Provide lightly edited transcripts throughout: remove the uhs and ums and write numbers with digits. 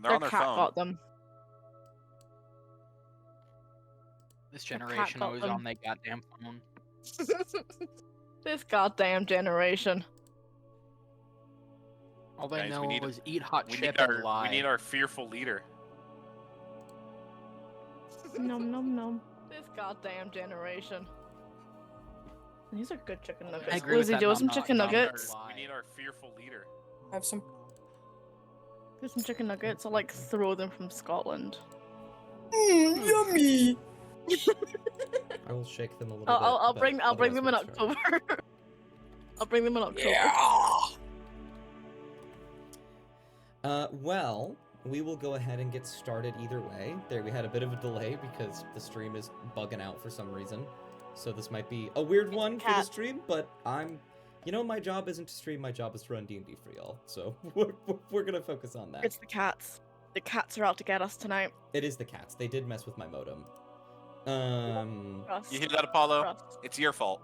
They're on their cat phone. got them. This cat generation got always them. on their goddamn phone. This goddamn generation. All they Guys, know we need- is eat hot We chip need and lie. we need our fearful leader. Nom nom nom. This goddamn generation. These are good chicken nuggets. I agree with Lizzie, that do you want some nom nom chicken nom nuggets? lie. We need our fearful leader. Have some. Get some chicken nuggets. I'll like throw them from Scotland. Yummy. I will shake them a little bit. I'll but bring them in otherwise we'll start. October. I'll bring them in October. Yeah. Well, we will go ahead and get started either way. There, we had a bit of a delay because the stream is bugging out for some reason. So this might be a weird one for the stream, but you know, my job isn't to stream, my job is to run D&D for y'all. So we're gonna focus on that. It's the cats. The cats are out to get us tonight. It is the cats. They did mess with my modem. Trust. You hear that, Apollo? Trust. It's your fault.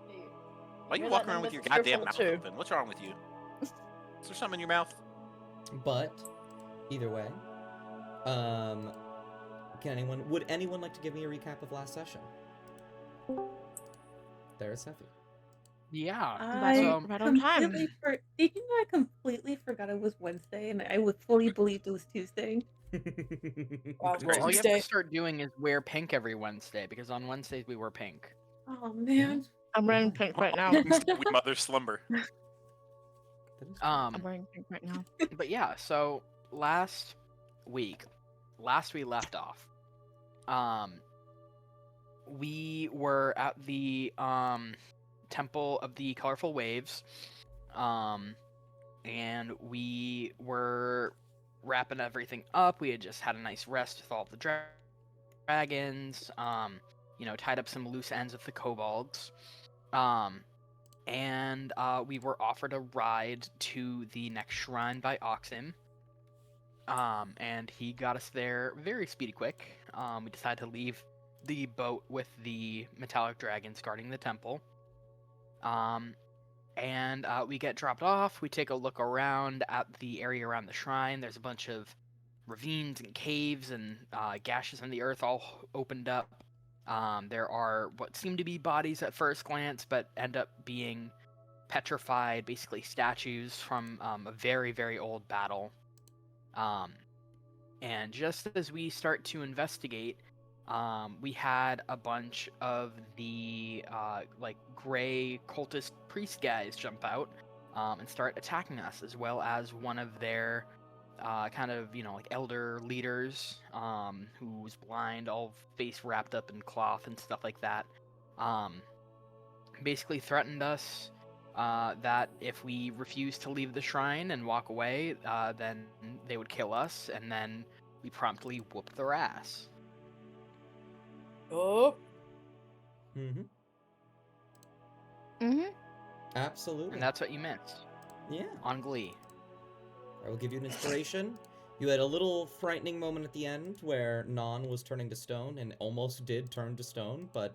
Why are you hear walking that, around with Nimbus? your It's your goddamn fault mouth too. open? What's wrong with you? Is there something in your mouth? But either way, would anyone like to give me a recap of last session? There's Seffi. Yeah. Right on time. Speaking, I completely forgot it was Wednesday, and I would fully believed it was Tuesday. Wow, Well, all you have Tuesday. to start doing is wear pink every Wednesday, because on Wednesdays we wear pink. Oh man. I'm wearing pink right now. We mother slumber. I'm wearing pink right now. But yeah, so last we left off, we were at the Temple of the Colorful Waves, and we were wrapping everything up. We had just had a nice rest with all the dragons, tied up some loose ends with the kobolds, and we were offered a ride to the next shrine by Oxen. And he got us there very speedy quick. We decided to leave the boat with the metallic dragons guarding the temple. And we get dropped off. We take a look around at the area around the shrine. There's a bunch of ravines and caves and gashes in the earth all opened up. There are what seem to be bodies at first glance, but end up being petrified, basically statues from a very, very old battle. And just as we start to investigate, we had a bunch of the gray cultist priest guys jump out and start attacking us, as well as one of their elder leaders who was blind, all face wrapped up in cloth and stuff like that. Basically threatened us that if we refused to leave the shrine and walk away, then they would kill us, and then we promptly whooped their ass. Oh. Mm-hmm. Mm-hmm. Absolutely. And that's what you missed. Yeah. On Glee. I will give you an inspiration. You had a little frightening moment at the end where Non was turning to stone and almost did turn to stone, but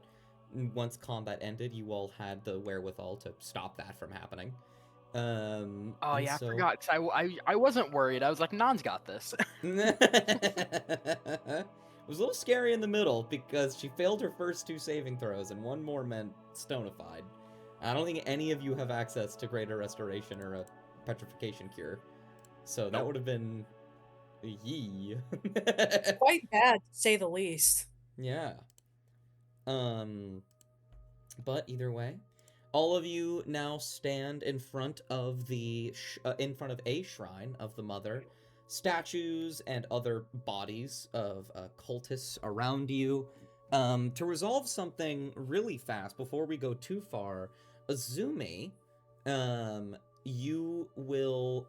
once combat ended, you all had the wherewithal to stop that from happening. Oh yeah, I forgot. 'Cause I wasn't worried. I was like, Non's got this. It was a little scary in the middle because she failed her first 2 saving throws and one more meant stonified. I don't think any of you have access to Greater Restoration or a Petrification Cure. So that would have been... Yee. Quite bad, to say the least. Yeah. But either way, all of you now stand in front of a shrine of the Mother. Statues and other bodies of cultists around you. To resolve something really fast before we go too far, Azumi, you will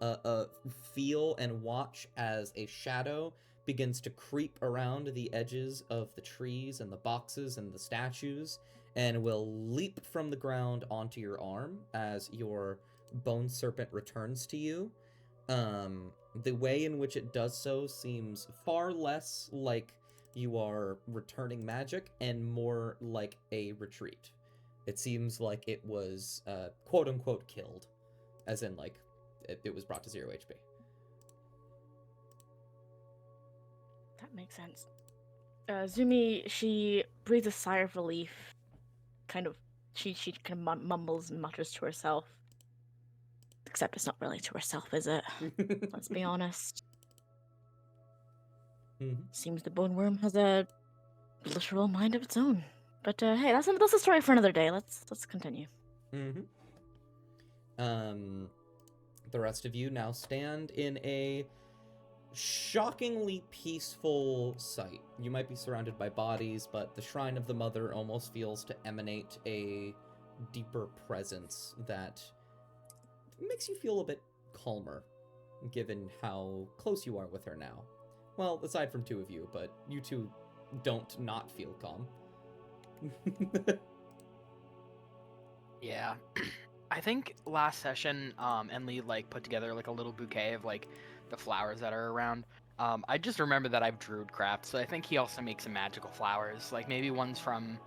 feel and watch as a shadow begins to creep around the edges of the trees and the boxes and the statues, and will leap from the ground onto your arm as your bone serpent returns to you. The way in which it does so seems far less like you are returning magic and more like a retreat. It seems like it was quote-unquote killed, as in like it was brought to 0 HP. That makes sense. Zumi, she breathes a sigh of relief. She kind of mumbles and mutters to herself. Except it's not really to herself, is it? Let's be honest. Seems the bone worm has a literal mind of its own. But hey, that's a story for another day. Let's continue. The rest of you now stand in a shockingly peaceful sight. You might be surrounded by bodies, but the Shrine of the Mother almost feels to emanate a deeper presence that makes you feel a bit calmer, given how close you are with her now. Well, aside from two of you, but you two don't not feel calm. Yeah. I think last session, Enli, like, put together, like, a little bouquet of, like, the flowers that are around. I just remember that I've Druidcraft, so I think he also makes some magical flowers. Like, maybe ones from,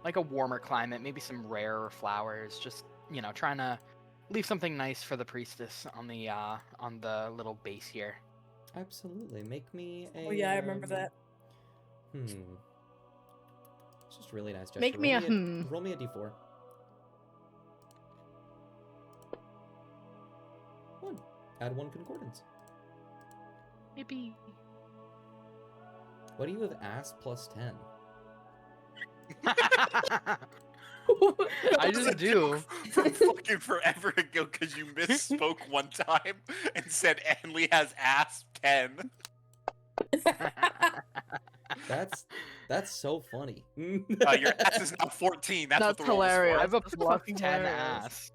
like, a warmer climate, maybe some rarer flowers. Just, you know, trying to leave something nice for the priestess on the little base here. Absolutely. Make me a... Oh yeah, I remember that. It's just a really nice gesture. Make me a Roll me a d4. 1. Add 1 concordance. Yippee. What do you have ass plus 10? I just do. From fucking forever ago because you misspoke one time and said Anley has ass 10. That's so funny. Your ass is now 14. That's what the That's roll is hilarious. I for. have a That's plus fucking 10 hilarious. ass.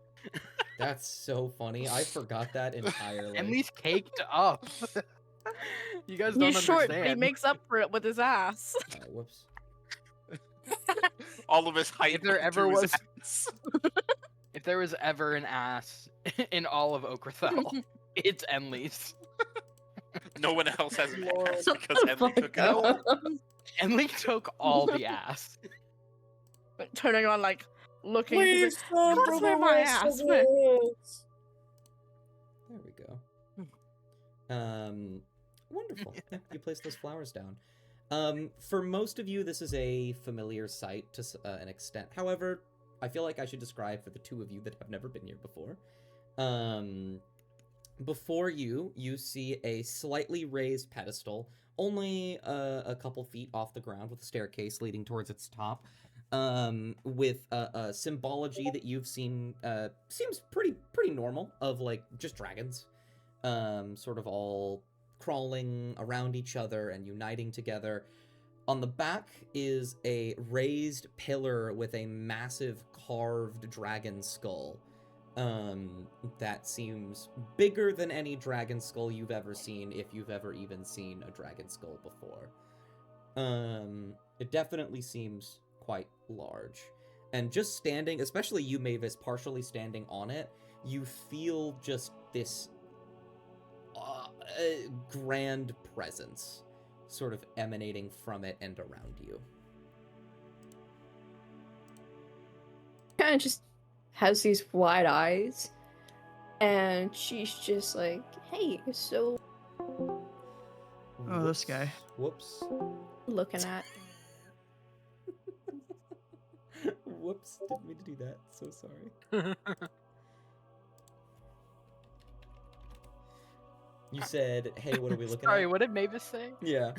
That's so funny. I forgot that entirely. Enli's caked up. You guys don't He's short, understand. but he makes up for it with his ass. Whoops. All of his height. If there went ever to his was- ass. If there was ever an ass in all of Okrathel, it's Enli's. No one else has an Lord. ass because Enley took it No. all. Enli took all the ass. Turning on, like, looking. Please He's don't "Cross do the my rest of ass, man." it. There we go. Wonderful. Yeah, you place those flowers down. For most of you, this is a familiar sight to an extent. However, I feel like I should describe for the two of you that have never been here before. Before you see a slightly raised pedestal, only a couple feet off the ground, with a staircase leading towards its top, with a symbology that you've seen seems pretty normal, of like just dragons, sort of all crawling around each other and uniting together. On the back is a raised pillar with a massive carved dragon skull. That seems bigger than any dragon skull you've ever seen, if you've ever even seen a dragon skull before. It definitely seems quite large. And just standing, especially you, Mavis, partially standing on it, you feel just this grand presence sort of emanating from it and around you. Kind of just has these wide eyes, and she's just like, "Hey, so Oh, this guy. Whoops. looking at." Whoops, didn't mean to do that. So sorry. You said, hey, what are we looking Sorry, at? what did Mavis say? Yeah.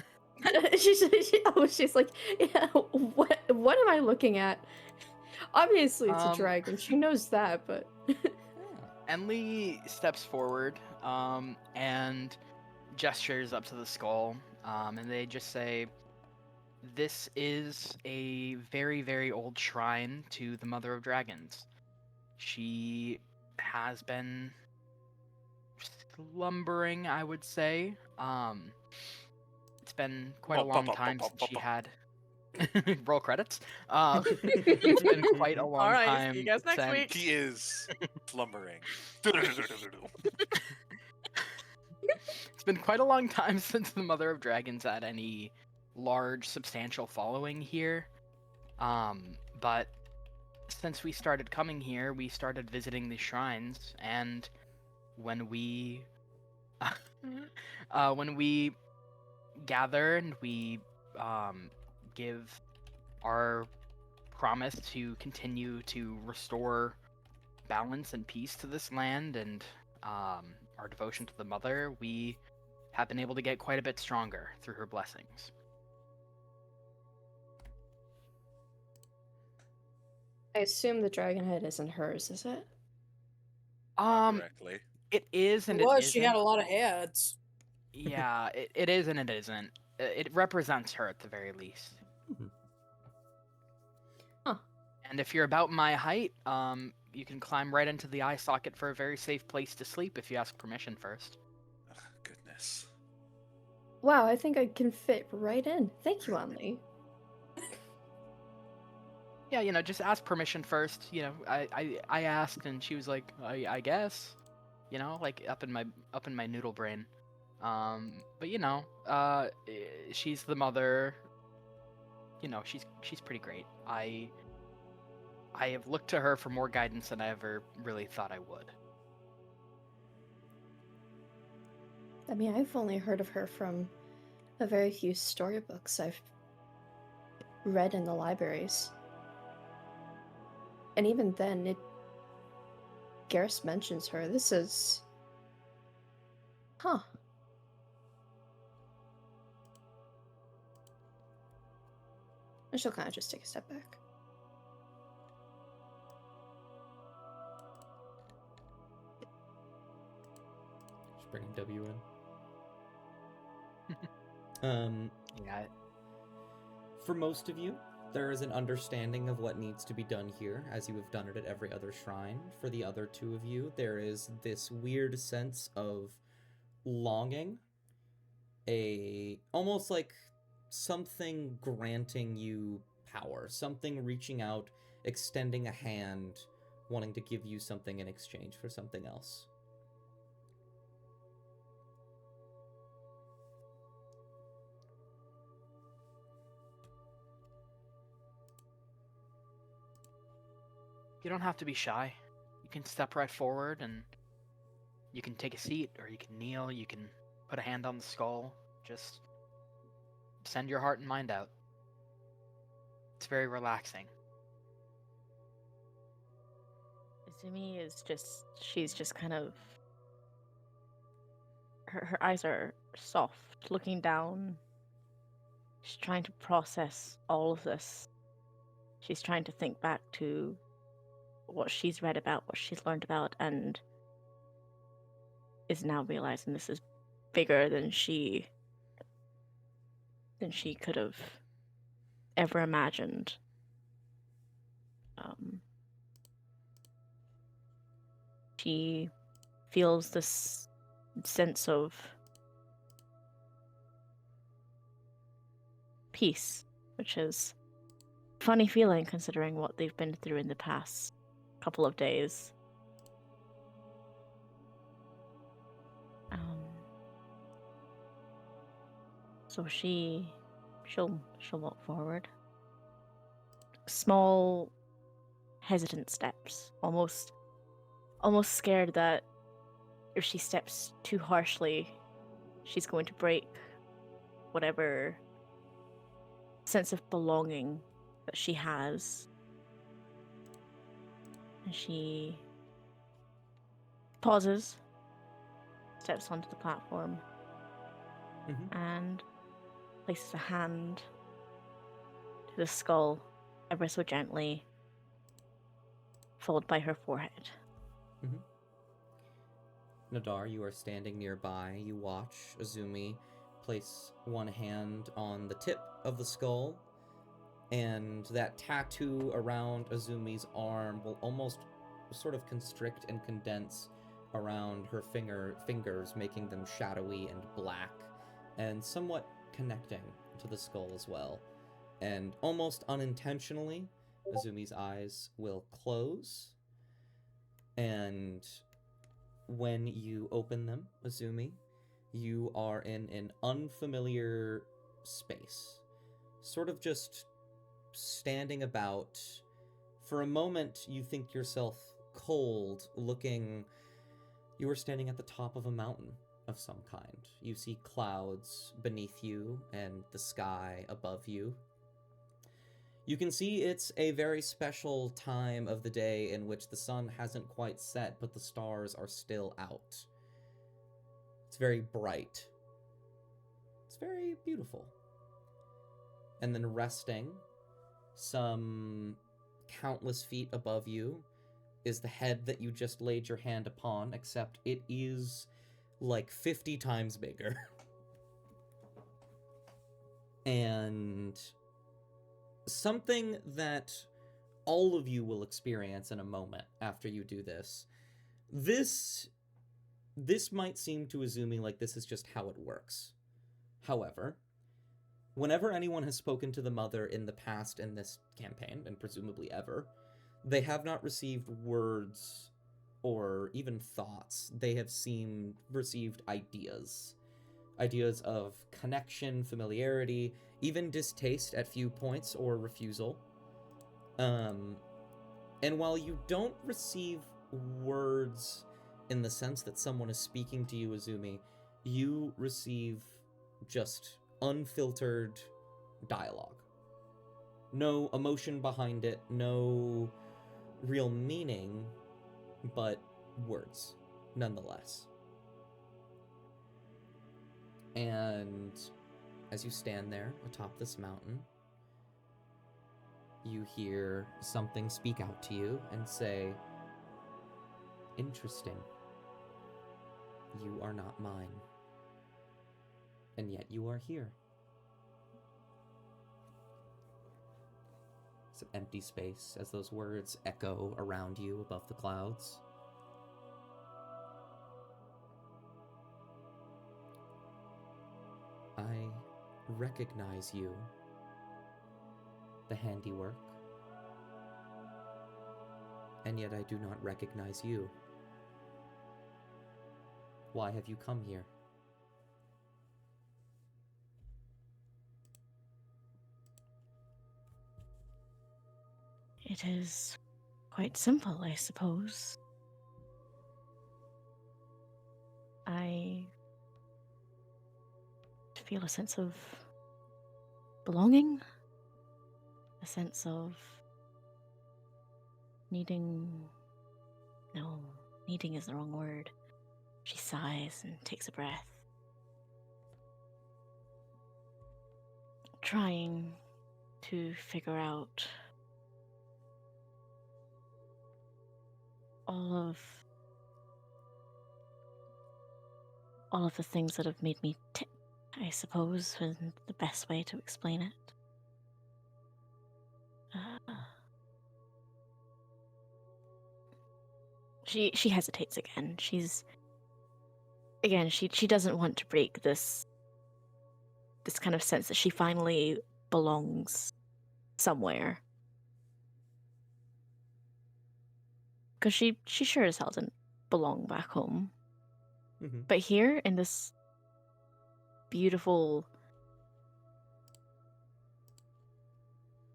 she's like, yeah, what am I looking at? Obviously, it's a dragon. She knows that, but Enli steps forward and gestures up to the skull, and they just say, "This is a very, very old shrine to the Mother of Dragons. She has been slumbering, I would say. It's been quite a long time since she had." Roll credits. It's been quite a long All right, time see you guys next since- week. He is slumbering. It's been quite a long time since the Mother of Dragons had any large, substantial following here. But since we started coming here, we started visiting the shrines, and when we gather and we give our promise to continue to restore balance and peace to this land and our devotion to the mother, we have been able to get quite a bit stronger through her blessings. I assume the dragon head isn't hers, is it? Um, Correctly. it is and It it was. She had isn't. a lot of heads. Yeah, it is and it isn't. It represents her at the very least. Mhm. Huh. And if you're about my height, you can climb right into the eye socket for a very safe place to sleep if you ask permission first. Ugh, goodness. Wow, I think I can fit right in. Thank you, Anli. Yeah, just ask permission first. I asked and she was like, I guess. Like up in my noodle brain. But she's the mother. She's pretty great. I have looked to her for more guidance than I ever really thought I would. I mean, I've only heard of her from a very few storybooks I've read in the libraries. And even then, Garrus mentions her. This is... Huh. And she'll kind of just take a step back. Just bringing W in. Yeah. For most of you, there is an understanding of what needs to be done here, as you have done it at every other shrine. For the other two of you, there is this weird sense of longing, almost like something granting you power, something reaching out, extending a hand, wanting to give you something in exchange for something else. You don't have to be shy. You can step right forward and you can take a seat or you can kneel, you can put a hand on the skull. Just send your heart and mind out. It's very relaxing. Izumi is she's just kind of, her eyes are soft, looking down. She's trying to process all of this. She's trying to think back to what she's read about, what she's learned about, and is now realizing this is bigger than she could have ever imagined. She feels this sense of peace, which is a funny feeling considering what they've been through in the past couple of days. So she'll walk forward. Small, hesitant steps, almost scared that if she steps too harshly, she's going to break whatever sense of belonging that she has. And she pauses, steps onto the platform, and places a hand to the skull ever so gently, followed by her forehead. Nadar, you are standing nearby. You watch Azumi place one hand on the tip of the skull, and that tattoo around Azumi's arm will almost sort of constrict and condense around her fingers, making them shadowy and black, and somewhat connecting to the skull as well. And almost unintentionally, Azumi's eyes will close, and when you open them, Azumi, you are in an unfamiliar space. Sort of just standing about. For a moment, you think yourself cold, you are standing at the top of a mountain. of some kind. You see clouds beneath you and the sky above you. You can see it's a very special time of the day in which the sun hasn't quite set, but the stars are still out. It's very bright. It's very beautiful. And then resting, some countless feet above you, is the head that you just laid your hand upon, except it is like 50 times bigger. And something that all of you will experience in a moment after you do this. This might seem to Azumi like this is just how it works. However, whenever anyone has spoken to the mother in the past in this campaign, and presumably ever, they have not received words or even thoughts. They have received ideas. Ideas of connection, familiarity, even distaste at few points or refusal. And while you don't receive words in the sense that someone is speaking to you, Azumi, you receive just unfiltered dialogue. No emotion behind it, no real meaning, but words, nonetheless. And as you stand there atop this mountain, you hear something speak out to you and say, "Interesting. You are not mine. And yet you are here." It's an empty space as those words echo around you above the clouds. "I recognize you, the handiwork, and yet I do not recognize you. Why have you come here?" It is quite simple, I suppose. I feel a sense of belonging, a sense of needing. No, needing is the wrong word. She sighs and takes a breath. Trying to figure out all of the things that have made me tick, I suppose, is the best way to explain it. She hesitates again. She doesn't want to break this kind of sense that she finally belongs somewhere. Because she sure as hell didn't belong back home. Mm-hmm. But here, in this beautiful,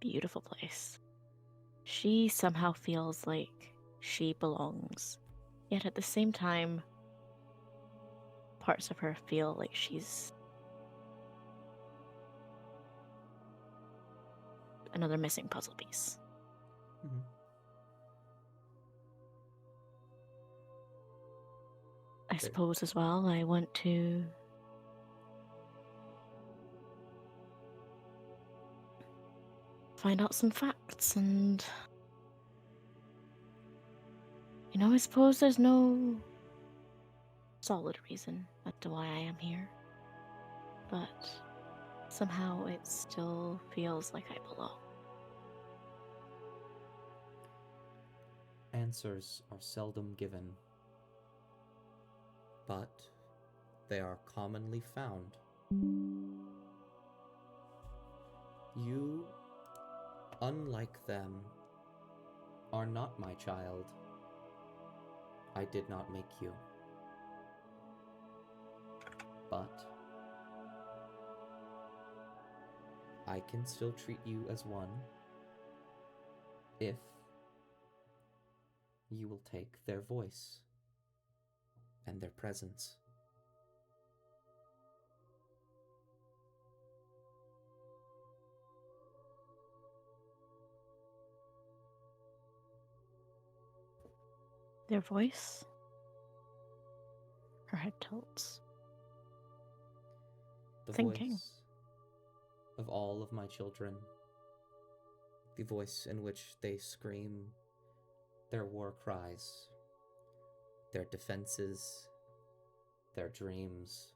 beautiful place, she somehow feels like she belongs. Yet at the same time, parts of her feel like she's another missing puzzle piece. Mm-hmm. I suppose as well, I want to find out some facts, and I suppose there's no solid reason as to why I am here, but somehow it still feels like I belong. Answers are seldom given, but they are commonly found. You, unlike them, are not my child. I did not make you. But I can still treat you as one if you will take their voice and their presence Their voice. Her head tilts. The Thinking. voice of all of my children. The voice in which they scream their war cries, their defenses, their dreams.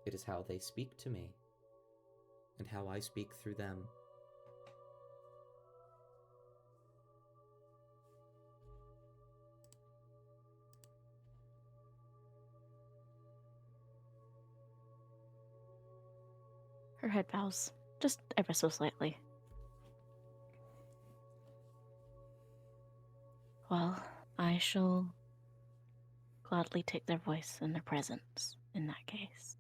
It is how they speak to me, and how I speak through them. Her head bows, just ever so slightly. Well, I shall gladly take their voice and their presence in that case.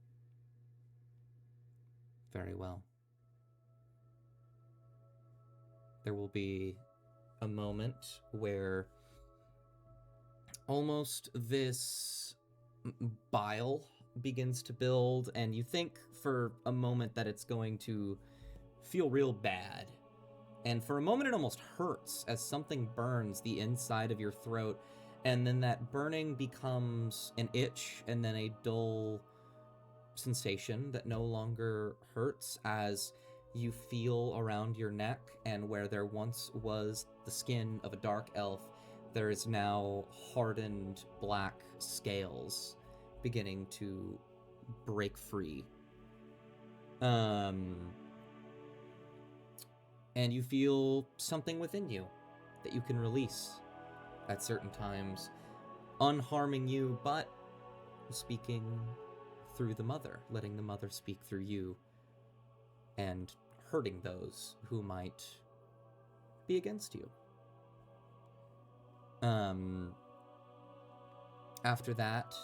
Very well. There will be a moment where almost this bile begins to build, and you think for a moment that it's going to feel real bad. And for a moment it almost hurts as something burns the inside of your throat, and then that burning becomes an itch and then a dull sensation that no longer hurts as you feel around your neck, and where there once was the skin of a dark elf, there is now hardened black scales beginning to break free. And you feel something within you that you can release at certain times, unharming you, but speaking through the mother, letting the mother speak through you, and hurting those who might be against you. After that,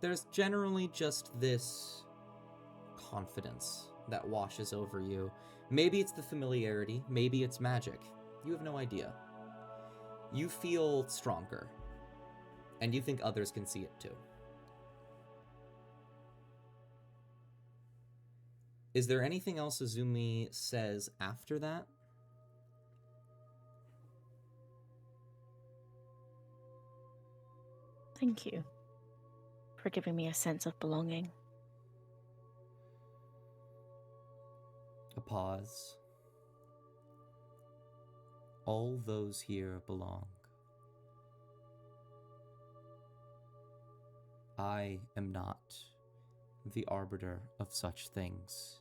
there's generally just this confidence that washes over you. Maybe it's the familiarity, maybe it's magic. You have no idea. You feel stronger, and you think others can see it too. Is there anything else Azumi says after that? Thank you for giving me a sense of belonging. A pause. All those here belong. I am not the arbiter of such things.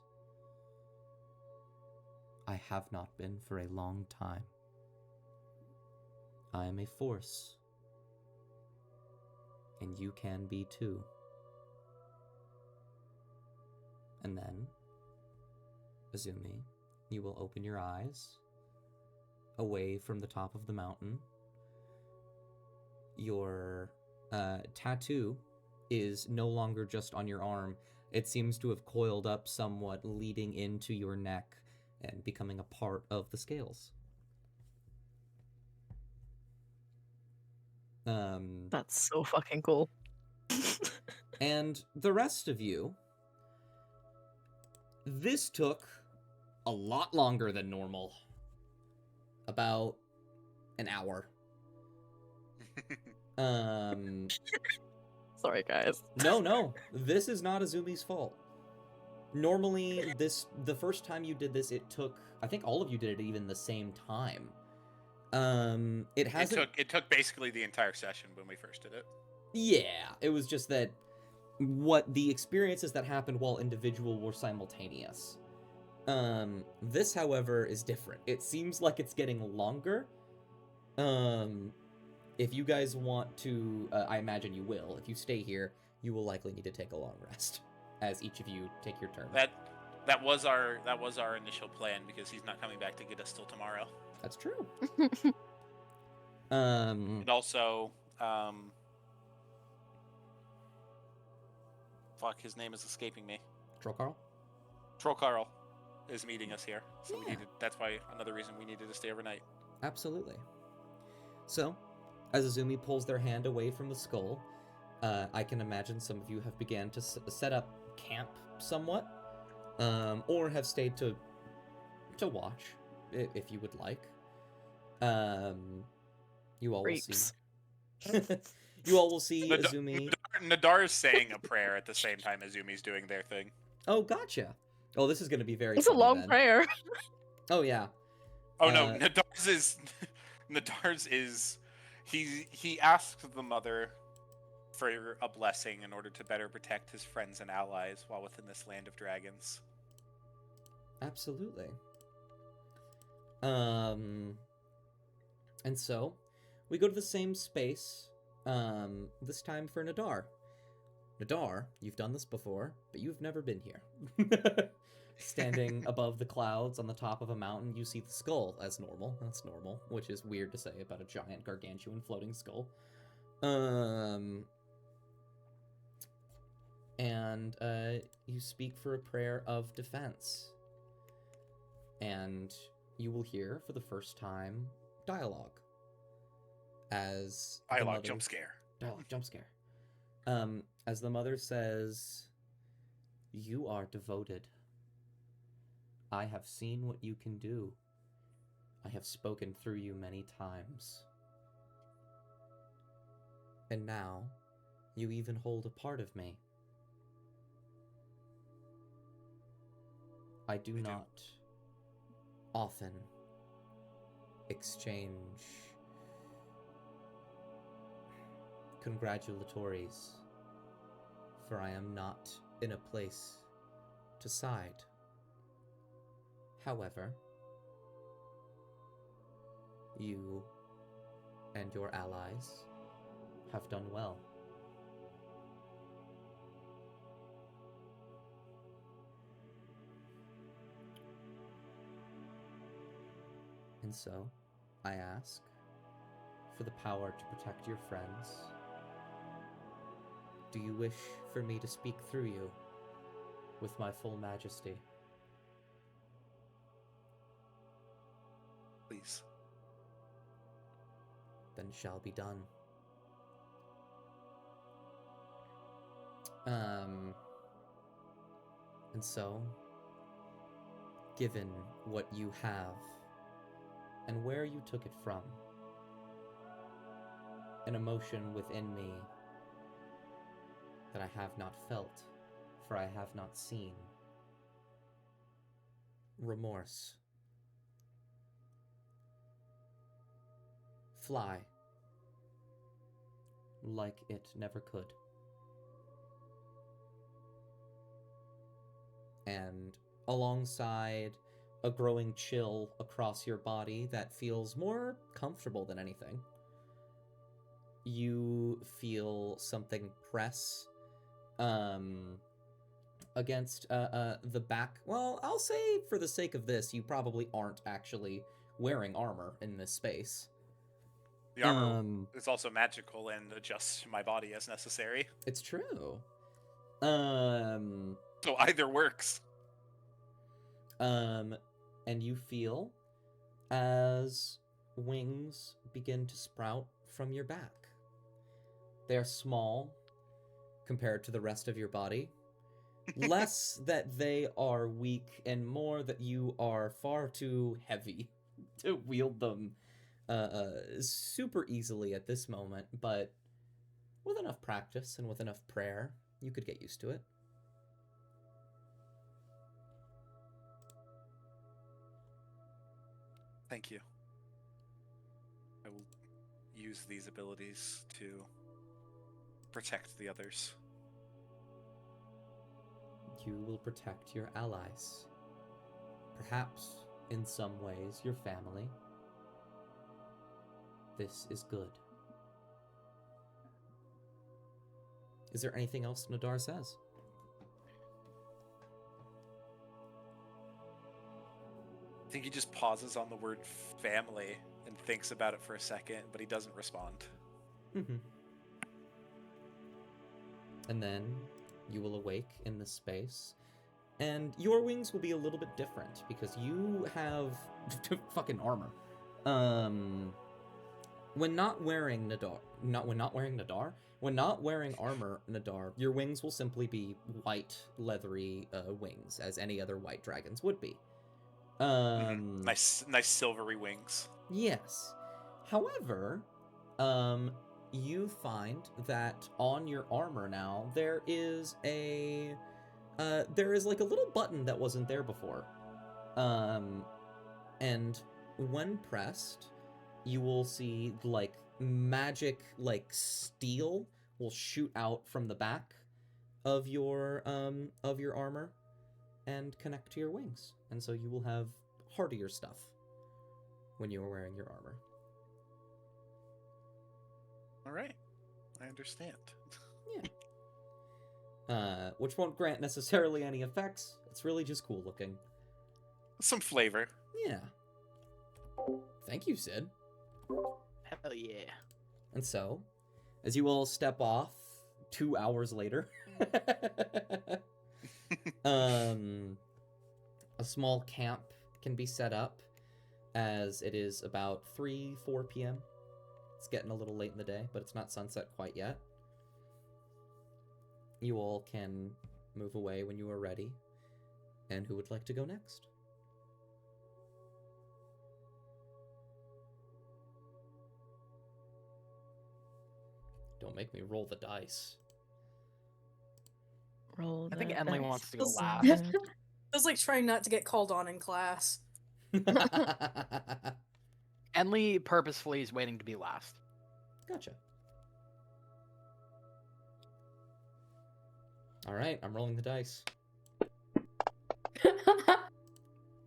I have not been for a long time. I am a force, and you can be too. And then, Azumi, you will open your eyes away from the top of the mountain. Your tattoo is no longer just on your arm. It seems to have coiled up somewhat, leading into your neck and becoming a part of the scales. That's so fucking cool. And the rest of you, this took a lot longer than normal. About an hour. Sorry, guys. No, this is not Azumi's fault. Normally, the first time you did this, it took, I think all of you did it even the same time. It hasn't. It took basically the entire session when we first did it. Yeah, it was just that what the experiences that happened while individual were simultaneous. This, however, is different. It seems like it's getting longer. If you guys want to, I imagine you will. If you stay here, you will likely need to take a long rest as each of you take your turn. That was our initial plan, because he's not coming back to get us till tomorrow. That's true. And also, fuck, his name is escaping me. Troll Carl is meeting us here, so Yeah. that's why another reason we needed to stay overnight. Absolutely. So, as Azumi pulls their hand away from the skull, I can imagine some of you have began to set up camp somewhat, or have stayed to watch, if you would like. You all will Creeps. see. You all will see Nadar, Azumi. Nadar is saying a prayer at the same time Azumi's doing their thing. Oh, gotcha. Oh, this is going to be very It's a funny long then. prayer. Oh, yeah. Oh no, Uh, Nadar's is he asks the mother for a blessing in order to better protect his friends and allies while within this land of dragons. Absolutely. And so, we go to the same space, this time for Nadar. Nadar, you've done this before, but you've never been here. Standing above the clouds on the top of a mountain, you see the skull as normal. That's normal, which is weird to say about a giant gargantuan floating skull. And you speak for a prayer of defense. And you will hear for the first time dialogue. As the Dialogue mother- jump scare. Dialogue jump scare. As the mother says, "You are devoted. I have seen what you can do. I have spoken through you many times. And now, you even hold a part of me. I do not often exchange congratulatories, for I am not in a place to side. However, you and your allies have done well. And so, I ask for the power to protect your friends. Do you wish for me to speak through you with my full majesty? Please. Then shall be done. And so, given what you have and where you took it from, an emotion within me that I have not felt, for I have not seen. Remorse. Fly. Like it never could. And alongside a growing chill across your body that feels more comfortable than anything, you feel something press against the back. Well, I'll say for the sake of this, you probably aren't actually wearing armor in this space. The armor is also magical and adjusts to my body as necessary. It's true. So either works. And you feel as wings begin to sprout from your back. They're small compared to the rest of your body. Less that they are weak and more that you are far too heavy to wield them super easily at this moment, but with enough practice and with enough prayer, you could get used to it. Thank you. I will use these abilities to protect the others. You will protect your allies. Perhaps, in some ways, your family. This is good. Is there anything else Nadar says? I think he just pauses on the word family and thinks about it for a second, but he doesn't respond. Mm-hmm. And then you will awake in this space, and your wings will be a little bit different because you have fucking armor. When not wearing armor, Nadar, your wings will simply be white, leathery wings, as any other white dragons would be. Nice silvery wings. Yes. However, You find that on your armor now there is like a little button that wasn't there before. And when pressed, you will see like magic like steel will shoot out from the back of your armor and connect to your wings. And so you will have hardier stuff when you are wearing your armor. All right, I understand. Yeah. Which won't grant necessarily any effects. It's really just cool looking. Some flavor. Yeah. Thank you, Sid. Hell yeah. And so, as you all step off 2 hours later, a small camp can be set up as it is about 4 p.m. It's getting a little late in the day, but it's not sunset quite yet. You all can move away when you are ready. And who would like to go next? Don't make me roll the dice. Roll. I think the Emily dice. wants to go Listen. last. Feels like trying not to get called on in class. Emily purposefully is waiting to be last. Gotcha. All right, I'm rolling the dice.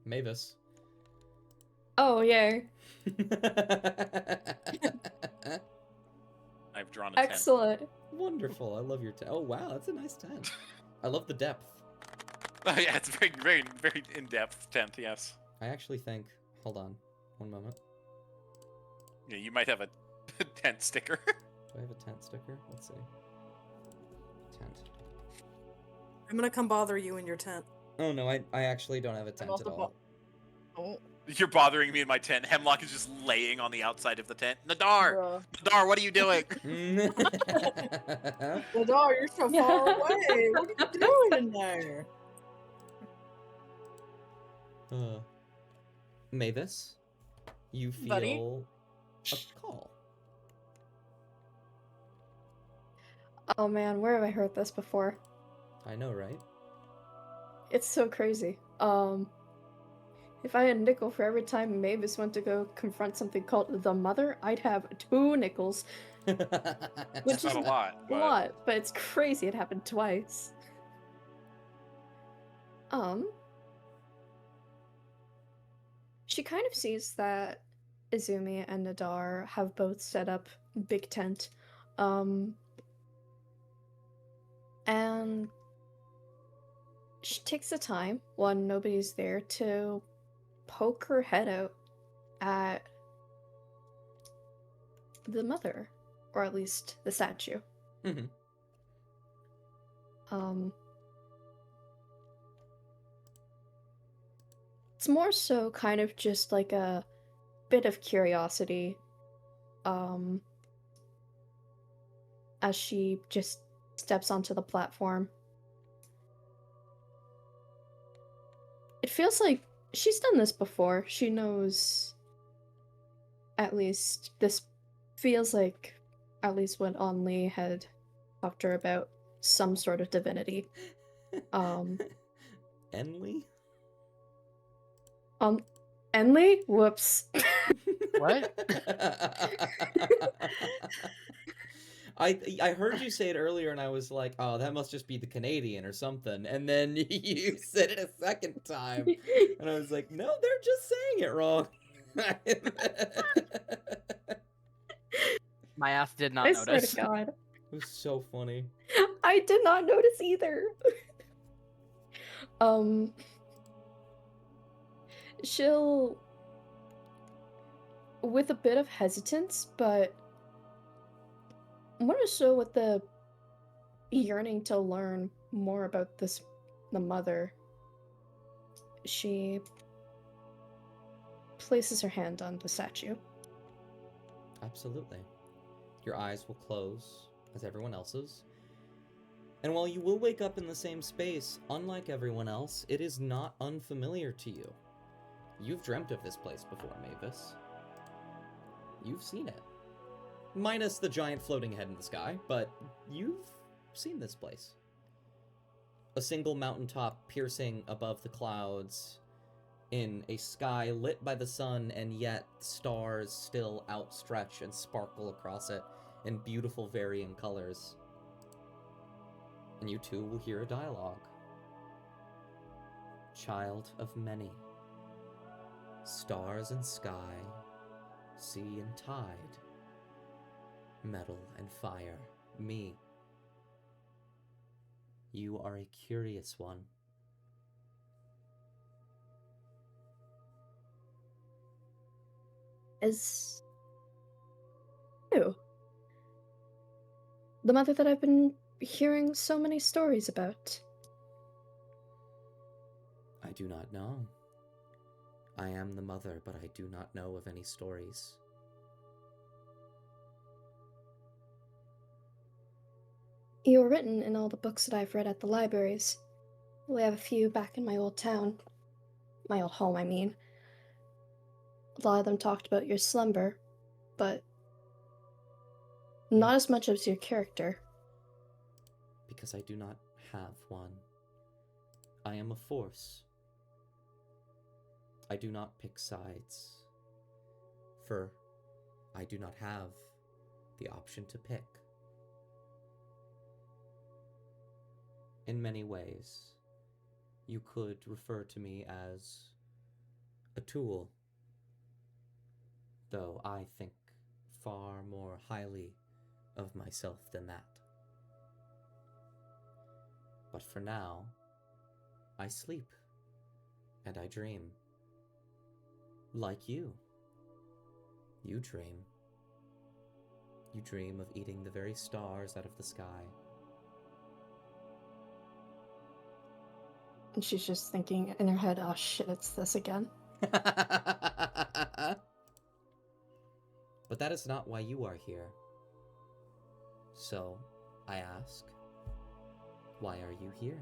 Mavis. Oh, yeah. I've drawn a 10. Excellent. Wonderful. I love your 10. Oh, wow, that's a nice 10. I love the depth. Oh, yeah, it's very, very, very in-depth 10th, yes. I actually think... Hold on. One moment. Yeah, you might have a tent sticker. Do I have a tent sticker? Let's see. Tent. I'm gonna come bother you in your tent. Oh, no, I actually don't have a tent at also all. Oh, You're bothering me in my tent. Hemlock is just laying on the outside of the tent. Nadar! bruh. Nadar, what are you doing? Ladar, you're so far away. What are you doing in there? Mavis, you feel Buddy? a call. Oh man, where have I heard this before? I know, right? It's so crazy. If I had a nickel for every time Mavis went to go confront something called the Mother, I'd have 2 nickels. Which It's is not a lot. A lot, but it's crazy it happened twice. She kind of sees that Izumi and Nadar have both set up big tent. And she takes the time when nobody's there to poke her head out at the Mother, or at least the statue. Mm-hmm. It's more so kind of just like a bit of curiosity, as she just steps onto the platform. It feels like she's done this before. She knows, at least, this feels like at least what Only had talked to her about, some sort of divinity. Enly? Enly? Whoops. What? I heard you say it earlier and I was like, oh, that must just be the Canadian or something. And then you said it a second time. And I was like, no, they're just saying it wrong. My ass did not I notice. swear to God. It was so funny. I did not notice either. She'll, with a bit of hesitance, but more so with the yearning to learn more about the Mother, she places her hand on the statue. Absolutely. Your eyes will close, as everyone else's. And while you will wake up in the same space, unlike everyone else, it is not unfamiliar to you. You've dreamt of this place before, Mavis. You've seen it. Minus the giant floating head in the sky, but you've seen this place. A single mountaintop piercing above the clouds in a sky lit by the sun, and yet stars still outstretch and sparkle across it in beautiful varying colors. And you two will hear a dialogue. Child of many, stars and sky, sea and tide, metal and fire, me. You are a curious one. Is you the mother that I've been hearing so many stories about? I do not know. I am the mother, but I do not know of any stories. You were written in all the books that I've read at the libraries. We have a few back in my old town. My old home, I mean. A lot of them talked about your slumber, but not as much as your character. Because I do not have one. I am a force. I do not pick sides, for I do not have the option to pick. In many ways, you could refer to me as a tool, though I think far more highly of myself than that. But for now, I sleep and I dream. Like you. You dream. You dream of eating the very stars out of the sky. And she's just thinking in her head, oh shit, it's this again. But that is not why you are here. So, I ask, why are you here?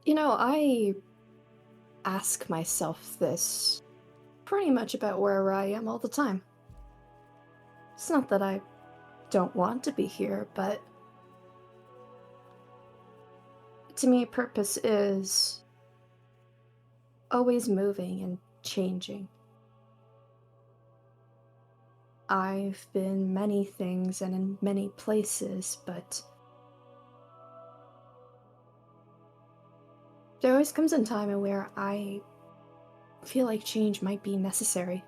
You know, I ask myself this pretty much about where I am all the time. It's not that I don't want to be here, but to me, purpose is always moving and changing. I've been many things and in many places, but there always comes a time where I feel like change might be necessary.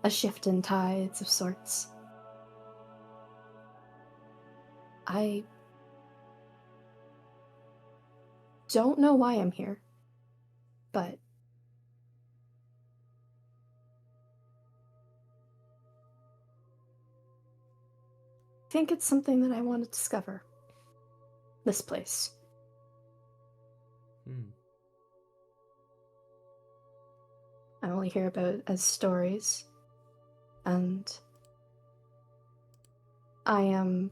A shift in tides of sorts. I don't know why I'm here, but I think it's something that I want to discover. This place. I only hear about it as stories, and I am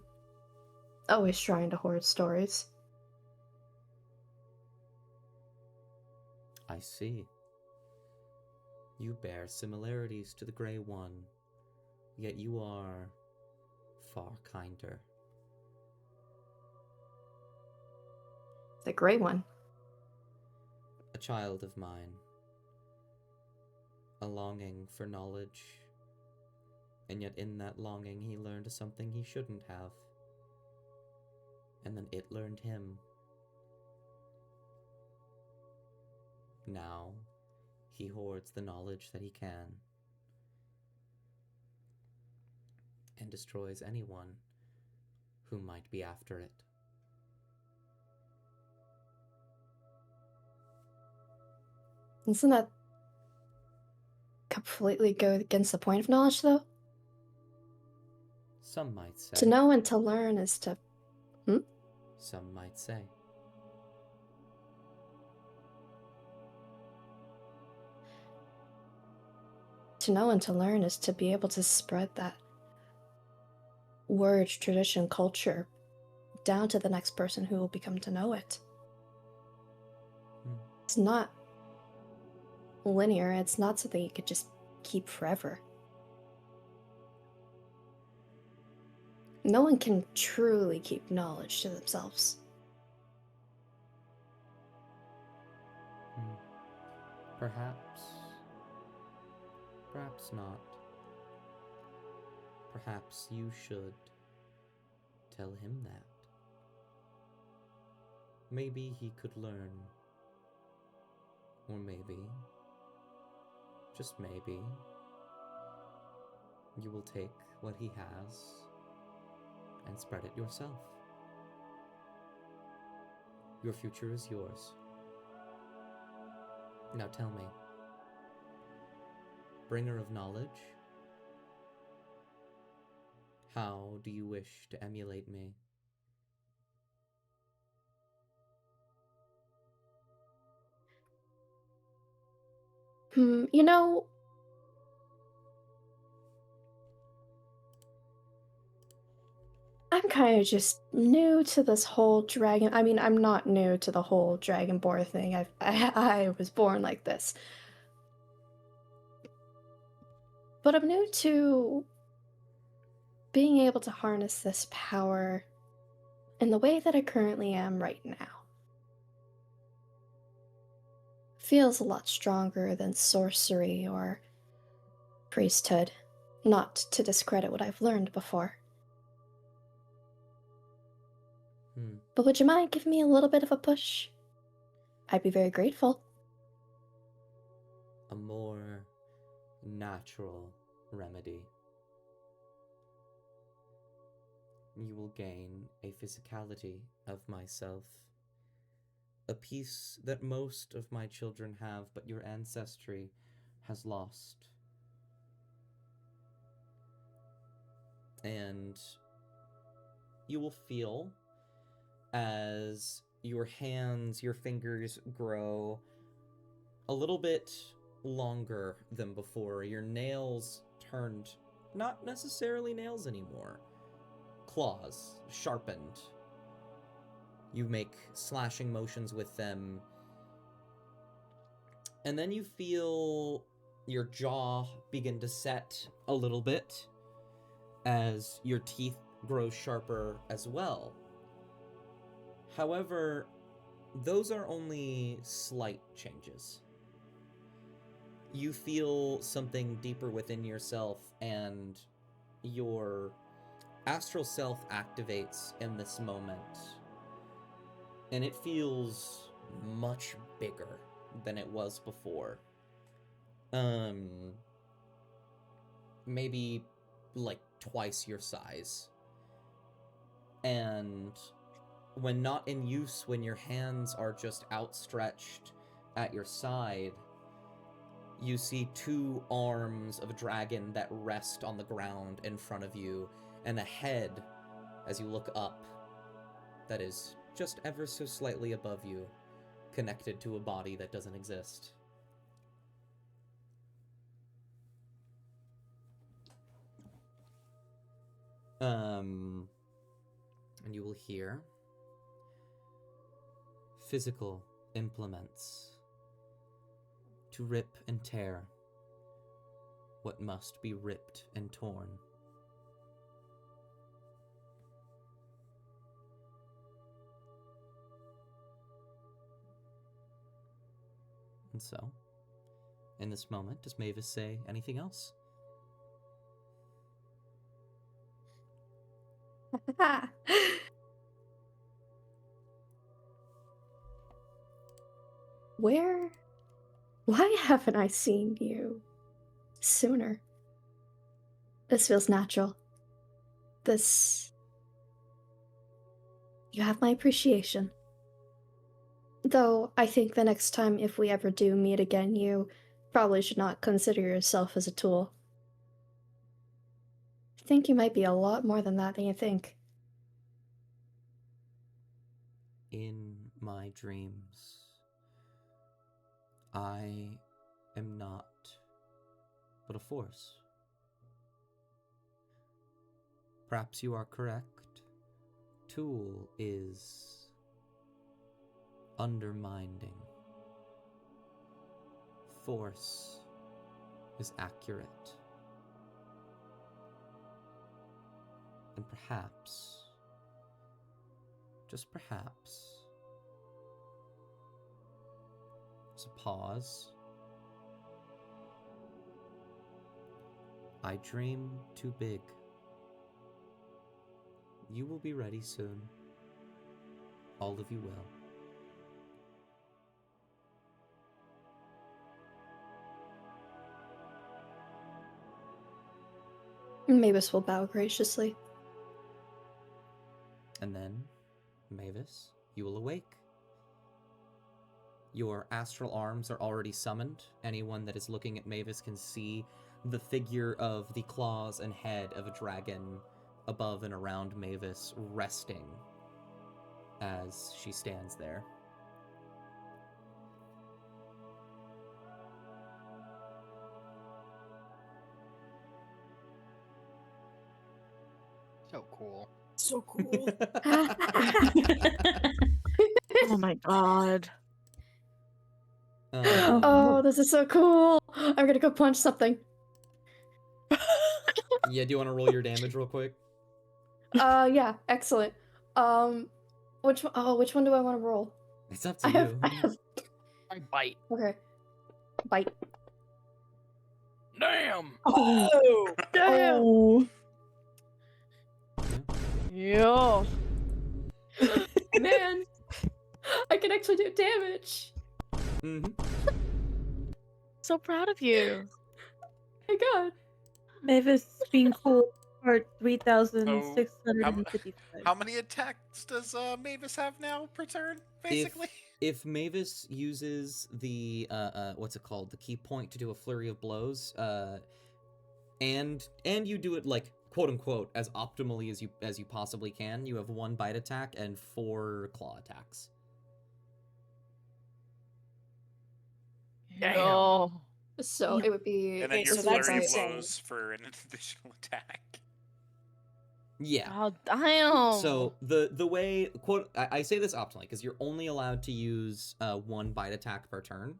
always trying to hoard stories. I see. You bear similarities to the Grey One, yet you are far kinder. The Grey One. A child of mine. A longing for knowledge, and yet in that longing he learned something he shouldn't have. And then it learned him. Now, he hoards the knowledge that he can, and destroys anyone who might be after it. Doesn't that completely go against the point of knowledge, though? Some might say. To know and to learn is to... Some might say. To know and to learn is to be able to spread that word, tradition, culture down to the next person who will become to know it. It's not linear. It's not something you could just keep forever. No one can truly keep knowledge to themselves. Perhaps. Perhaps not. Perhaps you should tell him that. Maybe he could learn. Or maybe, just maybe, you will take what he has and spread it yourself. Your future is yours. Now tell me, bringer of knowledge, how do you wish to emulate me? You know, I'm kind of just new to this whole dragon. I mean, I'm not new to the whole dragonborn thing. I was born like this. But I'm new to being able to harness this power in the way that I currently am right now. Feels a lot stronger than sorcery or priesthood, not to discredit what I've learned before. But would you mind giving me a little bit of a push? I'd be very grateful. A more natural remedy. You will gain a physicality of myself. A piece that most of my children have, but your ancestry has lost. And you will feel as your hands, your fingers grow a little bit longer than before. Your nails turned not necessarily nails anymore. Claws, sharpened. You make slashing motions with them. And then you feel your jaw begin to set a little bit as your teeth grow sharper as well. However, those are only slight changes. You feel something deeper within yourself, and your astral self activates in this moment. And it feels much bigger than it was before. Maybe like twice your size. And when not in use, when your hands are just outstretched at your side, you see two arms of a dragon that rest on the ground in front of you, and a head, as you look up, that is just ever so slightly above you, connected to a body that doesn't exist. And you will hear physical implements to rip and tear what must be ripped and torn. And so, in this moment, does Mavis say anything else? Why haven't I seen you sooner? This feels natural. You have my appreciation. Though, I think the next time if we ever do meet again, you probably should not consider yourself as a tool. I think you might be a lot more than that than you think. In my dreams, I am not but a force. Perhaps you are correct. Tool is undermining. force is accurate. And perhaps, just perhaps, there's a pause. I dream too big. You will be ready soon. All of you will. Mavis will bow graciously. And then, Mavis, you will awake. Your astral arms are already summoned. Anyone that is looking at Mavis can see the figure of the claws and head of a dragon above and around Mavis, resting as she stands there. So cool. So cool. Oh my god. Oh, this is so cool! I'm gonna go punch something. Yeah, do you want to roll your damage real quick? Yeah, excellent. Which one? Oh, which one do I want to roll? It's up to I you. have. I bite. Okay. Bite. Damn! Oh, Damn. Oh. Yo. Man, I can actually do damage. Mm-hmm. So proud of you. My God. Mavis being cool for 3,655. How many attacks does Mavis have now per turn, basically? If Mavis uses the what's it called, the key point to do a flurry of blows, and you do it like quote unquote as optimally as you possibly can, you have 1 bite attack and 4 claw attacks. Damn. Yo. So it would be. And then Okay, your so that's flurry of insane. blows for an additional attack. Yeah. Oh damn. So the way quote I say this optimally because you're only allowed to use 1 bite attack per turn.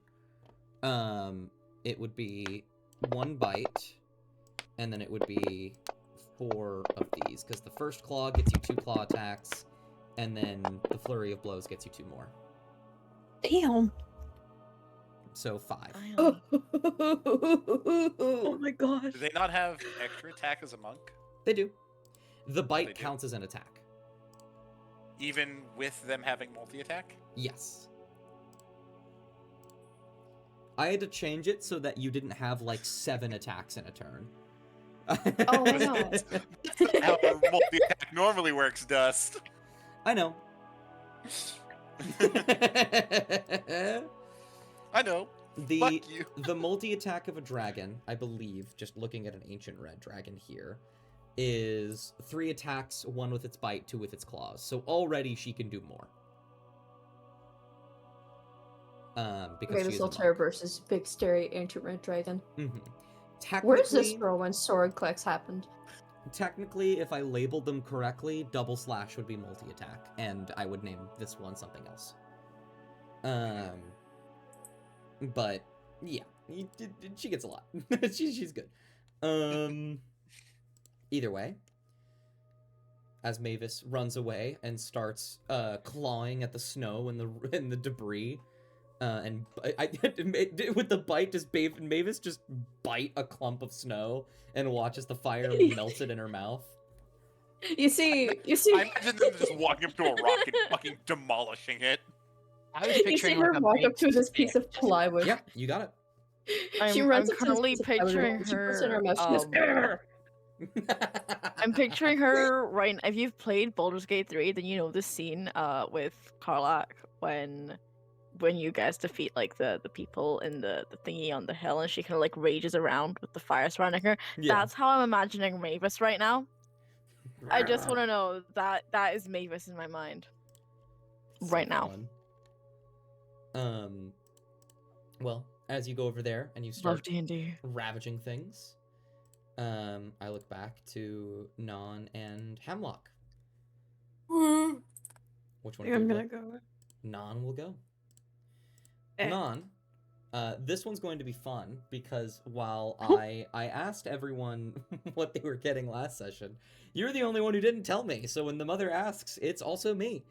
It would be 1 bite, and then it would be 4 of these because the first claw gets you 2 claw attacks, and then the flurry of blows gets you 2 more. Damn. So 5. Damn. Oh my gosh. Do they not have extra attack as a monk? They do. The bite They do. counts as an attack. Even with them having multi-attack? Yes. I had to change it so that you didn't have like 7 attacks in a turn. Oh no. That's how multi-attack normally works, Dust. I know. I know. Fuck you. The multi-attack of a dragon, I believe, just looking at an ancient red dragon here, is 3 attacks, 1 with its bite, 2 with its claws. So already she can do more. Because Mavis she's a Altair versus Big Scary Ancient Red Dragon. Mm-hmm. Where's this girl when Sword Clex happened? Technically, if I labeled them correctly, double slash would be multi-attack, and I would name this one something else. But yeah, she gets a lot. she's good. Either way, as Mavis runs away and starts clawing at the snow and the debris, and with the bite, does Mavis just bite a clump of snow and watches the fire melt it in her mouth? You see. I imagine them just walking up to a rock and fucking demolishing it. I was You see picturing her like a walk big up to this piece of stick. plywood. Yeah, you got She I'm runs up to this currently piece of plywood picturing and she puts it in her her. mouth. She goes, "Arr!" it. I'm picturing her right. If you've played Baldur's Gate 3, then you know this scene with Karlach when you guys defeat like the people in the thingy on the hill and she kind of like rages around with the fire surrounding her. Yeah. That's how I'm imagining Mavis right now. I just want to know that is Mavis in my mind right now. Fun. Well, as you go over there and you start Love D&D. ravaging things, I look back to Non and Hemlock. Which one? I'm of you gonna go? go. Non will go. Eh. Non, This one's going to be fun because while I asked everyone what they were getting last session, you're the only one who didn't tell me. So when the mother asks, it's also me.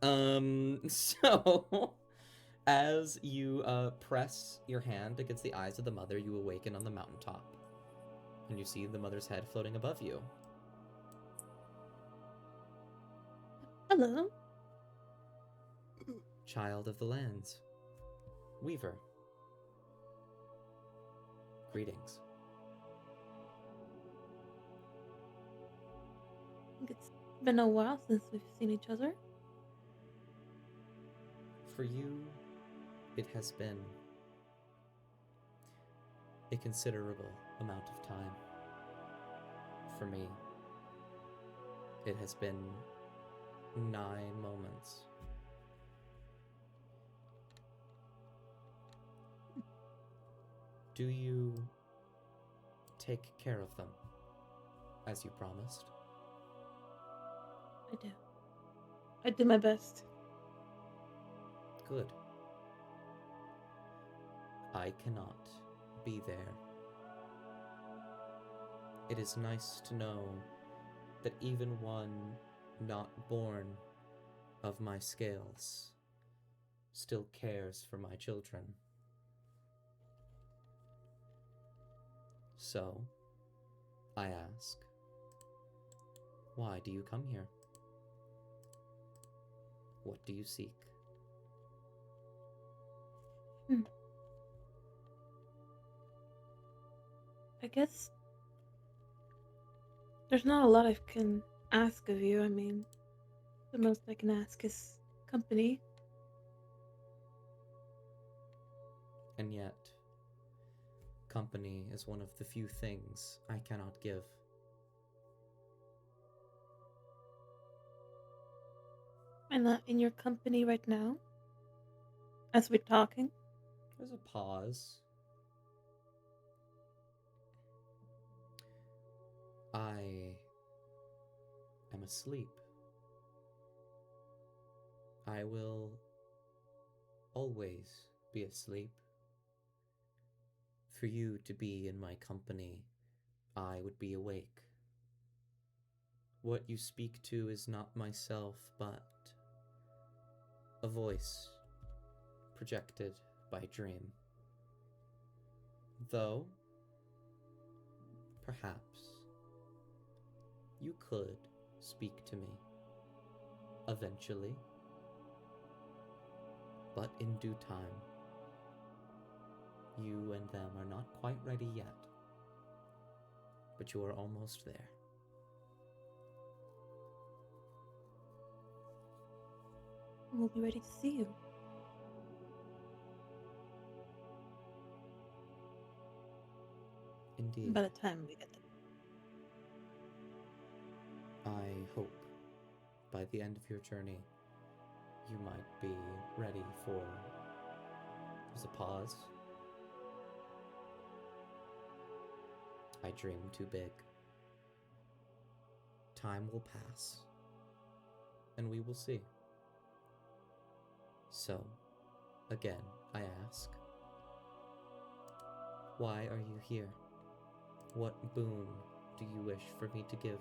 So as you press your hand against the eyes of the mother, you awaken on the mountaintop, and you see the mother's head floating above you. Hello. Child of the lands, Weaver. Greetings. I think it's been a while since we've seen each other. For you, it has been a considerable amount of time. For me, it has been 9 moments. Do you take care of them, as you promised? I do. I do my best. Good. I cannot be there. It is nice to know that even one not born of my scales still cares for my children. So, I ask, why do you come here? What do you seek? I guess there's not a lot I can ask of you. I mean, the most I can ask is company. And yet, company is one of the few things I cannot give. I'm not in your company right now. As we're talking. There's a pause. I am asleep. I will always be asleep. For you to be in my company, I would be awake. What you speak to is not myself, but a voice projected by dream. Though, perhaps, you could speak to me eventually, but in due time. You and them are not quite ready yet, but you are almost there. We'll be ready to see you. Indeed. By the time we get there. I hope by the end of your journey, you might be ready for... There's a pause. I dream too big. Time will pass, and we will see. So, again, I ask, why are you here? What boon do you wish for me to give?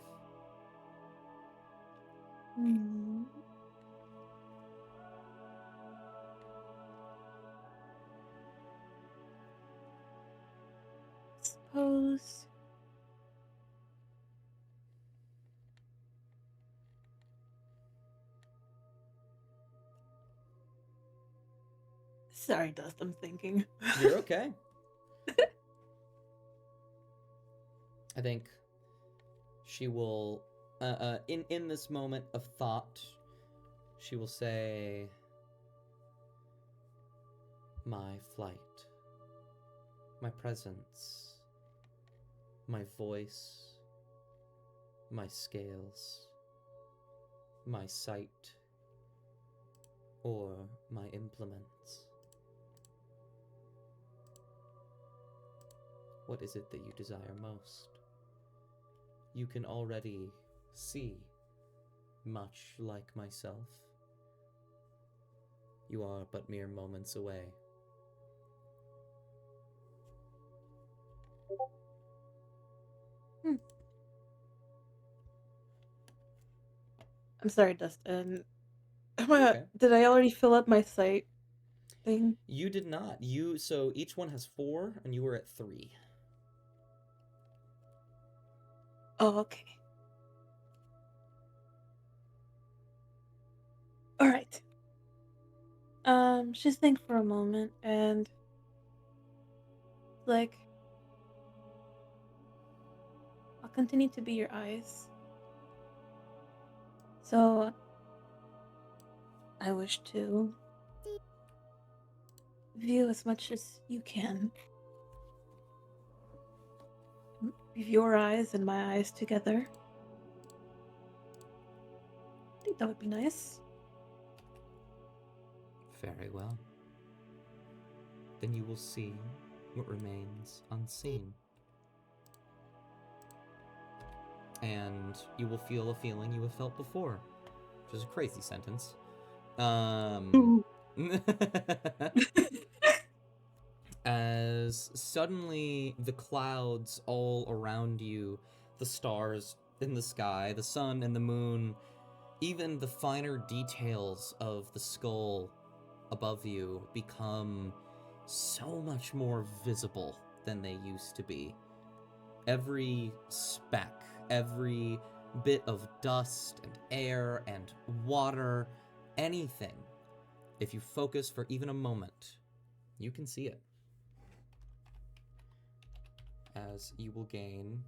Suppose sorry, Dust, I'm thinking. You're okay. I think she will, in this moment of thought, she will say, my flight, my presence, my voice, my scales, my sight, or my implements. What is it that you desire most? You can already see, much like myself. You are but mere moments away. I'm sorry, Dustin. Okay. Did I already fill up my sight thing? You did not. So each one has 4, and you were at 3. Oh, okay. All right. Just think for a moment and like I'll continue to be your eyes. So I wish to view as much as you can. Your eyes and my eyes together. I think that would be nice. Very well. Then you will see what remains unseen. And you will feel a feeling you have felt before. Which is a crazy sentence. As suddenly the clouds all around you, the stars in the sky, the sun and the moon, even the finer details of the skull above you become so much more visible than they used to be. Every speck, every bit of dust and air and water, anything, if you focus for even a moment, you can see it. As you will gain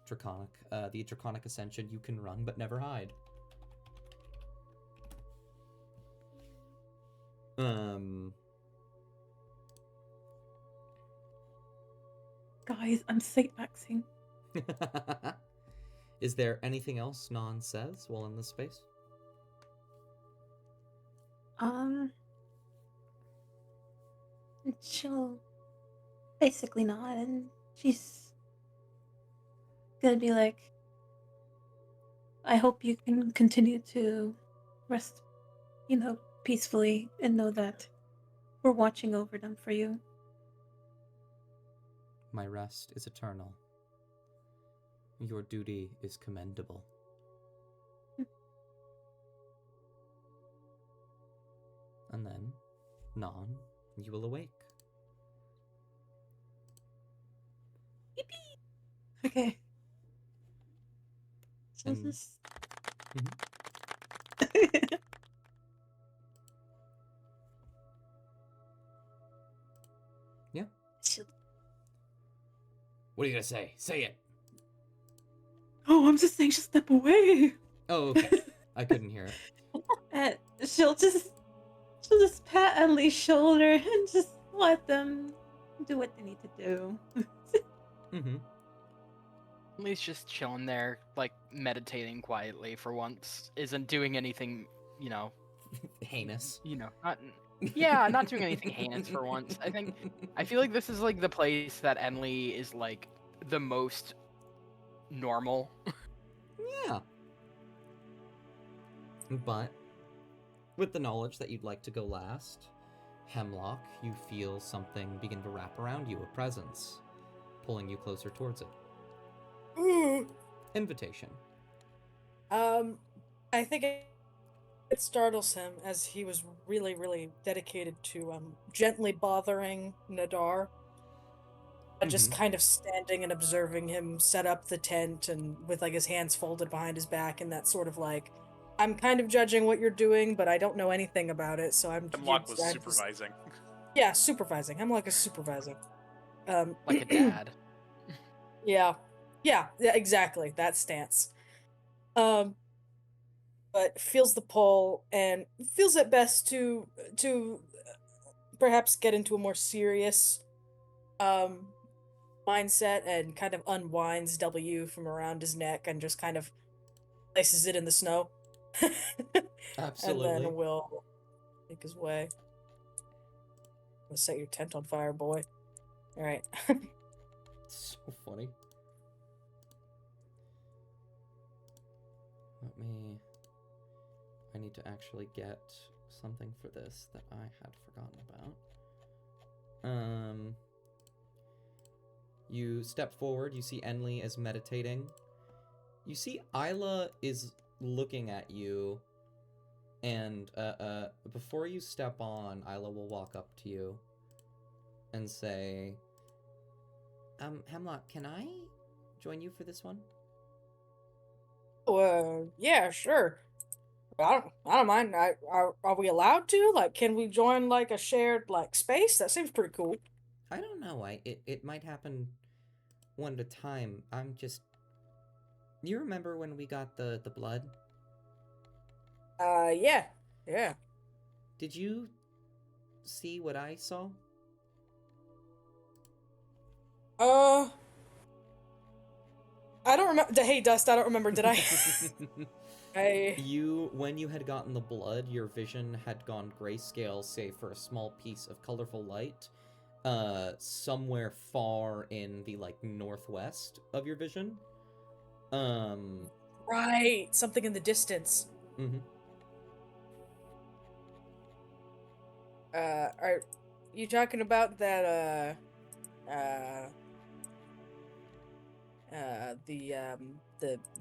the Draconic Ascension, you can run but never hide. Guys, I'm sight maxing. Is there anything else Non says while in this space? She'll basically nod and she's gonna be like, I hope you can continue to rest, peacefully and know that we're watching over them for you. My rest is eternal. Your duty is commendable. And then, Non, you will awake. Yippee! Okay. So And- this. Yeah. She'll- What are you gonna say? Say it! Oh, I'm just saying she'll step away. Oh, okay. I couldn't hear it. And she'll just pat Emily's shoulder and just let them do what they need to do. Mm-hmm. Emily's just chilling there, like meditating quietly for once. Isn't doing anything, Heinous. not doing anything heinous for once. I feel like this is like the place that Emily is like the most normal. Yeah. But with the knowledge that you'd like to go last, Hemlock, you feel something begin to wrap around you, a presence, pulling you closer towards it. Ooh. Invitation. I think it startles him as he was really, really dedicated to gently bothering Nadar. Just kind of standing and observing him set up the tent and with like his hands folded behind his back and that sort of like, I'm kind of judging what you're doing, but I don't know anything about it, so Hemlock was supervising. Yeah, supervising. Hemlock is supervising. Like a dad. Yeah, exactly. That stance. But feels the pull and feels it best to perhaps get into a more serious mindset and kind of unwinds W from around his neck and just kind of places it in the snow. Absolutely. And then will make his way. Let's set your tent on fire, boy. All right. So funny. I need to actually get something for this that I had forgotten about. You step forward, you see Enli is meditating. You see Isla is looking at you, and before you step on, Isla will walk up to you and say, Hemlock, can I join you for this one? Yeah, sure. I don't mind. Are we allowed to? Like, can we join like a shared like space? That seems pretty cool. I don't know. It might happen one at a time. I'm just. You remember when we got the blood? Yeah, yeah. Did you see what I saw? I don't remember. Hey, Dust, I don't remember. Did I? When you had gotten the blood, your vision had gone grayscale, save for a small piece of colorful light, somewhere far in the, like, northwest of your vision. Right, something in the distance. Mm-hmm. Are you talking about that,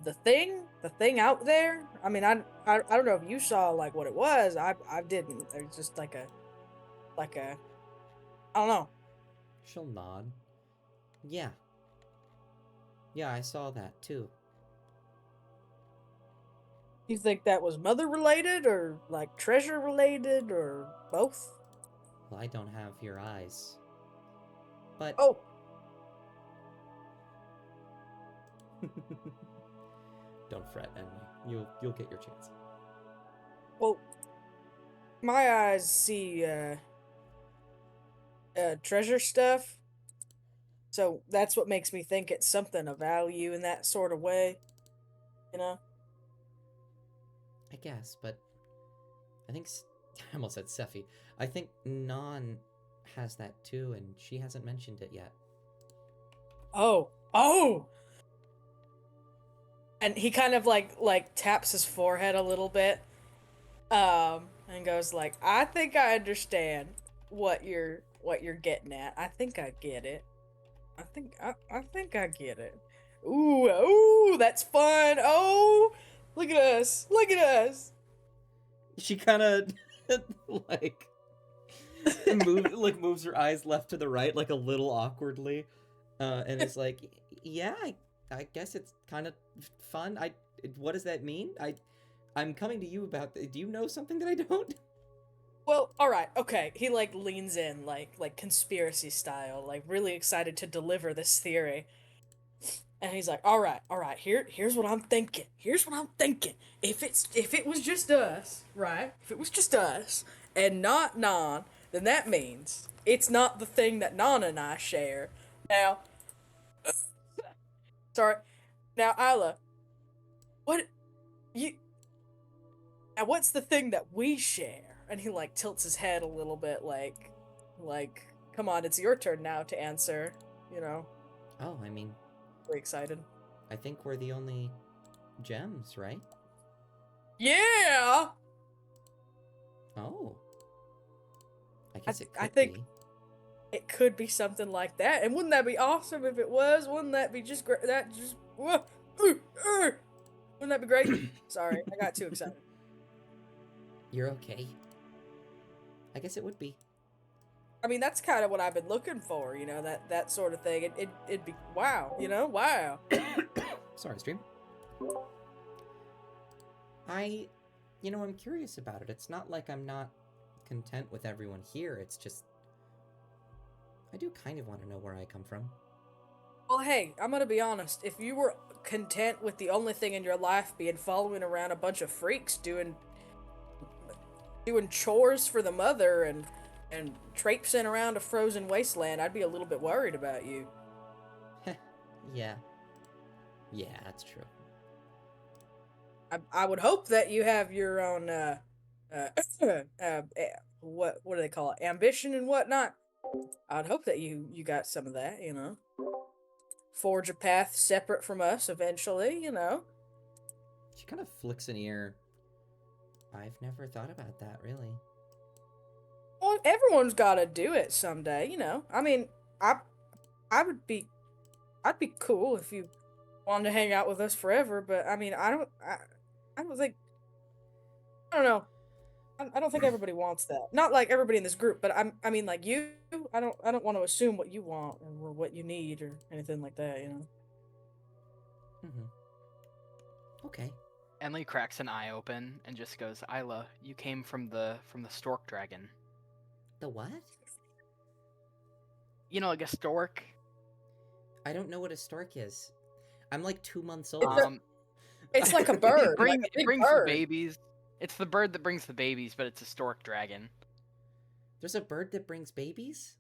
the thing out there? I mean, I don't know if you saw like what it was. I didn't. It's just like a I don't know. She'll nod. Yeah. Yeah, I saw that too. You think that was mother related or like treasure related or both? Well, I don't have your eyes. But Oh, don't fret, Emily. You'll get your chance. well, my eyes see treasure stuff. So that's what makes me think it's something of value in that sort of way. You know? I guess, but I think I almost said Sephi. I think Non has that too, and she hasn't mentioned it yet. Oh! And he kind of like taps his forehead a little bit, and goes like, "I think I understand what you're getting at. I think I get it. I think I get it. Ooh, that's fun. Oh, look at us. Look at us." She kind of like moves her eyes left to the right, like a little awkwardly, and is like, "Yeah, I guess it's kind of fun. What does that mean? I'm coming to you about. Do you know something that I don't?" Well, all right, okay. He like leans in, like conspiracy style, like really excited to deliver this theory. And he's like, all right. Here's what I'm thinking. If it was just us, right? If it was just us and not Non, then that means it's not the thing that Non and I share. Now, sorry. Now, Isla, what you? Now, what's the thing that we share? And he like tilts his head a little bit, like, come on, it's your turn now to answer. You know. Oh, I mean, Really excited. I think we're the only gems, right? Yeah. Oh. I guess it could I think be. it could be something like that. And wouldn't that be awesome if it was? Wouldn't that be just great? Wouldn't that be great? Sorry, I got too excited. You're okay. I guess it would be. I mean, that's kind of what I've been looking for, you know, that sort of thing. It'd be wow, you know, wow. Sorry, stream. I'm curious about it. It's not like I'm not content with everyone here. It's just, I do kind of want to know where I come from. Well, hey, I'm gonna be honest. If you were content with the only thing in your life being following around a bunch of freaks doing chores for the mother and traipsing around a frozen wasteland, I'd be a little bit worried about you. Yeah. Yeah, that's true. I would hope that you have your own what do they call it, ambition and whatnot. I'd hope that you got some of that, you know. Forge a path separate from us eventually, you know. She kind of flicks an ear. I've never thought about that, really. Well, everyone's got to do it someday, you know. I mean, I'd be cool if you wanted to hang out with us forever, but I mean, I don't think. I don't know. I don't think everybody wants that. Not like everybody in this group, but I mean, like you. I don't want to assume what you want or what you need or anything like that. You know. Okay. Emily cracks an eye open and just goes, "Isla, you came from the stork dragon. The what? You know, like a stork." I don't know what a stork is. I'm like 2 months old. It's like a bird. It like a big brings bird. the babies. It's the bird that brings the babies, but it's a stork dragon. There's a bird that brings babies?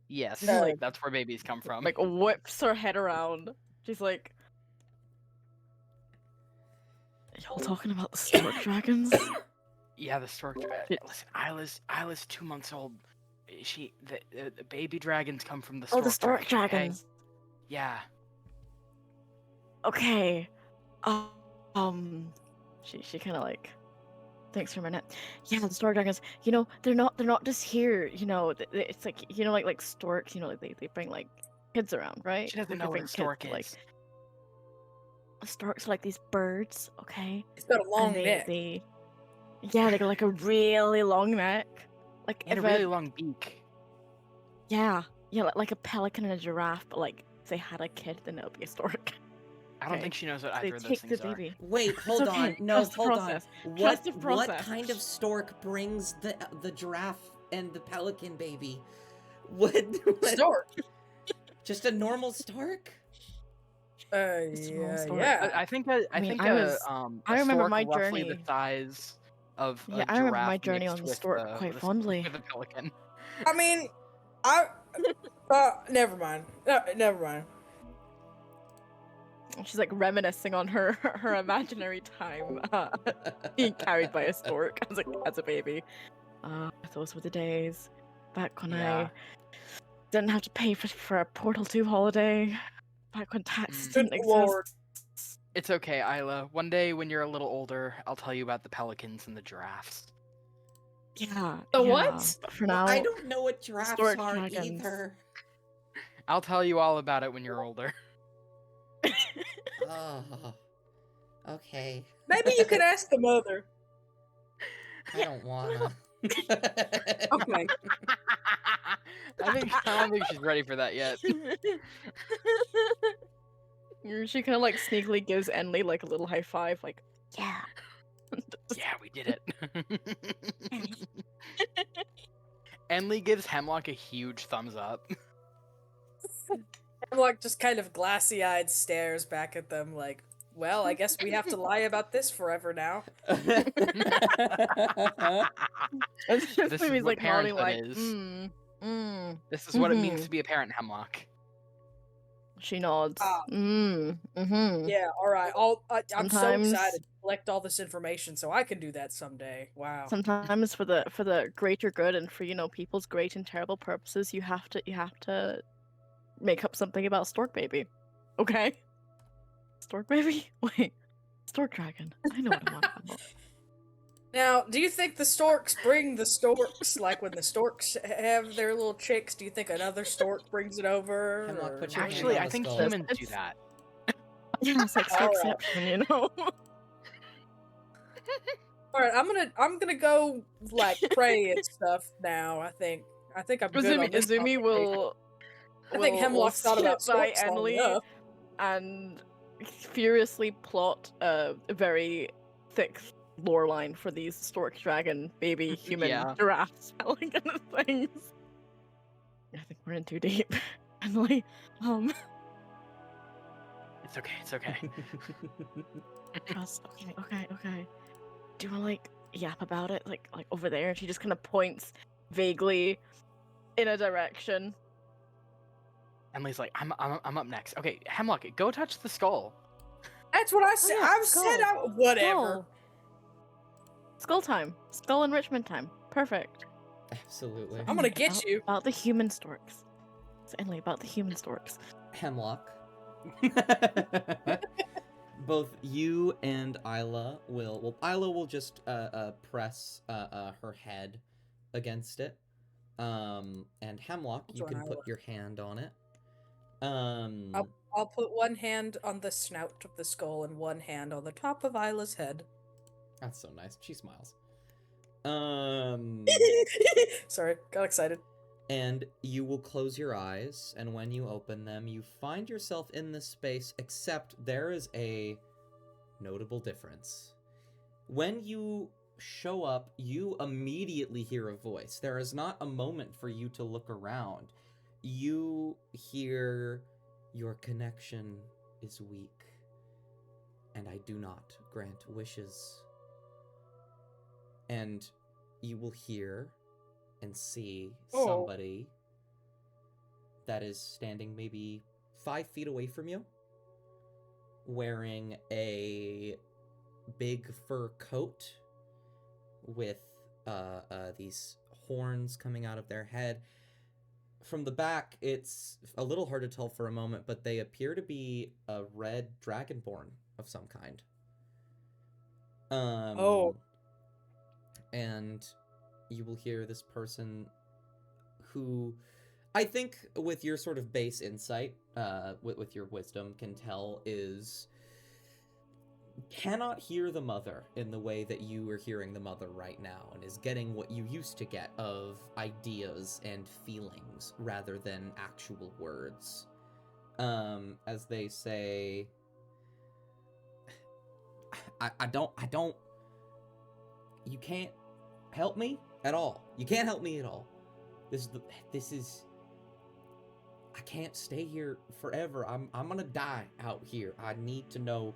Yes, No. like that's where babies come from. Like whips her head around. She's like, "Y'all talking about the stork dragons?" Yeah, the stork dragon. Listen, Isla's 2 months old. The baby dragons come from the stork. Oh, the stork okay? dragons. Yeah. Okay. She kind of like thinks for a minute. Yeah, the stork dragons. You know, they're not just here. You know, it's like like storks. You know, like they bring like kids around, right? She doesn't They know what bring a stork kids, is. Like storks are like these birds, okay? It's got a long And neck. they got like a really long neck. Like And a if really long beak. Yeah, like a pelican and a giraffe, but like if they had a kid, then it would be a stork. I don't Okay. think she knows what So either they of those take the things are. baby. Wait, hold okay. on. No, Trust the hold on. process. What Trust the what process. kind of stork brings the giraffe and the pelican baby? What? Stork. Just a normal stork? It's a normal Yeah, stork. yeah. I think I mean, I remember stork my roughly journey. the size of a Yeah, I remember giraffe my journey mixed on the with stork the- quite with a- fondly. with a pelican. I mean, never mind. No, never mind. She's like reminiscing on her imaginary time being carried by a stork as a baby. Those were the days back when Yeah. I didn't have to pay for a Portal 2 holiday. Back when taxes Good didn't exist. lord. It's okay, Isla. One day when you're a little older, I'll tell you about the pelicans and the giraffes. Yeah. The yeah, what? But for Well, now, I don't know what giraffes stork are dragons. either. I'll tell you all about it when you're older. Oh. Okay. Maybe you could ask the mother. I don't wanna. Okay. I don't think she's ready for that yet. She kind of like sneakily gives Enley like a little high five, like, yeah. Yeah, we did it. Enley gives Hemlock a huge thumbs up. Hemlock just kind of glassy-eyed stares back at them like, well, I guess we have to lie about this forever now. And This is Mimi's what like nodding, parenthood like, is. This is what it means to be a parent, Hemlock. She nods. Ah. Mm-hmm. Yeah, all right. I'm so Sometimes- excited to collect all this information so I can do that someday. Wow. Sometimes for the greater good and for people's great and terrible purposes, you have to make up something about stork baby. Okay. Stork baby? Wait. Stork dragon. I know what I want. Now, do you think the storks bring the storks, like when the storks have their little chicks, do you think another stork brings it over? Hemlock, or- put your hand Actually, on I the think skull. humans do It's- that. Yeah, it's like Alright. Storkception, you know? Alright, I'm gonna go, like, pray and stuff now, I think. I think I'm good on this Izumi conversation. will. I think Hemlock's thought about sit by storks long Enley enough. and furiously plot a very thick lore line for these stork dragon baby human Yeah. giraffe spelling kind of things. I think we're in too deep. Enley, It's okay. It's okay. trust. Okay. Do you want to like yap about it, like over there? And she just kind of points vaguely in a direction. Emily's like, I'm up next. Okay, Hemlock, go touch the skull. That's what I said. yeah, I've said skull. whatever. Skull time. Skull enrichment time. Perfect. Absolutely. I'm gonna get you. About the human storks. It's Enley about the human storks. Hemlock. Both you and Isla will just press her head against it. And Hemlock, What's you on can Isla? put your hand on it. I'll I'll put one hand on the snout of the skull and one hand on the top of Isla's head. That's so nice. She smiles. Sorry, got excited. And you will close your eyes, and when you open them, you find yourself in this space, except there is a notable difference. When you show up, you immediately hear a voice. There is not a moment for you to look around. You hear, "Your connection is weak, and I do not grant wishes." And you will hear and see somebody that is standing maybe 5 feet away from you, wearing a big fur coat with these horns coming out of their head. From the back, it's a little hard to tell for a moment, but they appear to be a red dragonborn of some kind. And you will hear this person who, I think with your sort of base insight, with your wisdom, can tell cannot hear the mother in the way that you are hearing the mother right now, and is getting what you used to get of ideas and feelings rather than actual words. As they say, I don't, you can't help me at all. You can't help me at all. This is, I can't stay here forever. I'm gonna die out here. I need to know.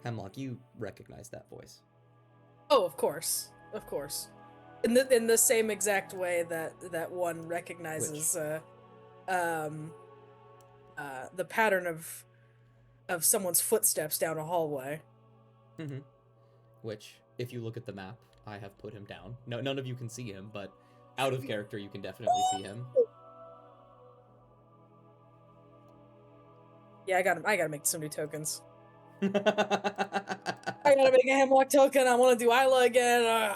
Hemlock, you recognize that voice. Oh, of course. In the same exact way that one recognizes the pattern of someone's footsteps down a hallway. Mm-hmm. Which, if you look at the map, I have put him down. No, none of you can see him, but out of character, you can definitely see him. Yeah, I gotta make so many tokens. I gotta make a Hemlock token. I want to do Isla again.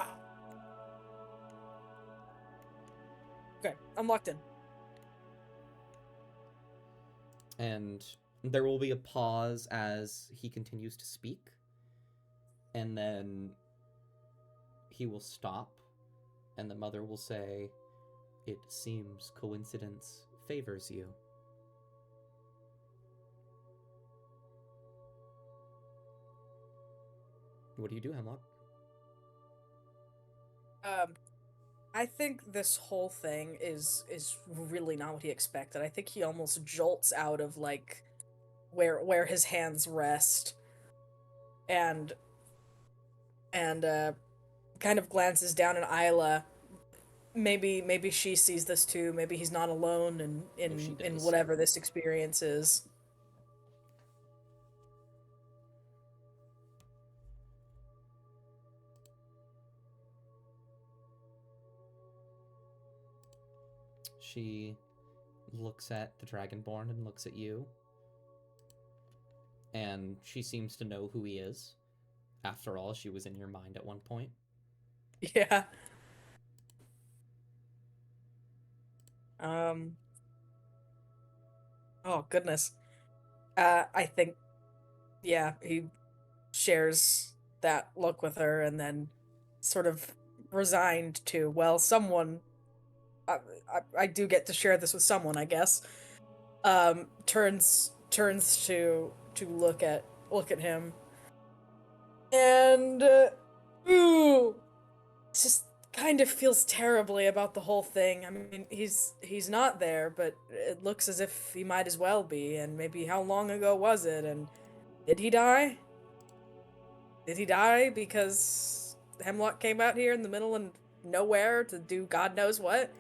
Okay, I'm locked in. And there will be a pause as he continues to speak. And then he will stop, and the mother will say, "It seems coincidence favors you." What do you do, Hemlock? I think this whole thing is really not what he expected. I think he almost jolts out of like where his hands rest, and kind of glances down at Isla. Maybe she sees this too. Maybe he's not alone in whatever this experience is. She looks at the Dragonborn and looks at you. And she seems to know who he is. After all, she was in your mind at one point. Yeah. Oh, goodness. I think, yeah, he shares that look with her and then sort of resigned to, well, someone, I do get to share this with someone, I guess. Turns to look at him. And, ooh, just kind of feels terribly about the whole thing. I mean, he's not there, but it looks as if he might as well be. And maybe how long ago was it? And did he die? Did he die because Hemlock came out here in the middle of nowhere to do God knows what?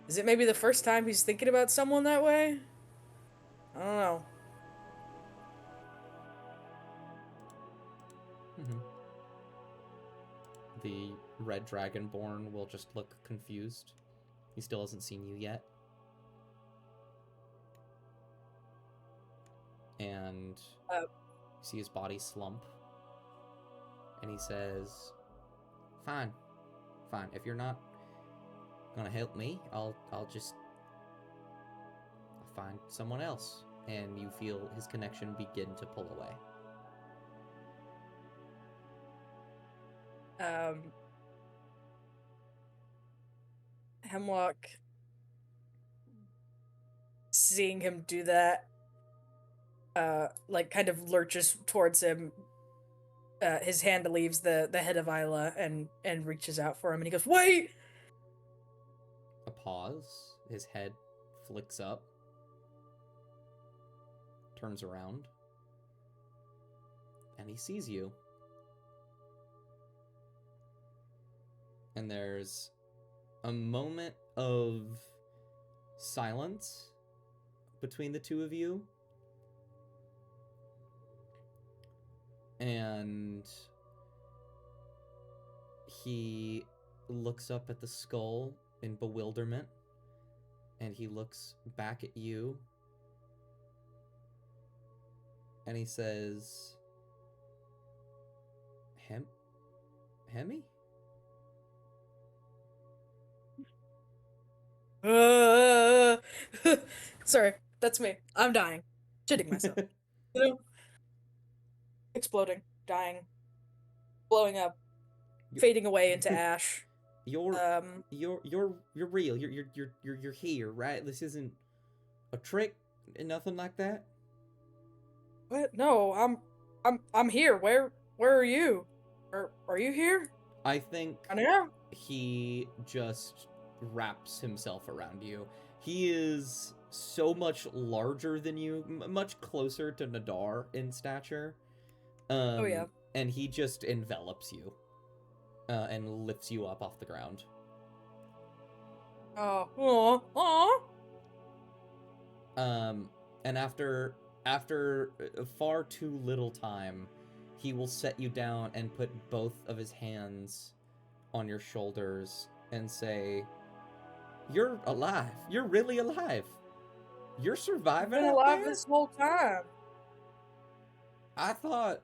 Is it maybe the first time he's thinking about someone that way? I don't know. Mm-hmm. The red dragonborn will just look confused. He still hasn't seen you yet. And you see his body slump. And he says, Fine. If you're not gonna help me, I'll find someone else. and you feel his connection begin to pull away. Hemlock, seeing him do that, like kind of lurches towards him. His hand leaves the head of Isla and reaches out for him, and he goes, "Wait!" A pause. His head flicks up, turns around, and he sees you. And there's a moment of silence between the two of you. And he looks up at the skull in bewilderment, and he looks back at you, and he says, Hemi? Sorry, that's me. I'm dying. Shitting myself. You know? Exploding, dying, blowing up, fading away into ash. You're real. You're here, right? This isn't a trick, nothing like that. What? No, I'm here. Where are you? Are you here? I think I know. he just wraps himself around you. He is so much larger than you, much closer to Nadar in stature. Oh yeah. And he just envelops you, and lifts you up off the ground. Oh. And after far too little time, he will set you down and put both of his hands on your shoulders and say, "You're alive. You're really alive. You're surviving." I've been out alive there? this whole time. I thought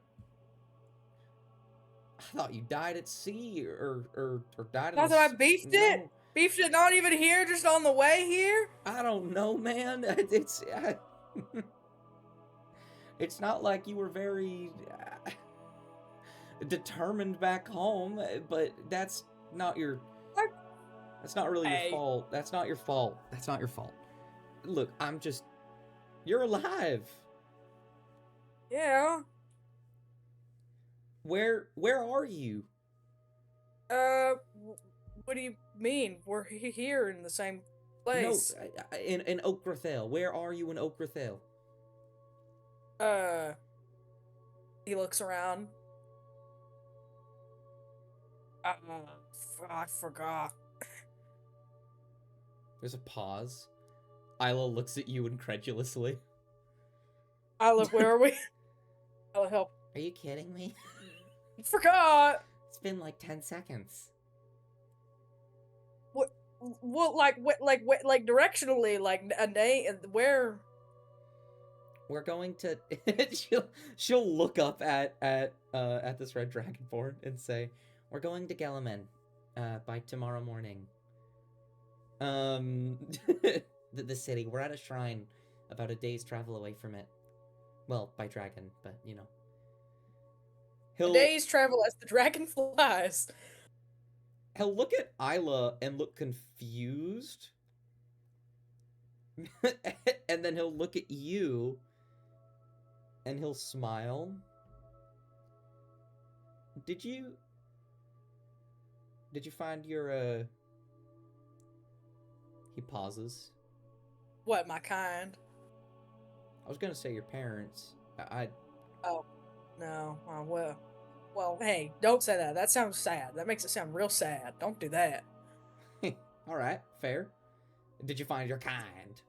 you died at sea or died in Not the that I beefed it. no. Beefed it not even here, just on the way here. I don't know, man. It's not like you were very determined back home, but that's not your. That's not really your fault. That's not your fault. That's not your fault. Look, you're alive. Yeah. Where are you? What do you mean? We're here in the same place. No, in Oakrathale. Where are you in Oakrathale? He looks around. I forgot. There's a pause. Isla looks at you incredulously. Isla, where are we? Isla, help. Are you kidding me? Forgot. It's been like 10 seconds. What, like directionally, like a day, where? We're going to. she'll look up at this red dragonborn and say, "We're going to Gelamin, by tomorrow morning. The city. We're at a shrine, about a day's travel away from it. Well, by dragon, but you know." A day's travel as the dragon flies. He'll look at Isla and look confused. And then he'll look at you and he'll smile. Did you find your He pauses. What, my kind? I was gonna say your parents. Oh, no. Oh, well, hey, don't say that. That sounds sad. That makes it sound real sad. Don't do that. All right, fair. Did you find your kind?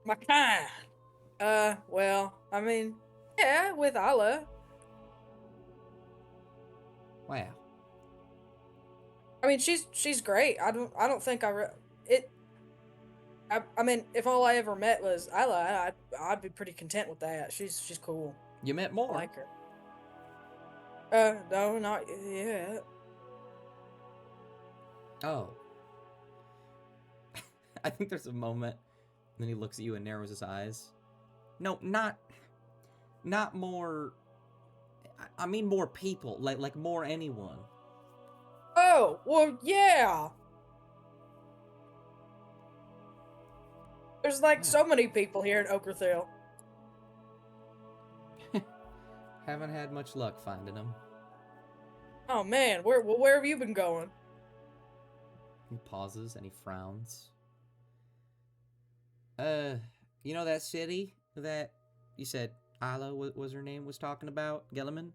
My kind. Well, I mean, yeah, with Isla. Wow. I mean, she's great. I don't think I mean, if all I ever met was Isla, I'd be pretty content with that. She's cool. You met I more. like her. No, not yet. Oh. I think there's a moment, and then he looks at you and narrows his eyes. No, not more. I mean more people, like more anyone. Oh, well, yeah. There's like so many people here in Okerthale. Haven't had much luck finding them. Oh man, where have you been going? He pauses and he frowns. You know that city that you said Isla was her name was talking about, Gelliman?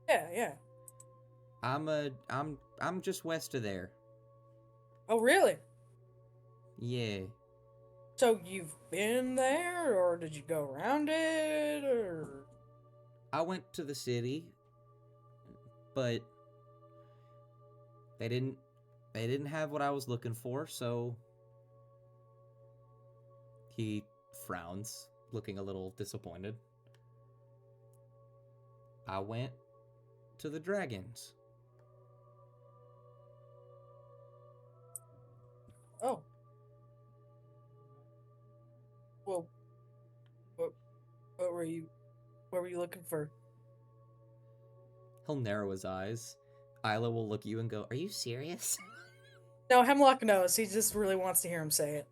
Yeah. I'm just west of there. Oh really? Yeah. So you've been there, or did you go around it, or? I went to the city, but they didn't have what I was looking for, so he frowns, looking a little disappointed. I went to the dragons. Oh. Well, what were you looking for? He'll narrow his eyes. Isla will look at you and go, "Are you serious?" No, Hemlock knows. He just really wants to hear him say it.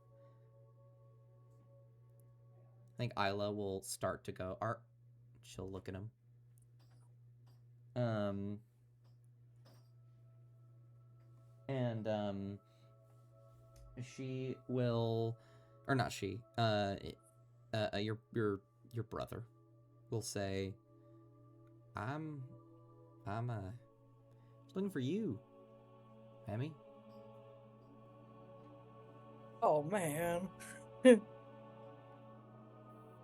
I think Isla will start to go. She'll look at him. And she will, or not she. Your brother will say, I'm just looking for you, Hemi. Oh man.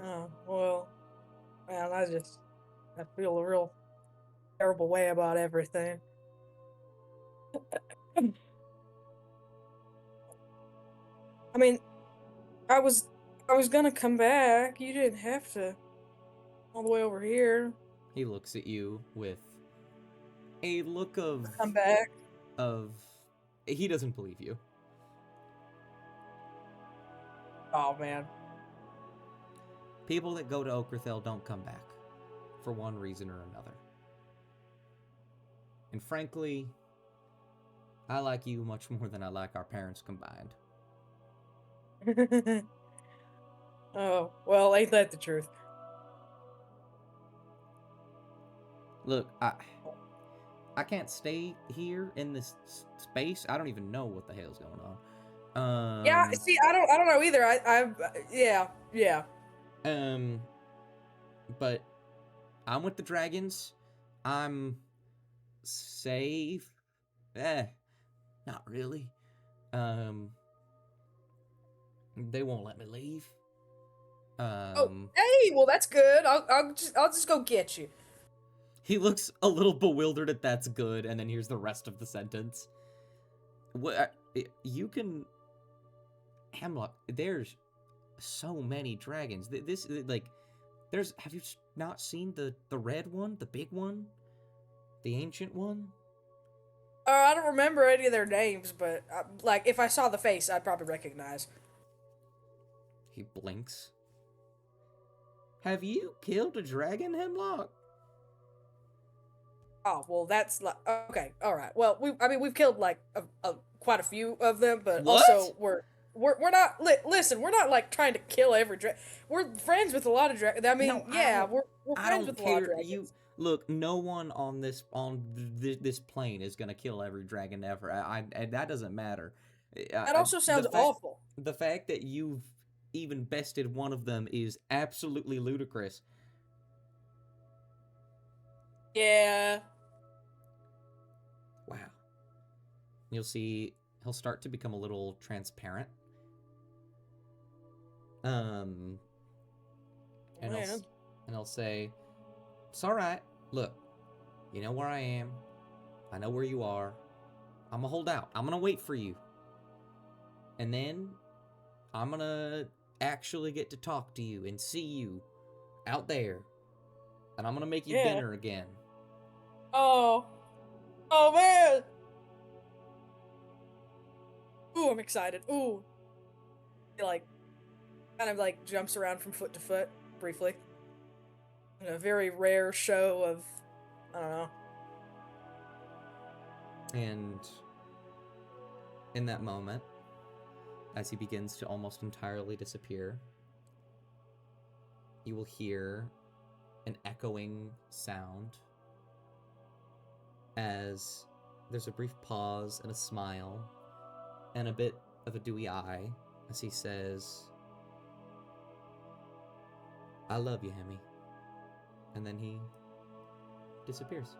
Oh well, man. I feel a real terrible way about everything. I mean, I was gonna come back. You didn't have to all the way over here. He looks at you with a look of Come back. He doesn't believe you. Oh man. People that go to Okerthel don't come back, for one reason or another. And frankly, I like you much more than I like our parents combined. Oh, well, ain't that the truth? Look, I can't stay here in this space. I don't even know what the hell's going on. Yeah, see, I don't know either. Yeah. But I'm with the dragons. I'm safe. Not really. They won't let me leave. Hey, well that's good. I'll just go get you. He looks a little bewildered at that's good, and then here's the rest of the sentence. What you can, Hemlock? There's so many dragons. This like, there's. Have you not seen the red one, the big one, the ancient one? I don't remember any of their names, but like if I saw the face, I'd probably recognize. He blinks. Have you killed a dragon, Hemlock? Oh well, that's like okay, all right. Well, we've killed like quite a few of them, but What? also we're not listen. We're not like trying to kill every dragon. We're friends with a lot of dragons. I mean, No, yeah, we're I friends don't with a lot of care. dragons. You look. No one on this plane is gonna kill every dragon ever. I that doesn't matter. That also sounds awful. The fact that you've even bested one of them is absolutely ludicrous. Yeah. Wow. You'll see he'll start to become a little transparent. And Man. he'll say, "It's all right. Look, you know where I am. I know where you are. I'm gonna hold out. I'm gonna wait for you. And then I'm gonna actually get to talk to you and see you out there. And I'm gonna make you dinner again." Oh man. Ooh, I'm excited. Ooh. He like kind of like jumps around from foot to foot. briefly. In a very rare show of, I don't know. And in that moment, as he begins to almost entirely disappear, you will hear an echoing sound as there's a brief pause and a smile and a bit of a dewy eye as he says, "I love you, Hemi." And then he disappears.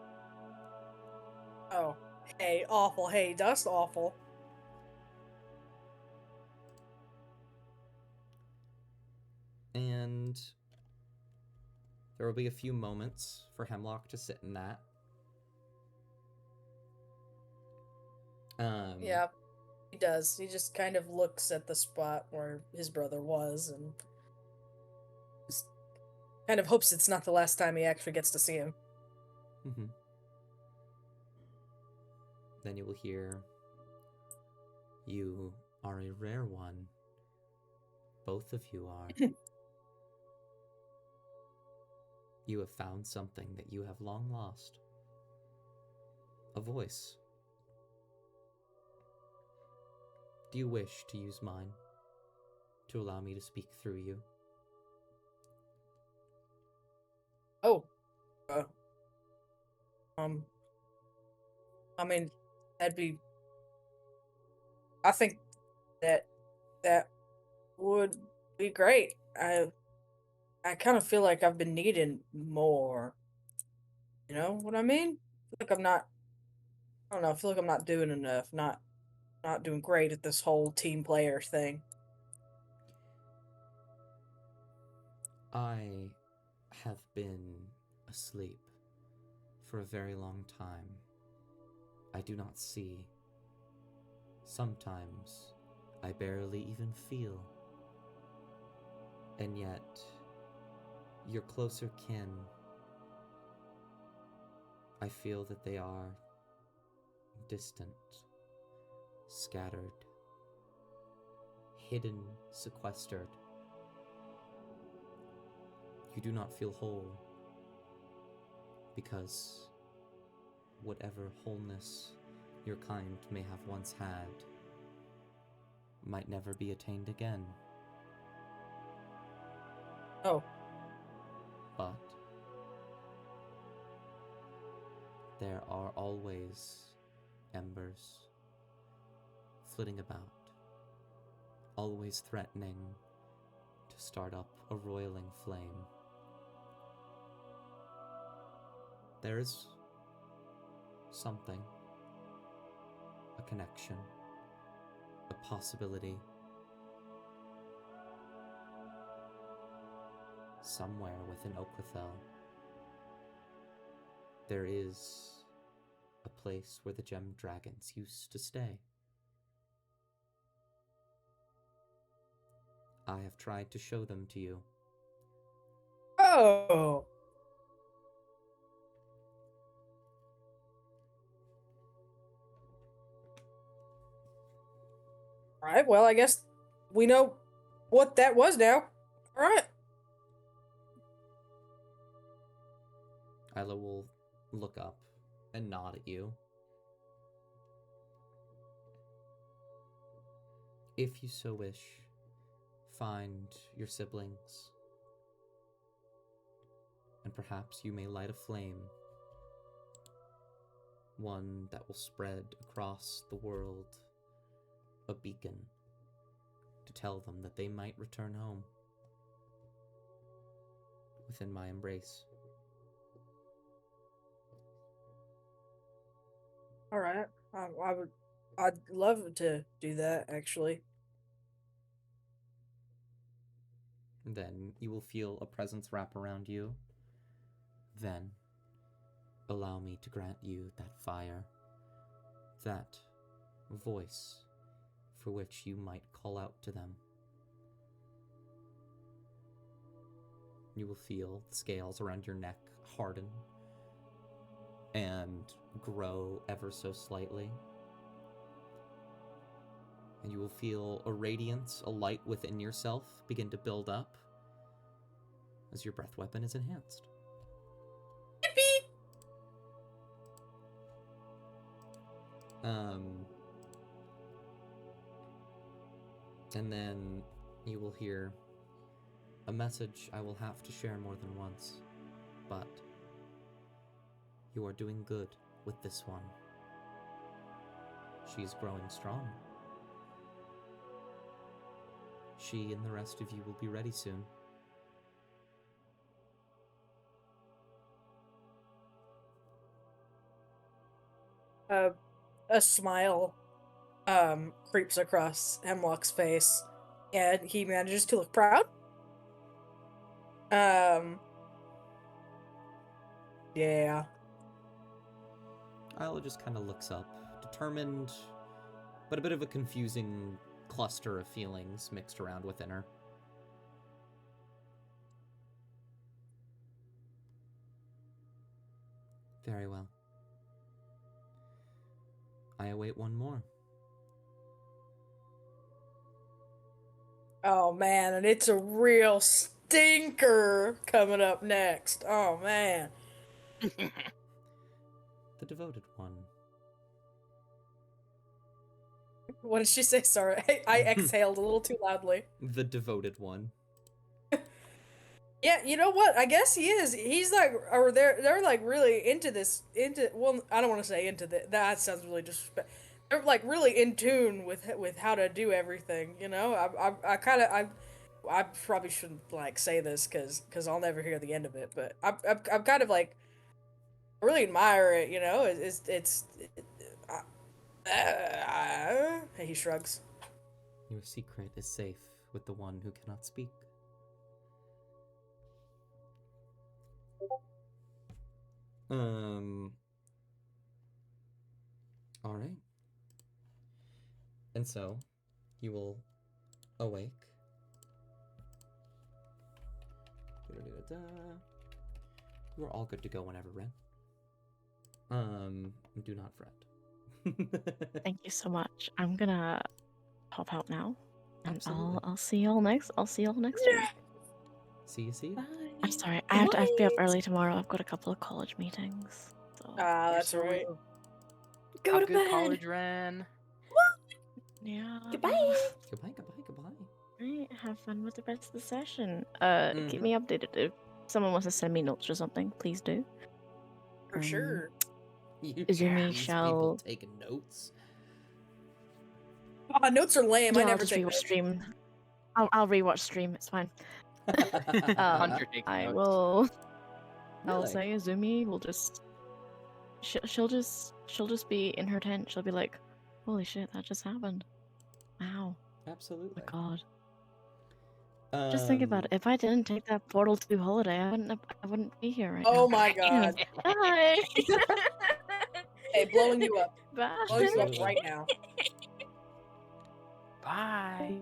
Oh, hey, awful. Hey, that's awful. And there will be a few moments for Hemlock to sit in that. Yeah, he does. He just kind of looks at the spot where his brother was and just kind of hopes it's not the last time he actually gets to see him. Mm-hmm. Then you will hear, "You are a rare one. Both of you are. You have found something that you have long lost. A voice. Do you wish to use mine to allow me to speak through you?" Oh. I mean, that'd be. I think that would be great. I kind of feel like I've been needing more. You know what I mean? I feel like I'm not. I don't know. I feel like I'm not doing enough. Not doing great at this whole team player thing. I have been asleep for a very long time. I do not see. Sometimes I barely even feel. And yet, your closer kin, I feel that they are distant, scattered, hidden, sequestered. You do not feel whole, because whatever wholeness your kind may have once had might never be attained again. Oh. But there are always embers flitting about, always threatening to start up a roiling flame. There is something, a connection, a possibility, somewhere within Oakwithel. There is a place where the gem dragons used to stay. I have tried to show them to you. Oh. Alright, well, I guess we know what that was now. Alright. Isla will look up and nod at you. If you so wish, find your siblings, and perhaps you may light a flame, one that will spread across the world, a beacon to tell them that they might return home within my embrace. Alright. I'd love to do that, actually. Then you will feel a presence wrap around you. Then allow me to grant you that fire, that voice for which you might call out to them. You will feel the scales around your neck harden and grow ever so slightly. And you will feel a radiance, a light within yourself begin to build up as your breath weapon is enhanced. And then you will hear a message I will have to share more than once, but you are doing good with this one. She is growing strong. She and the rest of you will be ready soon. A smile creeps across Hemlock's face, and he manages to look proud. Yeah. Isla just kind of looks up, determined, but a bit of a confusing cluster of feelings mixed around within her. Very well. I await one more. Oh man, and it's a real stinker coming up next. Oh man. The devoted one. What did she say? Sorry, I exhaled a little too loudly. The devoted one. Yeah, you know what? I guess he is. He's like, or they're like really into this. Well, I don't want to say into that sounds really disrespectful. They're like really in tune with how to do everything. You know, I probably shouldn't like say this because I'll never hear the end of it. But I'm kind of like, I really admire it. You know, he shrugs. Your secret is safe with the one who cannot speak. All right. And so, you will awake. You are all good to go whenever, Ren. Do not fret. Thank you so much. I'm gonna pop out now, and Absolutely. I'll see y'all next. I'll see y'all next week. See you. Bye. I'm sorry. I have to be up early tomorrow. I've got a couple of college meetings. So Ah, that's You're so right. rude. Go Have to good bed. college, Ren. yeah. Goodbye. Goodbye. Right. Have fun with the rest of the session. Mhm. Keep me updated if someone wants to send me notes or something. Please do. For sure. You Izumi these shall- people taking notes. Notes are lame. I Yeah, I'll never just take rewatch notes. stream. I'll rewatch stream. It's fine. Hunter takes I notes. will. I'll Really? say Izumi will just. She'll just be in her tent. She'll be like, "Holy shit, that just happened! Wow, oh Absolutely. my god." Just think about it. If I didn't take that Portal 2 holiday, I wouldn't be here right now. Oh my god. Bye. Hey, blowing you up. Bye. Blowing you up Absolutely. right now. Bye.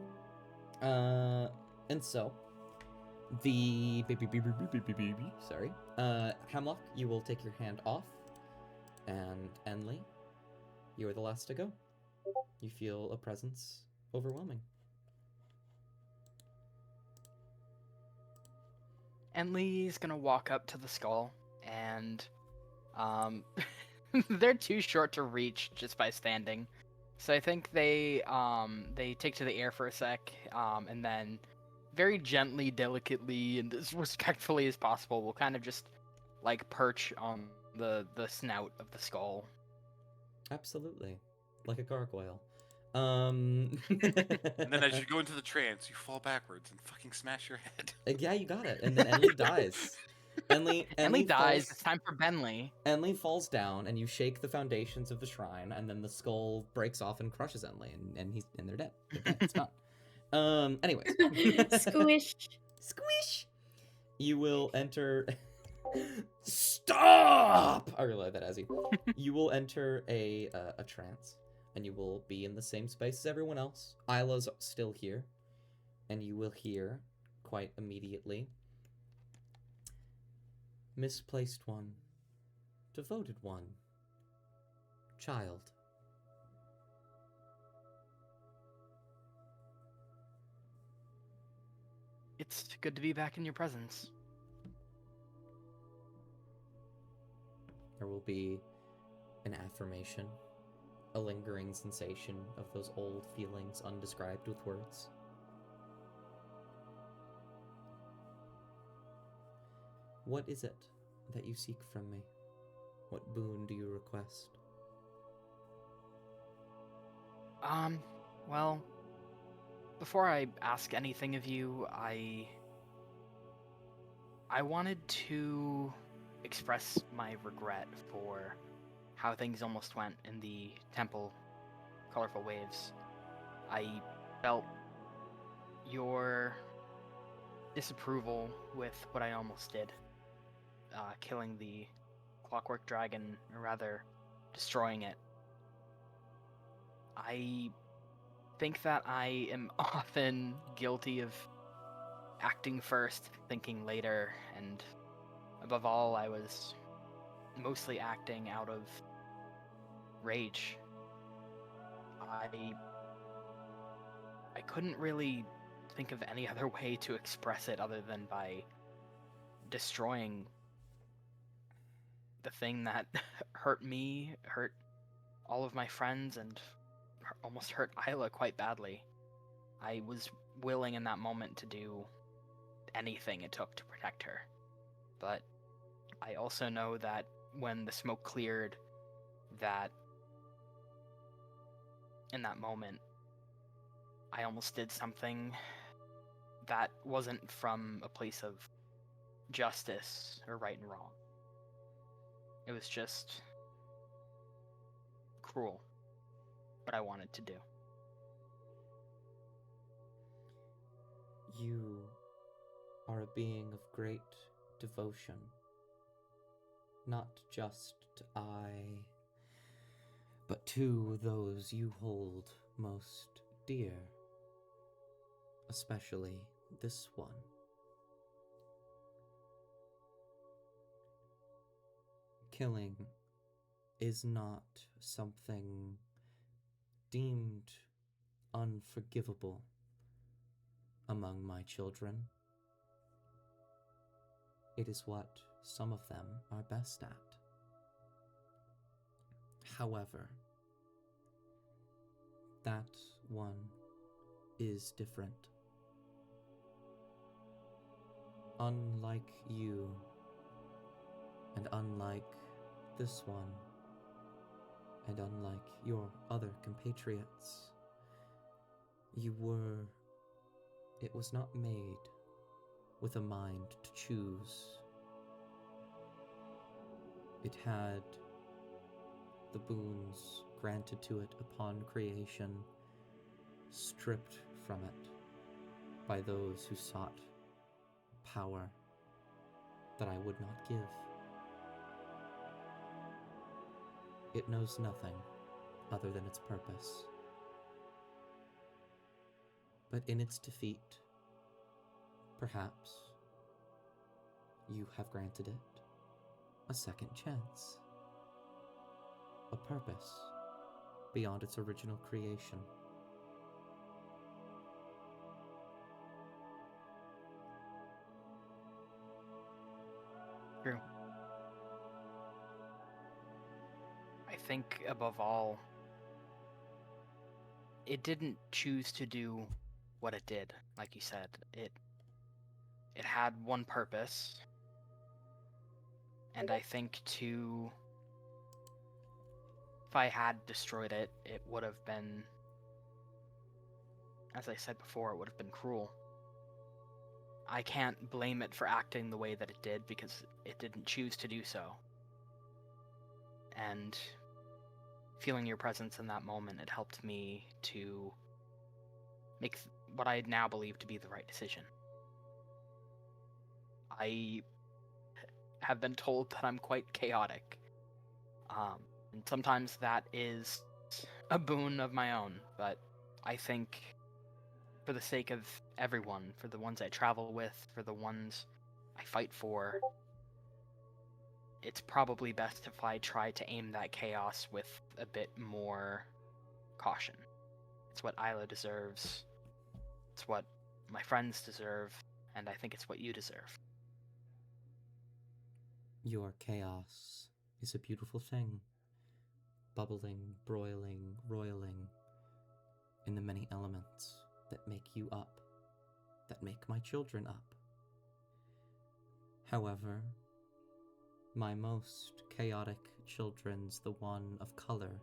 And so, the sorry, Hemlock, you will take your hand off, and Enli, you are the last to go. You feel a presence overwhelming. Enli's gonna walk up to the skull, and they're too short to reach just by standing. So I think they take to the air for a sec, and then very gently, delicately, and as respectfully as possible, will kind of just like perch on the snout of the skull. Absolutely, like a gargoyle. And then as you go into the trance, you fall backwards and fucking smash your head. Yeah, you got it. And then Enli dies. Enli dies. falls- It's time for Benley. Enli falls down, and you shake the foundations of the shrine, and then the skull breaks off and crushes Enli, and they're dead. They're dead. It's gone. Anyways. Squish. Squish. You will enter. Stop! I realize that, Azzy. You will enter a trance, and you will be in the same space as everyone else. Isla's still here, and you will hear quite immediately. Misplaced one. Devoted one. Child. It's good to be back in your presence. there will be an affirmation, a lingering sensation of those old feelings undescribed with words. What is it that you seek from me? What boon do you request? Well, before I ask anything of you, I wanted to express my regret for how things almost went in the temple Colorful Waves. I felt your disapproval with what I almost did, killing the clockwork dragon, or rather, destroying it. I think that I am often guilty of acting first, thinking later, and above all, I was mostly acting out of rage. I couldn't really think of any other way to express it other than by destroying the thing that hurt me, hurt all of my friends, and almost hurt Isla quite badly. I was willing in that moment to do anything it took to protect her. But I also know that when the smoke cleared, that in that moment, I almost did something that wasn't from a place of justice or right and wrong. It was just cruel, what I wanted to do. You are a being of great devotion, not just to I, but to those you hold most dear, especially this one. Killing is not something deemed unforgivable among my children. It is what some of them are best at. However, that one is different. Unlike you, and unlike this one, and unlike your other compatriots, it was not made with a mind to choose. It had the boons granted to it upon creation stripped from it by those who sought power that I would not give. It knows nothing other than its purpose. But in its defeat, perhaps you have granted it a second chance, a purpose beyond its original creation. True. I think above all, it didn't choose to do what it did. Like you said, it had one purpose, and I think if I had destroyed it, it would have been, as I said before, it would have been cruel. I can't blame it for acting the way that it did because it didn't choose to do so. And feeling your presence in that moment, it helped me to make what I now believe to be the right decision. I have been told that I'm quite chaotic. And sometimes that is a boon of my own, but I think for the sake of everyone, for the ones I travel with, for the ones I fight for, it's probably best if I try to aim that chaos with a bit more caution. It's what Isla deserves, it's what my friends deserve, and I think it's what you deserve. Your chaos is a beautiful thing, bubbling, broiling, roiling in the many elements that make you up, that make my children up. However, my most chaotic children's the one of color.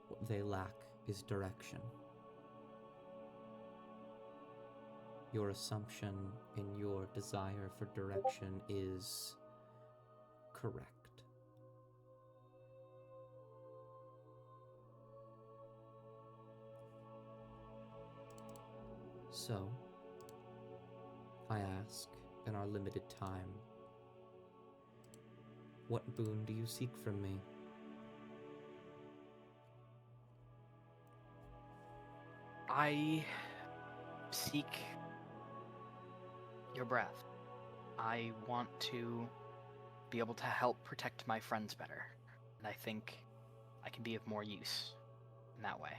What they lack is direction. Your assumption in your desire for direction is correct. So, I ask, in our limited time, what boon do you seek from me? I seek your breath. I want to be able to help protect my friends better. And I think I can be of more use in that way.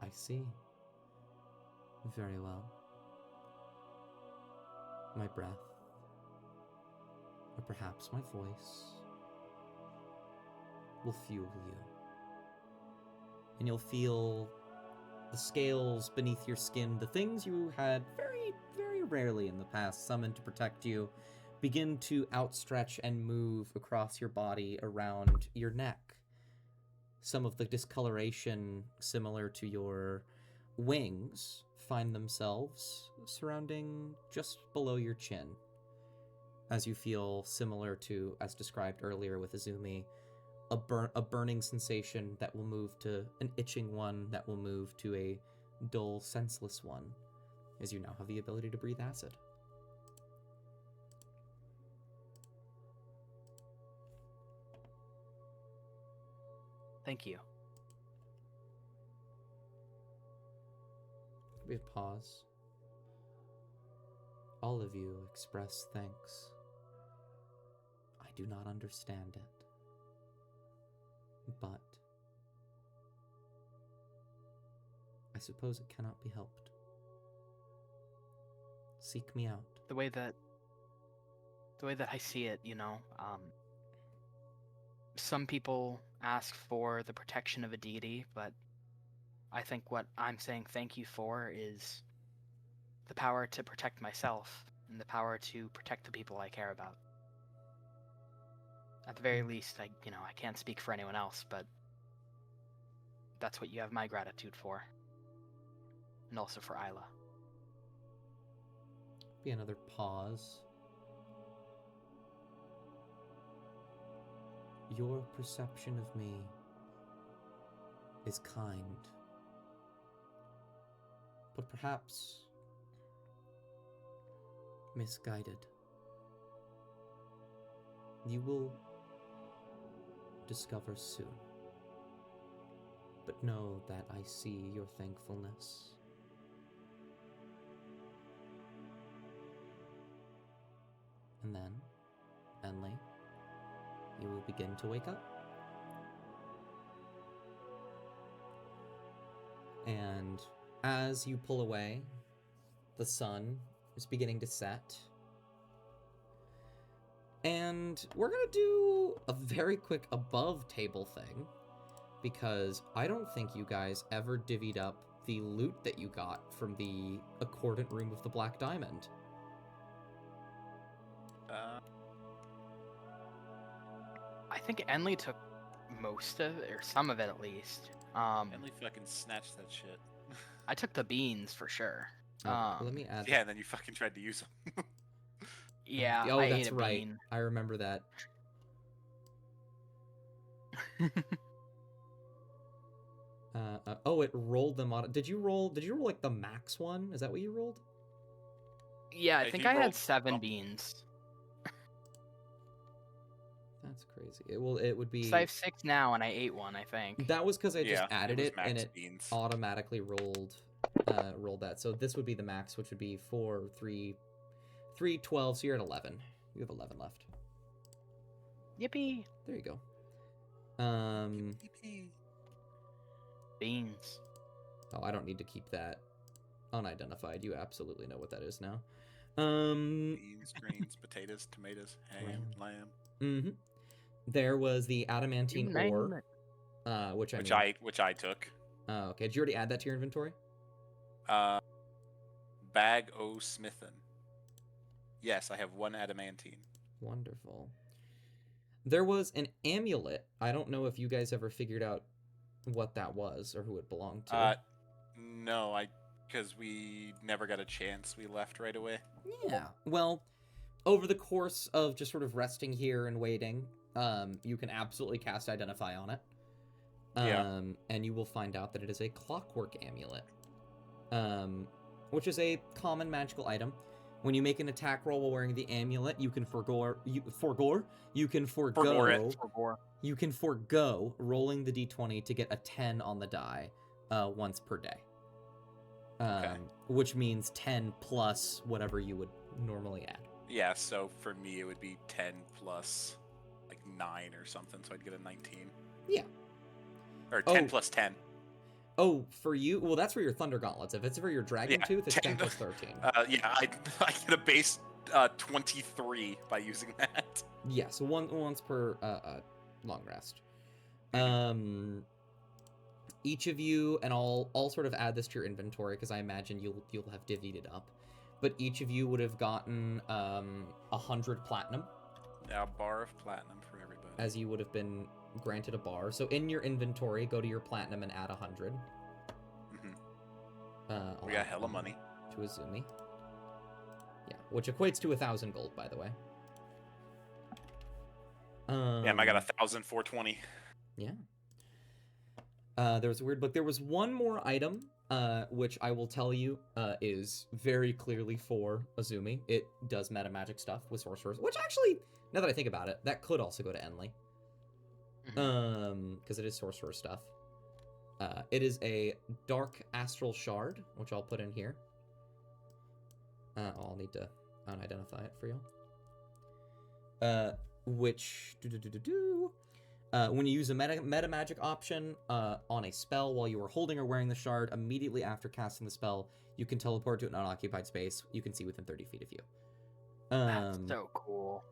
I see. Very well. My breath, or perhaps my voice, will fuel you. And you'll feel the scales beneath your skin, the things you had very, very rarely in the past summoned to protect you, begin to outstretch and move across your body around your neck. Some of the discoloration, similar to your wings, find themselves surrounding just below your chin, as you feel similar to, as described earlier with Izumi, a burning sensation that will move to an itching one that will move to a dull, senseless one, as you now have the ability to breathe acid. Thank you. We pause. All of you express thanks. I do not understand it, but I suppose it cannot be helped. Seek me out. The way that I see it, some people ask for the protection of a deity, but I think what I'm saying thank you for is the power to protect myself and the power to protect the people I care about. At the very least, I can't speak for anyone else, but that's what you have my gratitude for. And also for Isla. Be another pause. Your perception of me is kind, but perhaps misguided. You will discover soon, but know that I see your thankfulness. And then, Enley, you will begin to wake up. And as you pull away, the sun is beginning to set. And we're going to do a very quick above table thing, because I don't think you guys ever divvied up the loot that you got from the Accordant Room of the Black Diamond. I think Enley took most of it, or some of it at least. Emily fucking snatched that shit. I took the beans for sure. Let me add. Yeah, and then you fucking tried to use them. Yeah, Oh, I that's ate a right. bean. I remember that. Oh, it rolled them on. Did you roll like the max one? Is that what you rolled? Yeah, I Yeah, think he I had rolled 7 well. beans. That's crazy. It would be. So I have 6 now, and I ate one, I think. That was because I just Yeah, added was it and max it beans. automatically rolled that. So this would be the max, which would be 4, 3, 12. So you're at 11. You have 11 left. Yippee! There you go. Beans. Oh, I don't need to keep that unidentified. You absolutely know what that is now. Beans, greens, potatoes, tomatoes, ham, lamb. Mm-hmm. There was the adamantine ore, which I took. Oh, okay. Did you already add that to your inventory? Bag o' Smithin. Yes, I have 1 adamantine. Wonderful. There was an amulet. I don't know if you guys ever figured out what that was or who it belonged to. No, because we never got a chance. We left right away. Yeah. Well, over the course of just sort of resting here and waiting, you can absolutely cast Identify on it. And you will find out that it is a clockwork amulet, which is a common magical item. When you make an attack roll while wearing the amulet, you can forgo rolling the d20 to get a 10 on the die once per day. Okay. Which means 10 plus whatever you would normally add. Yeah, so for me it would be 10 plus like 9 or something, so I'd get a 19. Yeah. Or 10 plus 10. Oh, for you? Well, that's for your Thunder Gauntlets. If it's for your Dragon Tooth, it's 10 plus 13. I get a base 23 by using that. Yeah, so once per long rest. Each of you, and I'll sort of add this to your inventory because I imagine you'll have divvied it up. But each of you would have gotten 100 platinum. Yeah, a bar of platinum for everybody. As you would have been granted a bar. So in your inventory, go to your platinum and add 100. We got hella money. To Azumi. Yeah, which equates to 1,000 gold, by the way. Yeah, I got 1,420. Yeah. There was a weird book. There was one more item, which I will tell you is very clearly for Azumi. It does meta magic stuff with sorcerers, which actually, now that I think about it, that could also go to Enli. Because it is sorcerer stuff. It is a dark astral shard, which I'll put in here. I'll need to unidentify it for you. Which when you use a meta magic option on a spell while you are holding or wearing the shard, immediately after casting the spell, you can teleport to an unoccupied space you can see within 30 feet of you. That's so cool.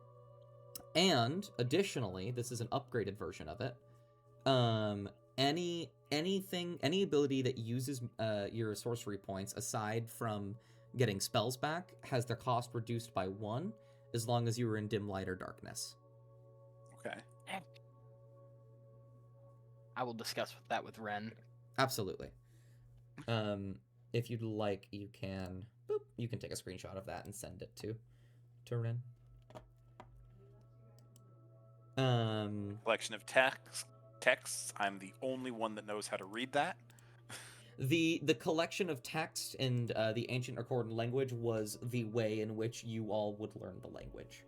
And additionally, this is an upgraded version of it. Any ability that uses your sorcery points aside from getting spells back has their cost reduced by 1 as long as you are in dim light or darkness. Okay. I will discuss that with Ren. Absolutely. If you'd like, you can take a screenshot of that and send it to Ren. Collection of texts. I'm the only one that knows how to read that. The collection of text and the ancient Accordion language was the way in which you all would learn the language.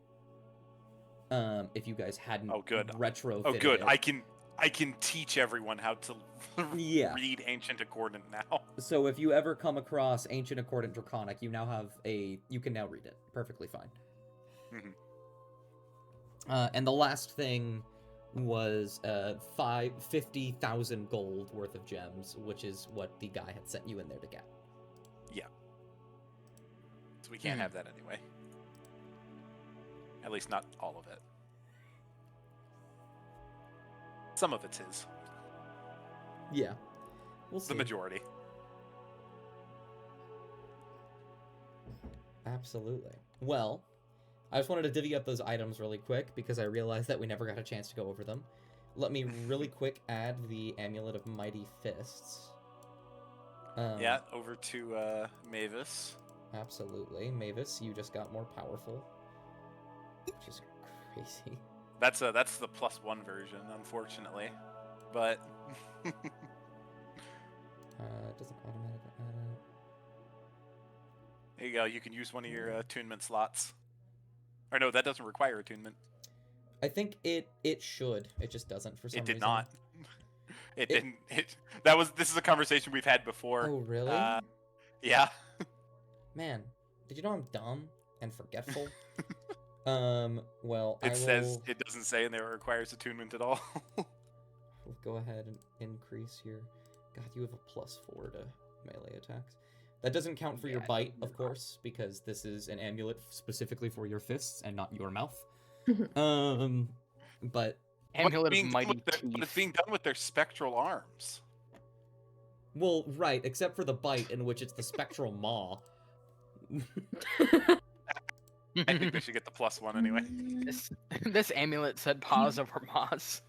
If you guys hadn't retrofitted Oh, good. it. I can teach everyone how to read ancient Accordion now. So if you ever come across ancient Accordion Draconic, you can now read it perfectly fine. And the last thing was 50,000 gold worth of gems, which is what the guy had sent you in there to get. Yeah. So we can't have that anyway. At least not all of it. Some of it's his. Yeah. We'll see. The majority. Absolutely. Well, I just wanted to divvy up those items really quick because I realized that we never got a chance to go over them. Let me really quick add the Amulet of Mighty Fists. Yeah, over to Mavis. Absolutely. Mavis, you just got more powerful. Which is crazy. That's the +1 version, unfortunately. But it doesn't automatically add it. There you go, you can use one of your attunement slots. Or no, that doesn't require attunement. I think it should. It just doesn't for some reason. It did not. This is a conversation we've had before. Oh, really? Yeah. Man, did you know I'm dumb and forgetful? Well, it doesn't say, and it requires attunement at all. We'll go ahead and increase your... God, you have a +4 to melee attacks. That doesn't count for your bite, of course, because this is an amulet specifically for your fists and not your mouth. But Amulet of being done Mighty with but it's Teeth. being done with their spectral arms. Well, right, except for the bite, in which it's the spectral maw. I think they should get the +1 anyway. This amulet said paws over maws.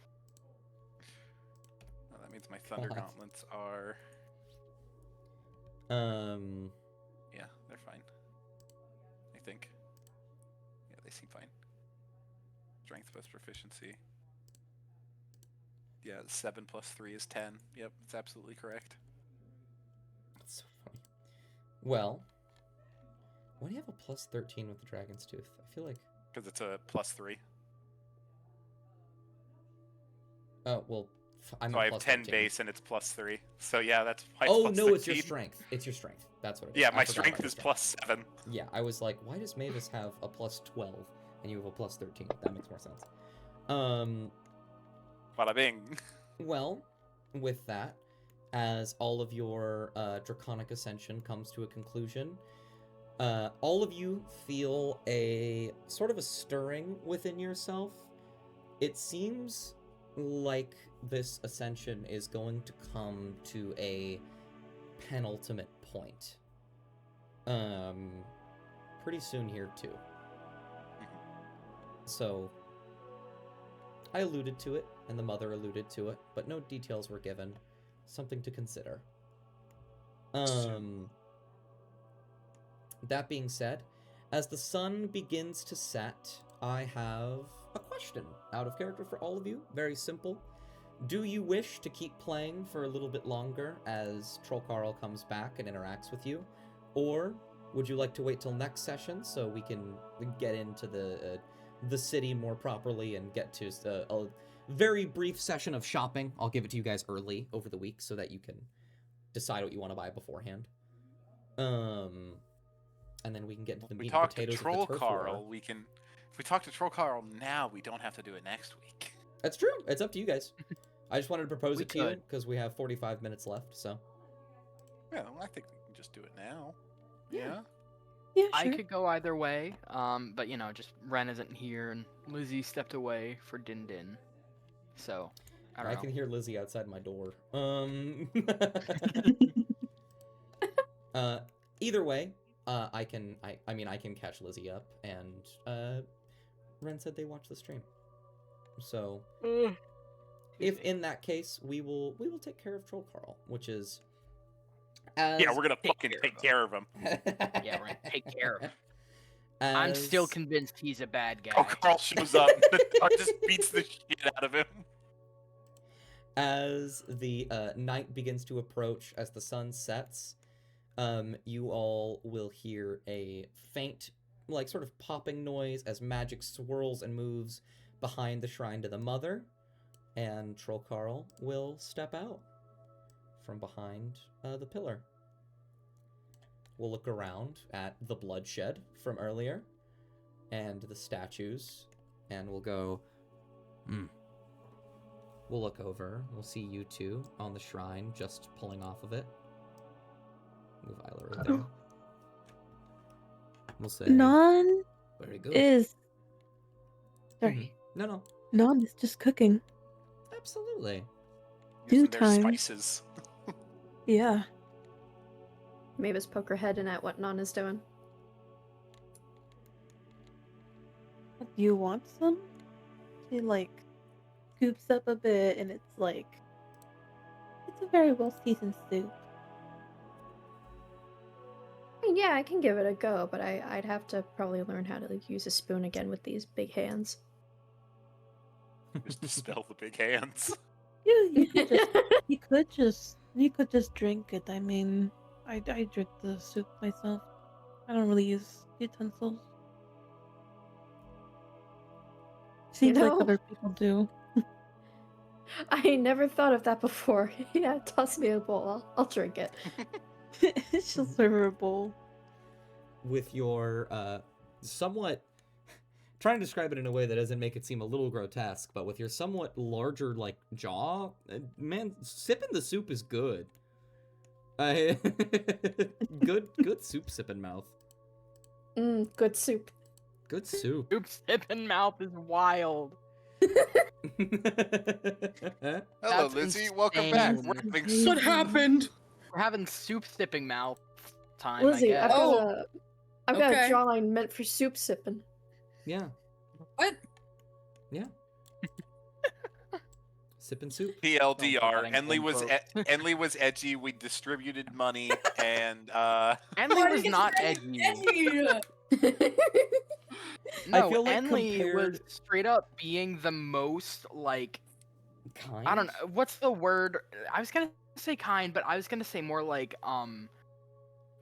Oh, that means my thunder What? gauntlets are. Yeah, they're fine. I think. Yeah, they seem fine. Strength plus proficiency. Yeah, 7 + 3 is 10. Yep, it's absolutely correct. That's so funny. Well, why do you have a +13 with the dragon's tooth? I feel like. Because it's a +3. Oh well, I'm. So I have 10 base and it's +3. So yeah, that's why Oh it's no, it's your 13. strength. It's your strength. That's what it is. Yeah, I my forgot strength about is your +7. Yeah, I was like, why does Mavis have a +12 and you have a +13? That makes more sense. Bada bing. Well, with that, as all of your draconic ascension comes to a conclusion, all of you feel a sort of a stirring within yourself. It seems like this ascension is going to come to a penultimate point. Pretty soon here too. So, I alluded to it, and the mother alluded to it, but no details were given. Something to consider. That being said, as the sun begins to set, I have a question out of character for all of you. Very simple. Do you wish to keep playing for a little bit longer as Troll Carl comes back and interacts with you? Or would you like to wait till next session so we can get into the city more properly and get to a very brief session of shopping? I'll give it to you guys early over the week so that you can decide what you want to buy beforehand. And then we can get into the We meat and talk to potatoes Troll of the turf Carl. war. We can. If we talk to Troll Carl now, we don't have to do it next week. That's true. It's up to you guys. I just wanted to propose We it to you could. because we have 45 minutes left. So Yeah, well, I think we can just do it now. Yeah. Yeah. Yeah, I sure. could go either way, but you know, just Ren isn't here and Lizzie stepped away for Din Din. So, I don't know. can hear Lizzie outside my door. Either way, I can catch Lizzie up, and Ren said they watched the stream. So if in that case, we will take care of Troll Carl, which is as Yeah, we're gonna Take fucking care take of care of him. Yeah, we're gonna take care of him. I'm still As- convinced he's a bad guy. Oh, Carl shows up. Or just beats the shit out of him. As the night begins to approach, as the sun sets, you all will hear a faint, like, sort of popping noise as magic swirls and moves behind the shrine to the mother, and Troll Carl will step out from behind the pillar. We'll look around at the bloodshed from earlier, and the statues, and we'll go, We'll look over. We'll see you two on the shrine, just pulling off of it. Move Isla right there. We'll say, Non very good. is. Sorry. No, Non is just cooking. absolutely. Using Do their time. spices. Yeah. Mavis poke her head in at what Non is doing. Do you want some? She like scoops up a bit, and it's like it's a very well seasoned soup. I mean, yeah, I can give it a go, but I'd have to probably learn how to like, use a spoon again with these big hands. Just dispel the big hands. You could just drink it. I mean, I drink the soup myself. I don't really use utensils. Seems like know- other people do. I never thought of that before. Yeah, toss me a bowl. I'll drink it. She'll serve her a bowl. With your somewhat trying to describe it in a way that doesn't make it seem a little grotesque, but with your somewhat larger like jaw, man, sipping the soup is good. Good soup sipping mouth. Good soup. Good soup. Soup sipping mouth is wild. Hello, That's Lizzie. Welcome back. We're insane. having What soup. happened? We're having soup sipping mouth time, Lizzie, I I've guess. got Oh, a I've got okay. a drawing meant for soup sipping. Yeah. What? Yeah. Sipping soup. TLDR. Don't put that in Enly was quotes. Enly was edgy. We distributed money, and Enly Why was did you not say edgy. edgy? No, feel like Enly compared- was straight up being the most like Kind. I don't know what's the word. I was gonna say kind, but I was gonna say more like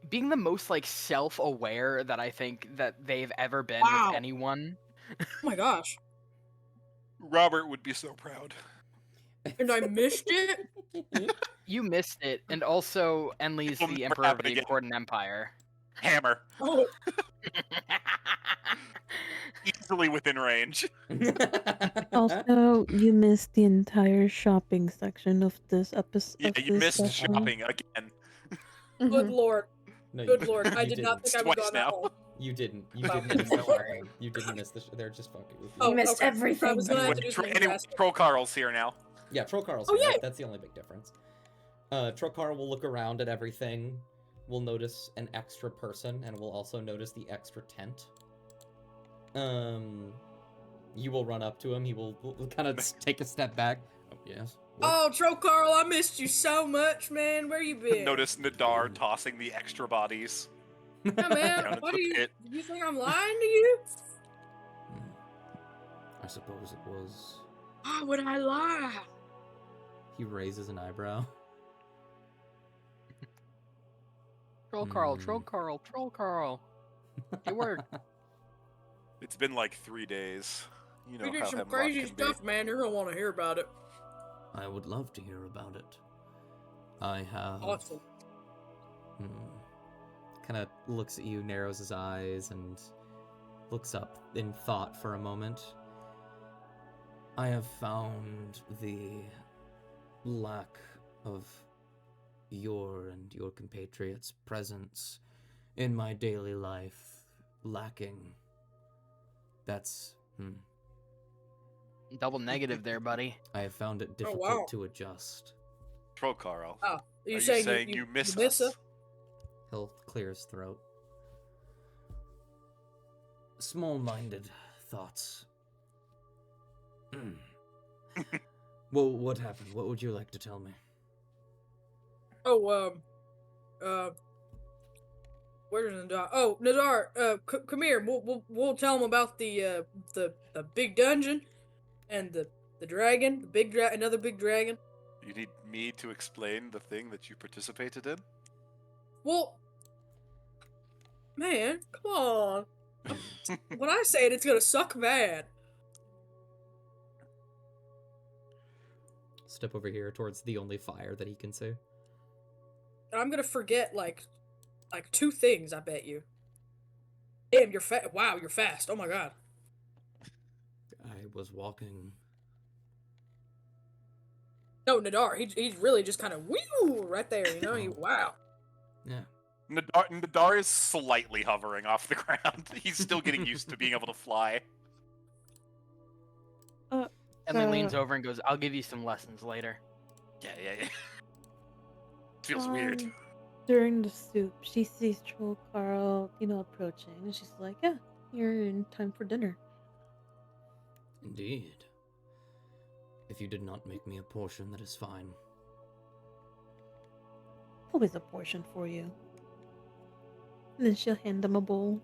being the most like self-aware that I think that they've ever been Wow. with anyone. Oh my gosh. Robert would be so proud. And I missed it? You missed it, and also Enly's It'll the never emperor of happen the again. Accordan Empire. Hammer. Oh, Easily within range. Also, you missed the entire shopping section of this episode. Yeah, you missed shopping again. good Mhm. lord. No, Good you, lord. I you did not didn't. think I would Twice go that now. long. You didn't. You Wow. didn't miss the Don't worry. shopping. You didn't miss the. They're just fucking with you. Oh, You missed okay. everything. I was gonna have Anyway, to do something anyway, drastic. Troll Carl's here now. Yeah, Troll Carl's Oh, here. yay! That's the only big difference. Troll Carl will look around at everything. We'll notice an extra person, and we'll also notice the extra tent. You will run up to him. He will kind of take a step back. Oh, yes. What? Oh, Tro Carl, I missed you so much, man. Where you been? Notice Nadar tossing the extra bodies. Yeah, Down man. into What the do you? pit. You think I'm lying to you? I suppose it was. Why would I lie? He raises an eyebrow. Troll Carl, Hmm. Troll Carl, Troll Carl. It worked. It's been like 3 days. You know We did how some hemlock crazy can be. stuff, man. You're gonna want to hear about it. I would love to hear about it. I have. Awesome. Kind of looks at you, narrows his eyes, and looks up in thought for a moment. I have found the lack of your and your compatriots' presence in my daily life lacking. That's. Double negative there, buddy. I have found it difficult wow. to adjust. Troll Carl. Oh, Are you saying you miss us? us? He'll clear his throat. Small-minded thoughts. Well, what happened? What would you like to tell me? Oh, where's Nadar? Oh, Nadar, come here. We'll tell him about the big dungeon, and the dragon, another big dragon. You need me to explain the thing that you participated in? Well, man, come on. When I say it, it's gonna suck bad. Step over here towards the only fire that he can see. And I'm gonna forget like 2 things. I bet you. Damn, you're fast. Wow, you're fast. Oh my god. I was walking. No, Nadar. He's really just kind of woo right there. You know. Wow. Yeah. Nadar is slightly hovering off the ground. He's still getting used to being able to fly. Enly leans over and goes, "I'll give you some lessons later." Yeah. Feels weird. During the soup, she sees Troll Carl, approaching, and she's like, "Yeah, you're in time for dinner." Indeed. If you did not make me a portion, that is fine. Always a portion for you. And then she'll hand them a bowl.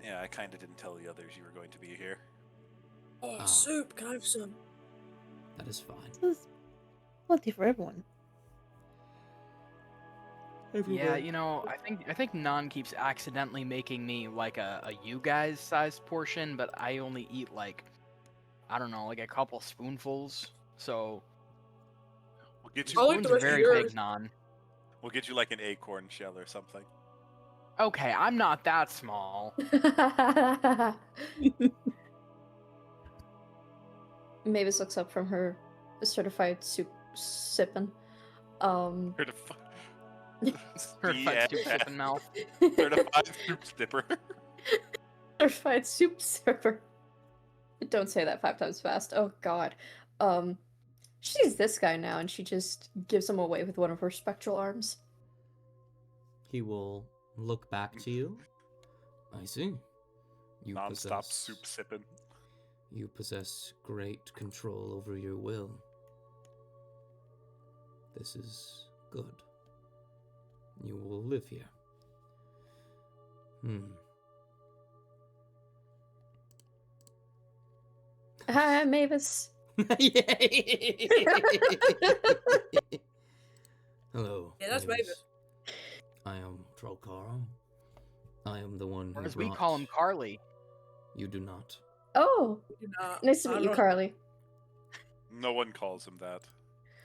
Yeah, I kind of didn't tell the others you were going to be here. Oh, Ah. soup. Can I have some? That is fine. This is plenty for everyone. Yeah, I think Nan keeps accidentally making me like a you guys sized portion, but I only eat like, I don't know, like a couple spoonfuls. So We'll get I'll you. eat the spoons are rest of very yours. big, Nan. We'll get you like an acorn shell or something. Okay, I'm not that small. Mavis looks up from her certified soup sipping. Certified soup sipping mouth. Certified soup stipper. Certified soup sipper. Don't say that 5 times fast. Oh god. Um, she's this guy now, and she just gives him away with one of her spectral arms. He will look back to you. I see. You Non-stop possess, soup sipping. You possess great control over your will. This is good. You will live here. Hi, Mavis. Hello. Yeah, that's Mavis. Mavis. I am Troll Carl. I am the one Or who as we brought... call him, Carly. You do not. Oh, No, nice to I meet you, don't- Carly. No one calls him that.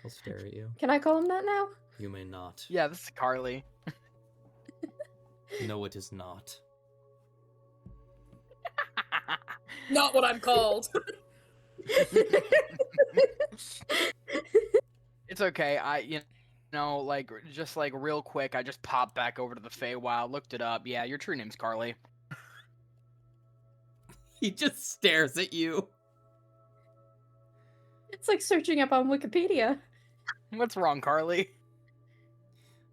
I'll stare at you. Can I call him that now? You may not. Yeah, this is Carly. No, it is not. Not what I'm called. It's okay. Like, just like real quick, I just popped back over to the Feywild, looked it up. Yeah, your true name's Carly. He just stares at you. It's like searching up on Wikipedia. What's wrong, Carly?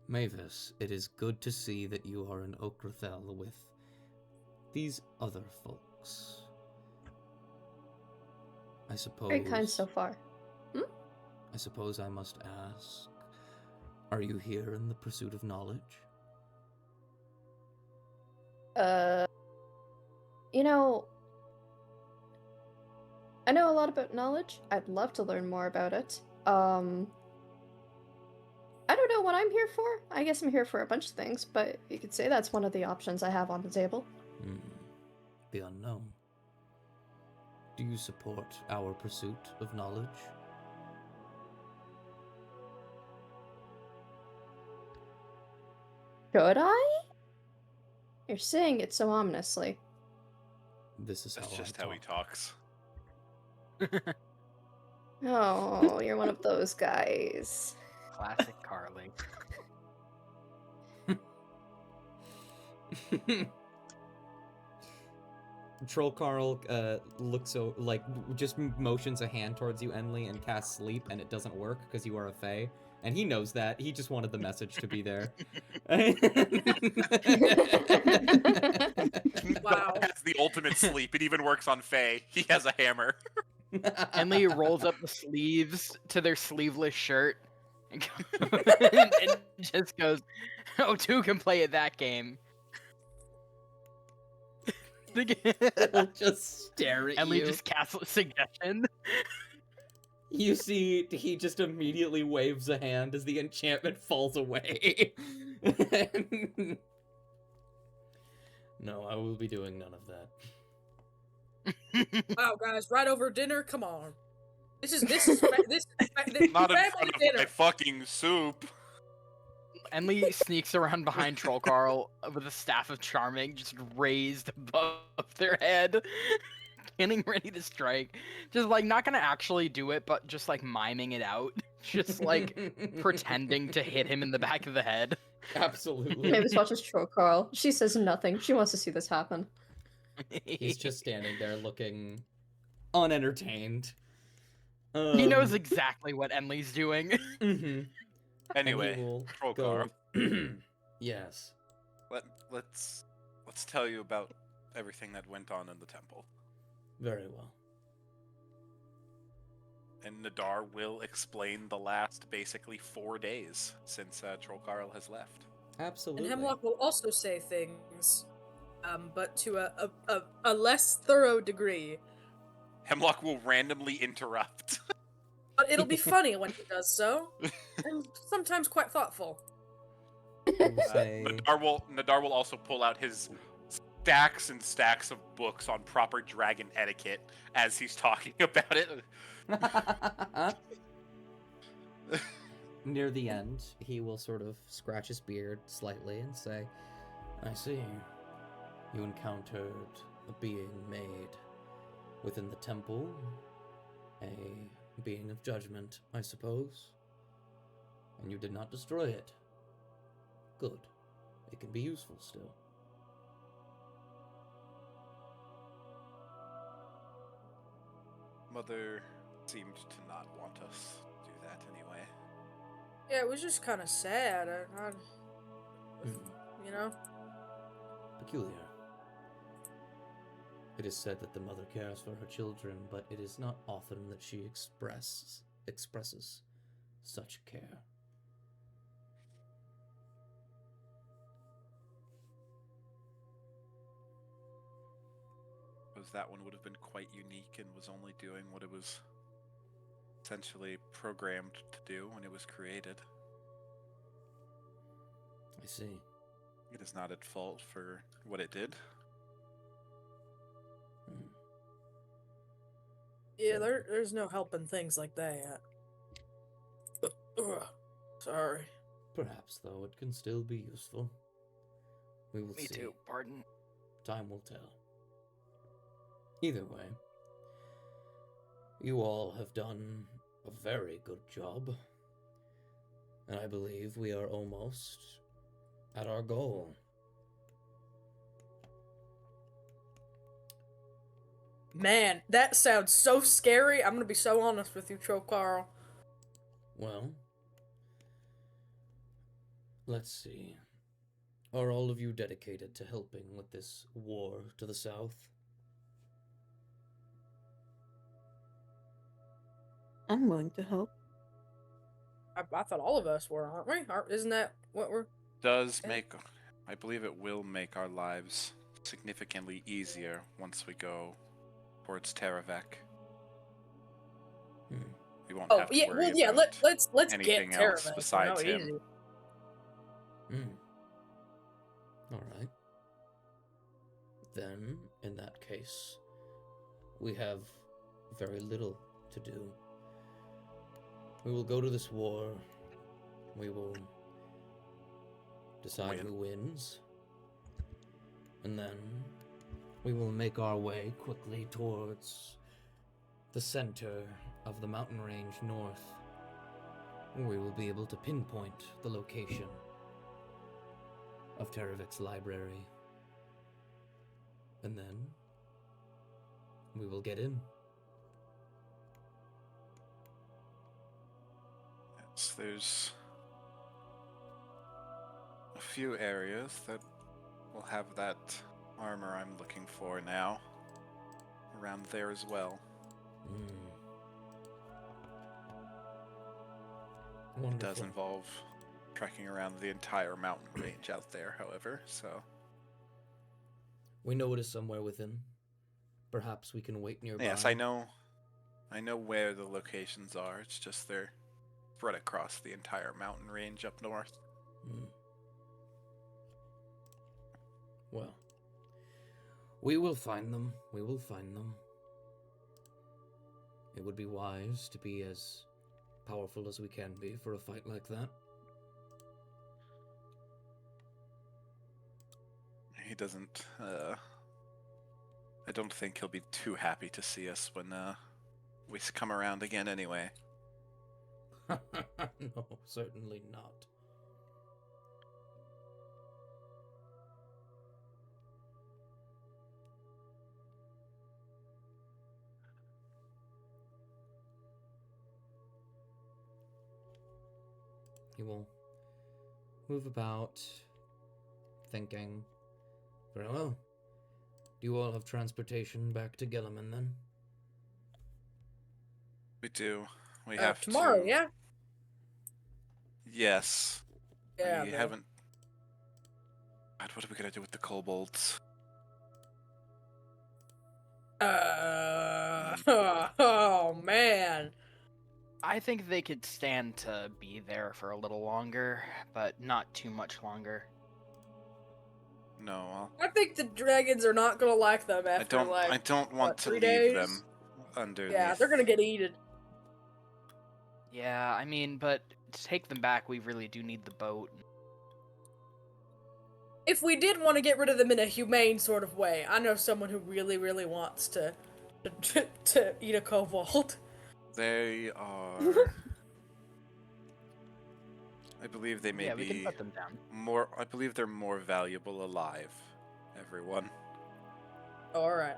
Mavis, it is good to see that you are in Okrathel with these other folks. I suppose... Very kind so far. I suppose I must ask, are you here in the pursuit of knowledge? You know, I know a lot about knowledge. I'd love to learn more about it. I don't know what I'm here for. I guess I'm here for a bunch of things, but you could say that's one of the options I have on the table. The unknown. Do you support our pursuit of knowledge? Should I? You're saying it so ominously. This is That's how just I how he talk. talks. Oh, you're one of those guys. Classic Carly. Troll Carl looks just motions a hand towards you, Enli, and casts sleep, and it doesn't work because you are a fae. And he knows that. He just wanted the message to be there. Wow. That's the ultimate sleep. It even works on Fae. He has a hammer. Emily rolls up the sleeves to their sleeveless shirt and just goes, "Oh, two can play at that game." He'll just stare at Emily you. just casts a suggestion. You see, he just immediately waves a hand as the enchantment falls away. No, I will be doing none of that. Wow, guys, right over dinner? Come on. This is Not in family front of dinner. my fucking soup. Emily sneaks around behind Troll Carl with a staff of charming just raised above their head, getting ready to strike. Just like not gonna actually do it, but just like miming it out. Just like pretending to hit him in the back of the head. Absolutely. Mavis watches Troll Carl. She says nothing. She wants to see this happen. He's just standing there looking unentertained. He knows exactly what Emily's doing. Mhm. And he Anyway, will Troll go- Carl, Yes. let's tell you about everything that went on in the temple. Very well. And Nadar will explain the last basically 4 days since Troll Carl has left. Absolutely. And Hemlock will also say things, but to a less thorough degree. Hemlock will randomly interrupt. But it'll be funny when he does so, and sometimes quite thoughtful. I will say... Nadar will also pull out his stacks and stacks of books on proper dragon etiquette as he's talking about it. Near the end, he will sort of scratch his beard slightly and say, I see. You encountered a being made within the temple. A being of judgment, I suppose. And you did not destroy it. Good. It can be useful still. mother seemed to not want us to do that anyway. Yeah, it was just kind of sad. You know? Peculiar. It is said that the mother cares for her children, but it is not often that she expresses such care. That one would have been quite unique and was only doing what it was essentially programmed to do when it was created. I see. It is not at fault for what it did. Yeah, there's no helping things like that. Ugh, sorry. Perhaps, though, it can still be useful. We will Me see. too, pardon. Time will tell. Either way, you all have done a very good job. And I believe we are almost at our goal. Man, that sounds so scary. I'm gonna be so honest with you, Carl. Well, let's see. Are all of you dedicated to helping with this war to the south? I'm willing to help. I thought all of us were, aren't we? Isn't that what we're... I believe it will make our lives significantly easier once we go towards Teravek. We won't have to worry about let's anything get else Teravek, besides him. easy. Alright. Then, in that case, we have very little to do. We will go to this war. We will decide who wins. And then we will make our way quickly towards the center of the mountain range north. We will be able to pinpoint the location of Teravek's library. And then we will get in. Yes, there's a few areas that will have that armor I'm looking for now around there as well. It does involve trekking around the entire mountain range out there, however, so... We know it is somewhere within. Perhaps we can wait nearby. Yes, I know where the locations are. It's just they're spread across the entire mountain range up north. Well, we will find them. We will find them. It would be wise to be as powerful as we can be for a fight like that. He doesn't, I don't think he'll be too happy to see us when, we come around again anyway. No, certainly not. He will move about, thinking. Very well. Do you all have transportation back to Gilliman then? We do. We have tomorrow, to... yeah? Yes. Yeah, we haven't... God, what are we gonna do with the kobolds? Oh, man. I think they could stand to be there for a little longer, but not too much longer. No, I think the dragons are not gonna like them after I don't want to 3 leave days? them underneath. Yeah, they're gonna get eaten. Yeah, I mean, but to take them back, we really do need the boat. If we did want to get rid of them in a humane sort of way, I know someone who really, really wants to eat a kobold. They are... I believe they may we can be put them down. more... I believe they're more valuable alive, everyone. Alright.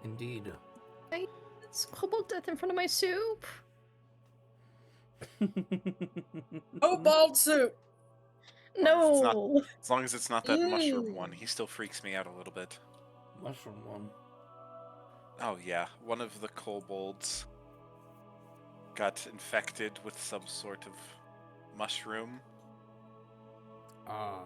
Indeed. It's kobold death in front of my soup. Oh, bald suit. No. As long as it's not that mushroom one, he still freaks me out a little bit. Mushroom one. Oh yeah, one of the kobolds got infected with some sort of mushroom. Ah.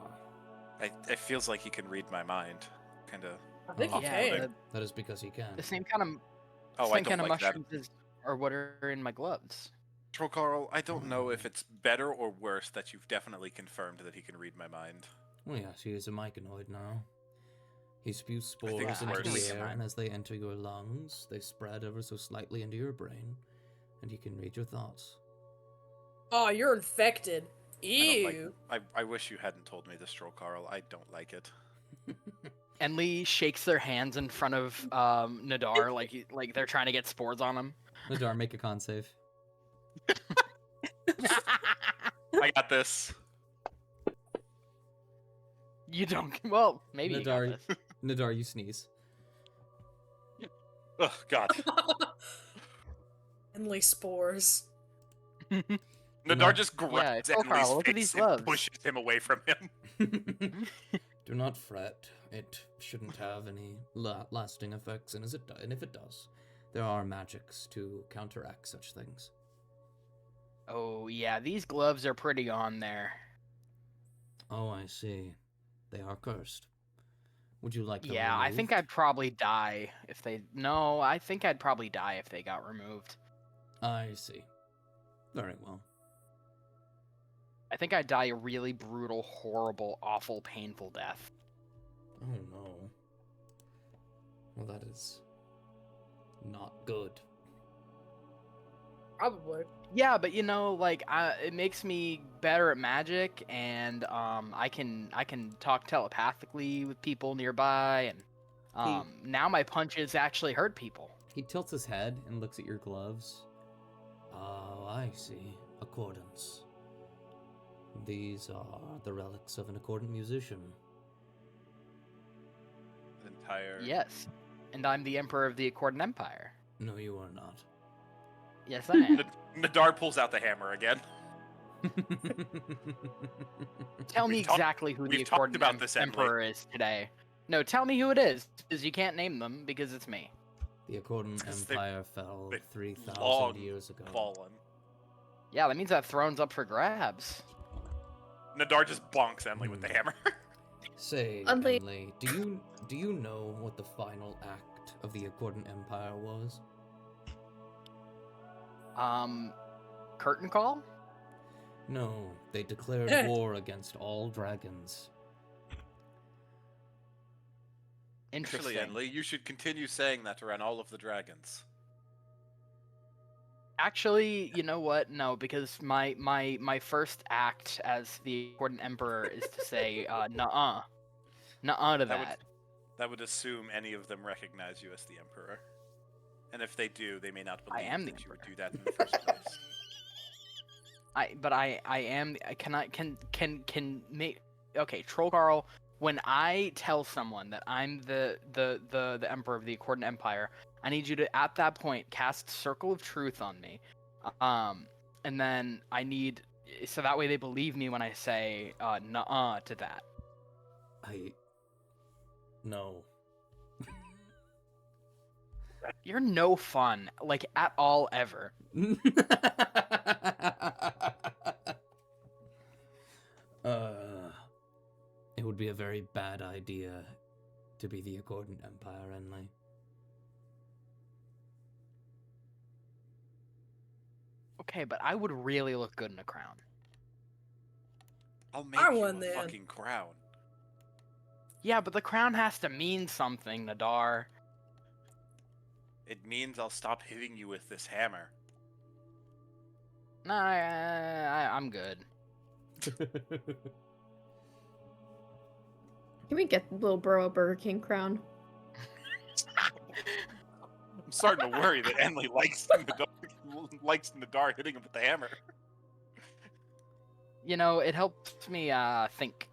It feels like he can read my mind, kind of. I think Oh, he yeah, can. That is because he can. the same kind of Oh, I same don't kind of like that. mushrooms are what are in my gloves. Troll Carl, I don't know if it's better or worse that you've definitely confirmed that he can read my mind. Well, yes, he is a myconoid now. He spews I think spores it's into the worse. air, and as they enter your lungs, they spread ever so slightly into your brain, and he can read your thoughts. Oh, you're infected. I don't Ew. like. I wish you hadn't told me this, Troll Carl. I don't like it. Enli shakes their hands in front of Nadar like they're trying to get spores on him. Nadar, make a con save. I got this. You don't. Well, maybe Nadar, you got this. Nadar, you sneeze. Oh God. Henley spores. Nadar No. just Yeah, grabs Troll Emily's Carl, look at face these and gloves. pushes him away from him. Do not fret. It shouldn't have any lasting effects, and if it does, there are magics to counteract such things. Oh yeah, these gloves are pretty on there. Oh, I see. They are cursed. Would you like them Yeah, I think removed? I'd probably die if they. No, I think I'd probably die if they got removed. I see. Very well. I think I'd die a really brutal, horrible, awful, painful death. Oh no. Well, that is not good. Probably. Yeah, but you know, like it makes me better at magic, and I can talk telepathically with people nearby, and now my punches actually hurt people. He tilts his head and looks at your gloves. Oh, I see. Accordance. These are the relics of an accordant musician. Entire. Yes, and I'm the Emperor of the Accordant Empire. No, you are not. Yes, I am. Nadar pulls out the hammer again. Tell me We've talked- exactly who the we've talked Accordant about this, Emily. Emperor is today. No, tell me who it is, because you can't name them because it's me. The Accordant 'Cause they've- Empire fell they've 3,000 long years ago. Fallen. Yeah, that means that throne's up for grabs. Nadar just bonks Emily with the hammer. Say, Emily- Emily, do you know what the final act of the Accordant Empire was? Curtain call? No, they declared war against all dragons. Interesting. Actually, Enli, you should continue saying that around all of the dragons. Actually, you know what? No, because my first act as the Accordant Emperor is to say, nuh-uh. Nuh-uh to that. That would assume any of them recognize you as the Emperor. And if they do, they may not I believe am the that you would Emperor. do that in the first place. I am. Can make. Okay, Troll Carl. When I tell someone that I'm the Emperor of the Accordant Empire, I need you to at that point cast Circle of Truth on me, and then I need so that way they believe me when I say nuh-uh to that. No. You're no fun, like at all ever. It would be a very bad idea to be the Accordant Empire, Enley. Okay, but I would really look good in a crown. I'll make I you won a then. fucking crown. Yeah, but the crown has to mean something, Nadar. It means I'll stop hitting you with this hammer. Nah, I'm good. Can we get little bro a Burger King crown? I'm starting to worry that Enli likes Nadar hitting him with the hammer. You know, it helps me think.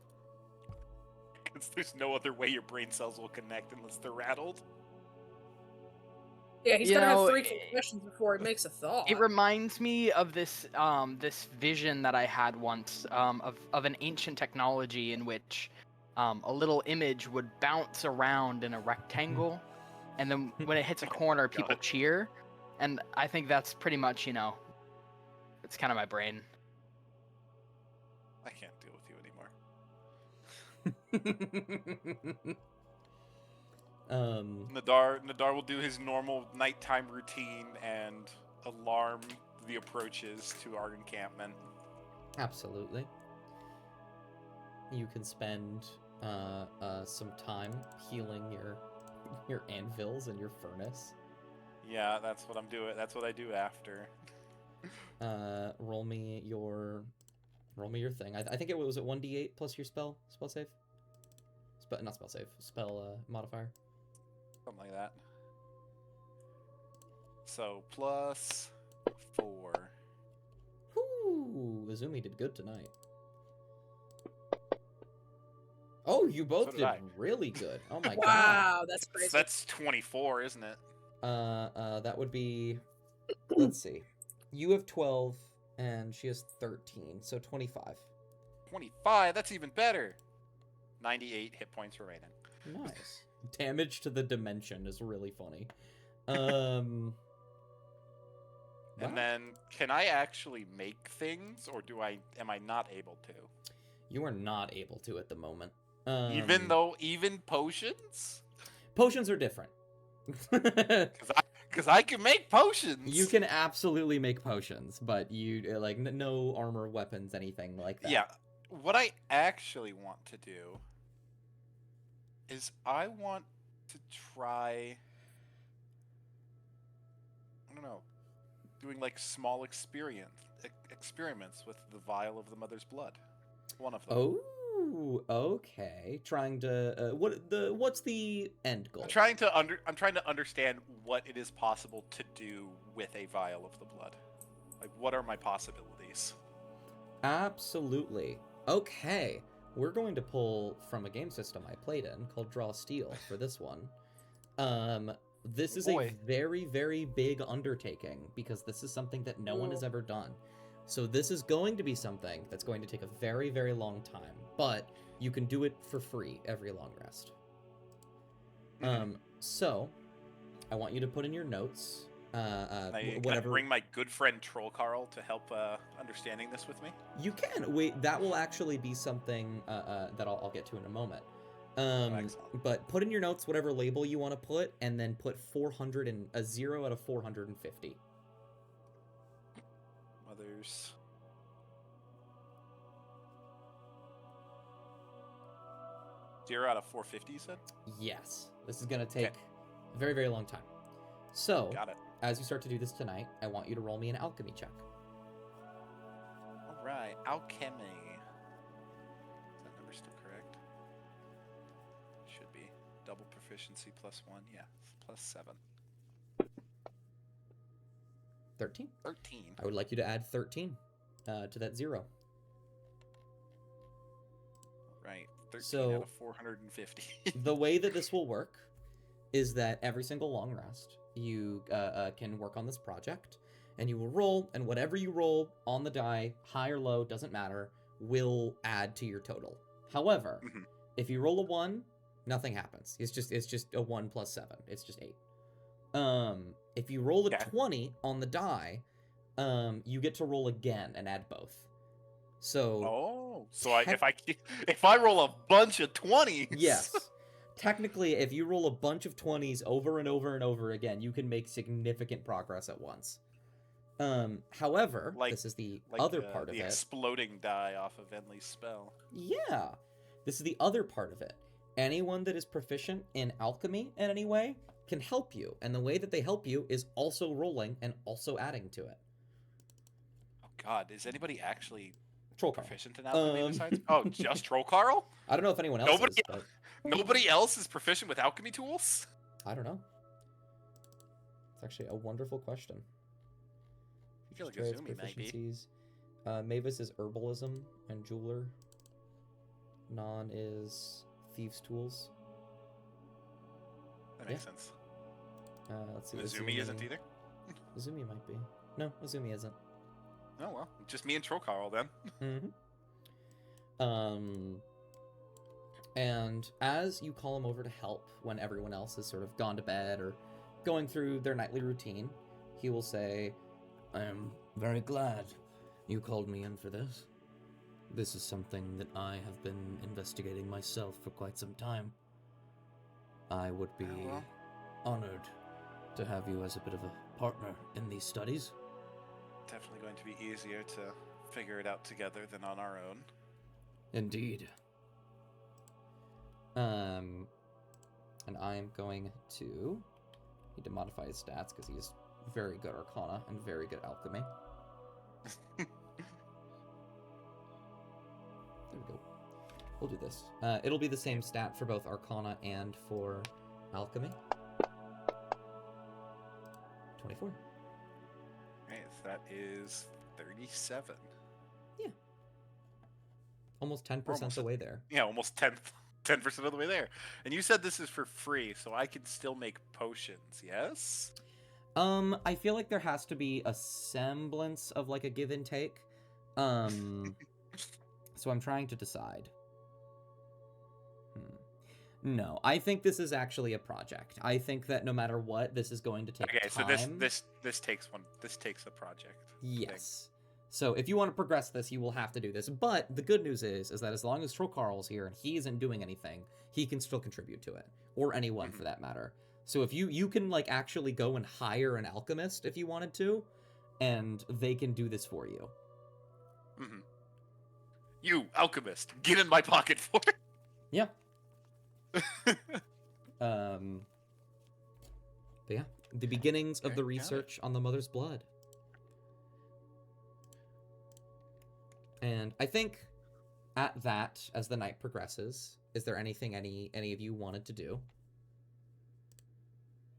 Because there's no other way your brain cells will connect unless they're rattled. Yeah, he's You gotta have know, 3 concussions before he makes a thought. It reminds me of this this vision that I had once of an ancient technology in which a little image would bounce around in a rectangle, and then when it hits a corner, people God. cheer. And I think that's pretty much, it's kind of my brain. I can't deal with you anymore. Nadar will do his normal nighttime routine and alarm the approaches to our encampment. Absolutely. You can spend some time healing your anvils and your furnace. Yeah, that's what I'm doing. That's what I do after. Roll me your thing. I think it was at 1d8 plus your spell save. Not spell save. Spell modifier. Something like that. So plus 4. Whoo! Izumi did good tonight. Oh, you both So did did I. really good. Oh my god. Wow, that's So crazy. that's 24, isn't it? That would be. Let's see. You have 12, and she has 13, so 25. 25. That's even better. 98 hit points remaining. Nice. Damage to the dimension is really funny. Wow. And then, can I actually make things, or am I not able to? You are not able to at the moment. Even potions? Potions are different. Because I can make potions. You can absolutely make potions, but you no armor, weapons, anything like that. Yeah. What I actually want to do is I want to try, I don't know, doing like small experiments with the vial of the mother's blood. One of them. Oh, okay. Trying to what's the end goal? I'm trying to understand what it is possible to do with a vial of the blood. Like, what are my possibilities? Absolutely. Okay. We're going to pull from a game system I played in called Draw Steel for this one. This is a very, very big undertaking because this is something that no one has ever done. So this is going to be something that's going to take a very, very long time, but you can do it for free every long rest. So I want you to put in your notes Can I whatever. bring my good friend Troll Carl to help understanding this with me? You can. Wait, that will actually be something that I'll get to in a moment. Excellent. But put in your notes whatever label you want to put, and then put 400 and a 0 out of 450. Mothers. Zero out of 450, you said? Yes. This is going to take a very, very long time. So, Got it. as you start to do this tonight, I want you to roll me an alchemy check. All right, alchemy. Is that number still correct? Should be. Double proficiency plus 1. Yeah, plus 7. 13? 13. I would like you to add 13 to that 0. Right. 13 So, out of 450. The way that this will work is that every single long rest, you can work on this project, and you will roll, and whatever you roll on the die, high or low, doesn't matter, will add to your total. However, if you roll a 1, nothing happens. It's just a 1 plus 7. It's just 8. If you roll a 20 on the die, you get to roll again and add both. So if I roll a bunch of 20s. Yes. Technically, if you roll a bunch of 20s over and over and over again, you can make significant progress at once. However, this is the other part of it. The exploding die off of Enlil's spell. Yeah. This is the other part of it. Anyone that is proficient in alchemy in any way can help you, and the way that they help you is also rolling and also adding to it. Oh God, is anybody actually Troll Carl. proficient in alchemy besides? Oh, just Troll Carl? I don't know if anyone else is, but nobody else is proficient with alchemy tools? I don't know. It's actually a wonderful question. I feel like Trades, Izumi might be. proficiencies. Mavis is herbalism and jeweler. Non is thieves' tools. That makes sense. Let's see. Azumi isn't either? Azumi might be. No, Azumi isn't. Oh, well. Just me and Troll Carl, then. And as you call him over to help when everyone else has sort of gone to bed or going through their nightly routine, he will say, I am very glad you called me in for this. This is something that I have been investigating myself for quite some time. I would be honored to have you as a bit of a partner in these studies. Definitely going to be easier to figure it out together than on our own. Indeed. And I'm going to need to modify his stats because he's very good Arcana and very good Alchemy. There we go. We'll do this. It'll be the same stat for both Arcana and for Alchemy. 24. Right, so that is 37. Yeah. Almost 10% the way there. Yeah, almost 10% of the way there. And you said this is for free, so I can still make potions, yes? I feel like there has to be a semblance of like a give and take. So I'm trying to decide. No, I think this is actually a project. I think that no matter what, this is going to take time. Okay, so this takes a project. Yes. So if you want to progress this, you will have to do this. But the good news is that as long as Troll Carl's here and he isn't doing anything, he can still contribute to it, or anyone for that matter. So if you can like actually go and hire an alchemist if you wanted to, and they can do this for you. Mm-hmm. You alchemist, get in my pocket for it. Yeah. But yeah, the beginnings of the research on the mother's blood. And I think at that, as the night progresses, is there anything any of you wanted to do?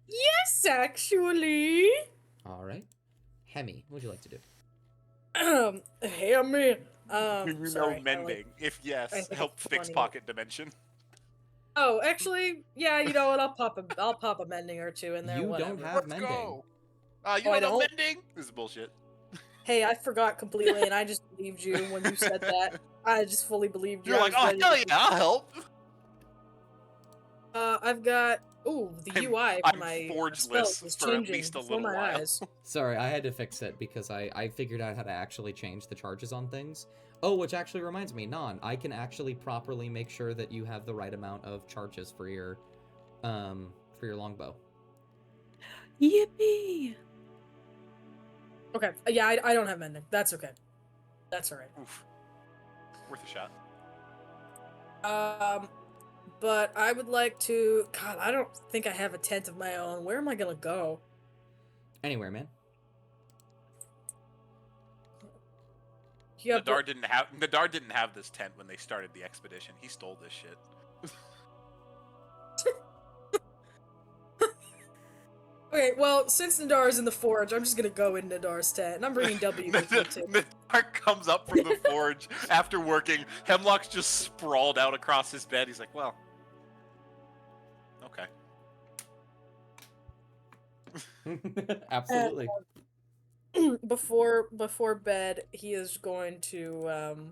Yes, actually. All right. Hemi, what would you like to do? Hemi. You Sorry, know mending. If I yes, think help it's fix funny. pocket dimension. Oh, actually, yeah. You know what? I'll pop a mending or two in there. You whatever. don't have Let's mending. go. You Oh, I don't know don't? mending? This is bullshit. Hey, I forgot completely, and I just believed you when you said that. I just fully believed you. You're I like, was oh ready hell to- yeah, I'll help. I've got the UI for I'm my forgeless spells is for at changing least a before little my while. eyes. Sorry, I had to fix it because I figured out how to actually change the charges on things. Oh, which actually reminds me, Non, I can actually properly make sure that you have the right amount of charges for your longbow. Yippee! Okay, yeah, I don't have mending. That's okay. That's alright. Oof. Worth a shot. But I would like to. God, I don't think I have a tent of my own. Where am I gonna go? Anywhere, man. Yeah, Nadar didn't have this tent when they started the expedition. He stole this shit. Okay, well, since Nadar is in the forge, I'm just gonna go in Nadar's tent, and I'm bringing W with me too. Nadar comes up from the forge after working. Hemlock's just sprawled out across his bed. He's like, well, okay. Absolutely. Before bed, he is going to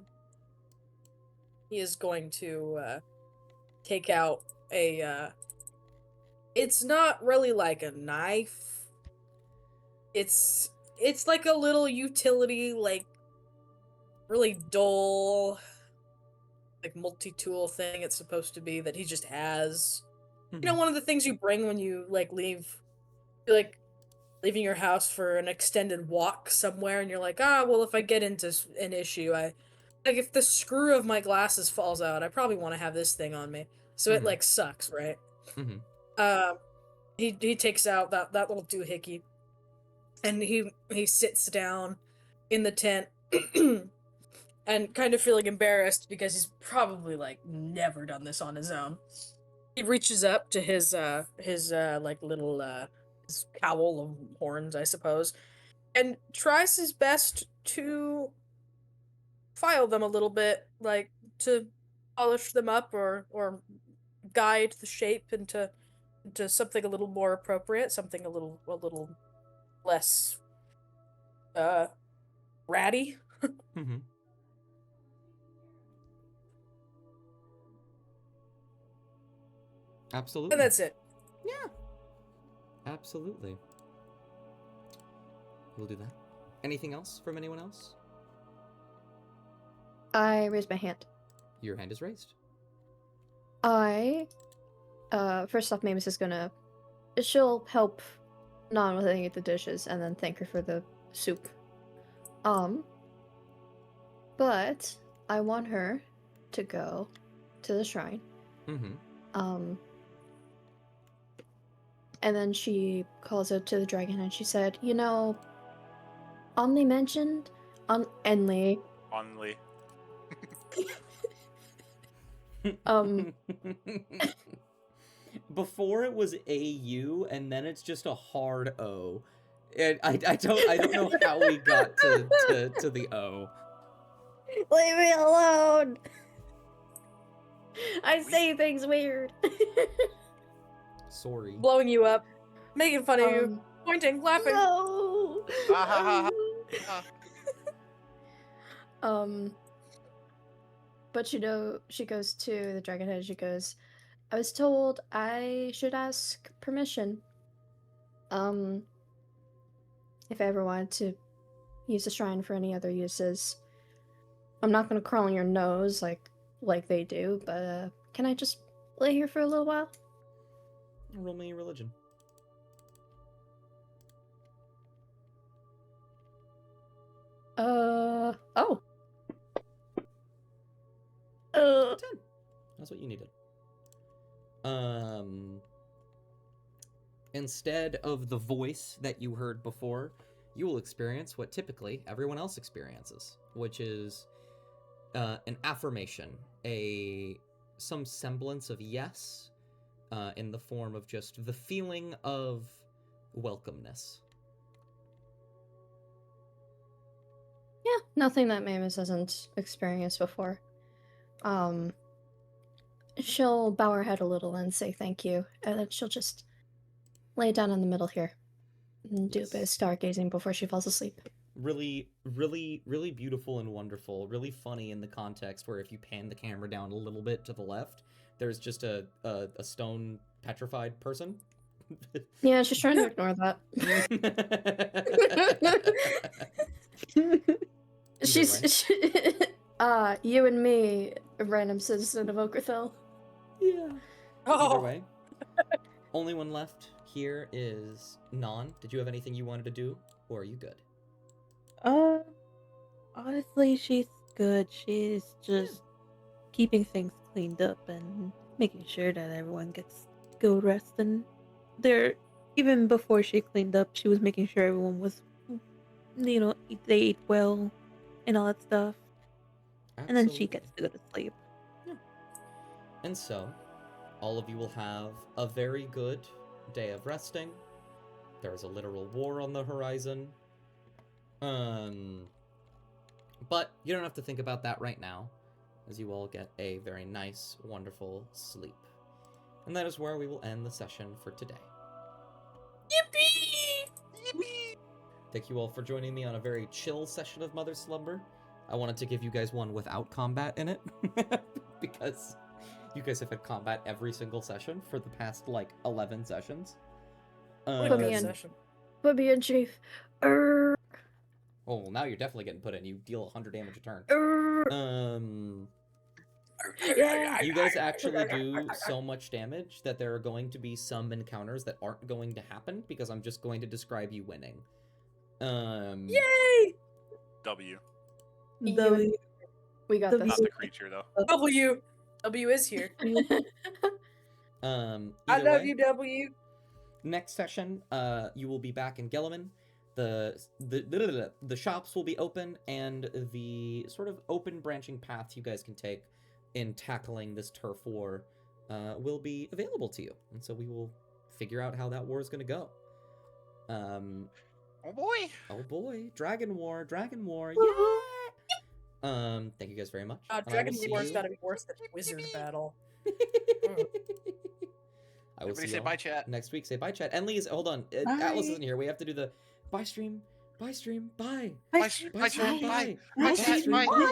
take out a it's not really like a knife. It's like a little utility, like really dull, like multi-tool thing it's supposed to be that he just has. You know, one of the things you bring when you leaving your house for an extended walk somewhere, and you're like, well, if I get into an issue, if the screw of my glasses falls out, I probably want to have this thing on me. So it like sucks, right? He takes out that little doohickey, and he sits down in the tent and kind of feeling embarrassed because he's probably like never done this on his own. He reaches up to his like little his cowl of horns, I suppose, and tries his best to file them a little bit, like to polish them up or guide the shape into to something a little more appropriate, something a little less ratty. Mm-hmm. Absolutely. And that's it. Yeah. Absolutely. We'll do that. Anything else from anyone else? I raise my hand. Your hand is raised. First off, Mavis is gonna. She'll help Non with any of the dishes and then thank her for the soup. But I want her to go to the shrine. Mm-hmm. And then she calls out to the dragon and she said, you know, Only mentioned Enli. Only. Before it was AU and then it's just a hard O. And I don't know how we got to the O. Leave me alone. I say things weird. Sorry. Blowing you up, making fun of you, pointing, laughing. No. But you know, she goes to the dragon head. She goes, I was told I should ask permission. If I ever wanted to use the shrine for any other uses. I'm not gonna crawl on your nose like they do, but can I just lay here for a little while? Roll me religion. Oh. 10. That's what you needed. Instead of the voice that you heard before, you will experience what typically everyone else experiences, which is an affirmation, some semblance of yes, in the form of just the feeling of welcomeness. Yeah, nothing that Mavis hasn't experienced before. She'll bow her head a little and say thank you, and then she'll just lay down in the middle here and do a bit of stargazing before she falls asleep. Really, really, really beautiful and wonderful. Really funny in the context where if you pan the camera down a little bit to the left, there's just a stone petrified person. Yeah, she's trying to ignore that. You and me, a random citizen of Okrathel. Yeah. Oh. Either way. Only one left here is Non. Did you have anything you wanted to do, or are you good? Honestly, she's good. She's just keeping things cleaned up and making sure that everyone gets good rest. And even before she cleaned up, she was making sure everyone was, they ate well and all that stuff. Absolutely. And then she gets to go to sleep. Yeah. And so, all of you will have a very good day of resting. There is a literal war on the horizon. But you don't have to think about that right now, as you all get a very nice, wonderful sleep. And that is where we will end the session for today. Yippee! Yippee! Thank you all for joining me on a very chill session of Mother Slumber. I wanted to give you guys one without combat in it, because you guys have had combat every single session for the past, 11 sessions. What a me good in. session. Put me in, Chief. Oh, well, now you're definitely getting put in. You deal 100 damage a turn. You guys actually do so much damage that there are going to be some encounters that aren't going to happen because I'm just going to describe you winning. Yay! W. We got Not this. the creature, though. W. W is here. I Either love way, you, W. next session, you will be back in Gelliman. The shops will be open, and the sort of open branching paths you guys can take in tackling this turf war will be available to you. And so we will figure out how that war is going to go. Oh boy! Oh boy, Dragon War, yeah! Thank you guys very much. And I will Dragon see War's you- gotta be worse than Wizard Battle. I will Everybody see say y'all bye, chat. next week. Say bye, chat. And Lise, hold on. Bye. Atlas isn't here. We have to do the bye stream, bye. Bye, stream, bye, chat. stream, Bye. bye Bye, chat. stream, Bye. bye.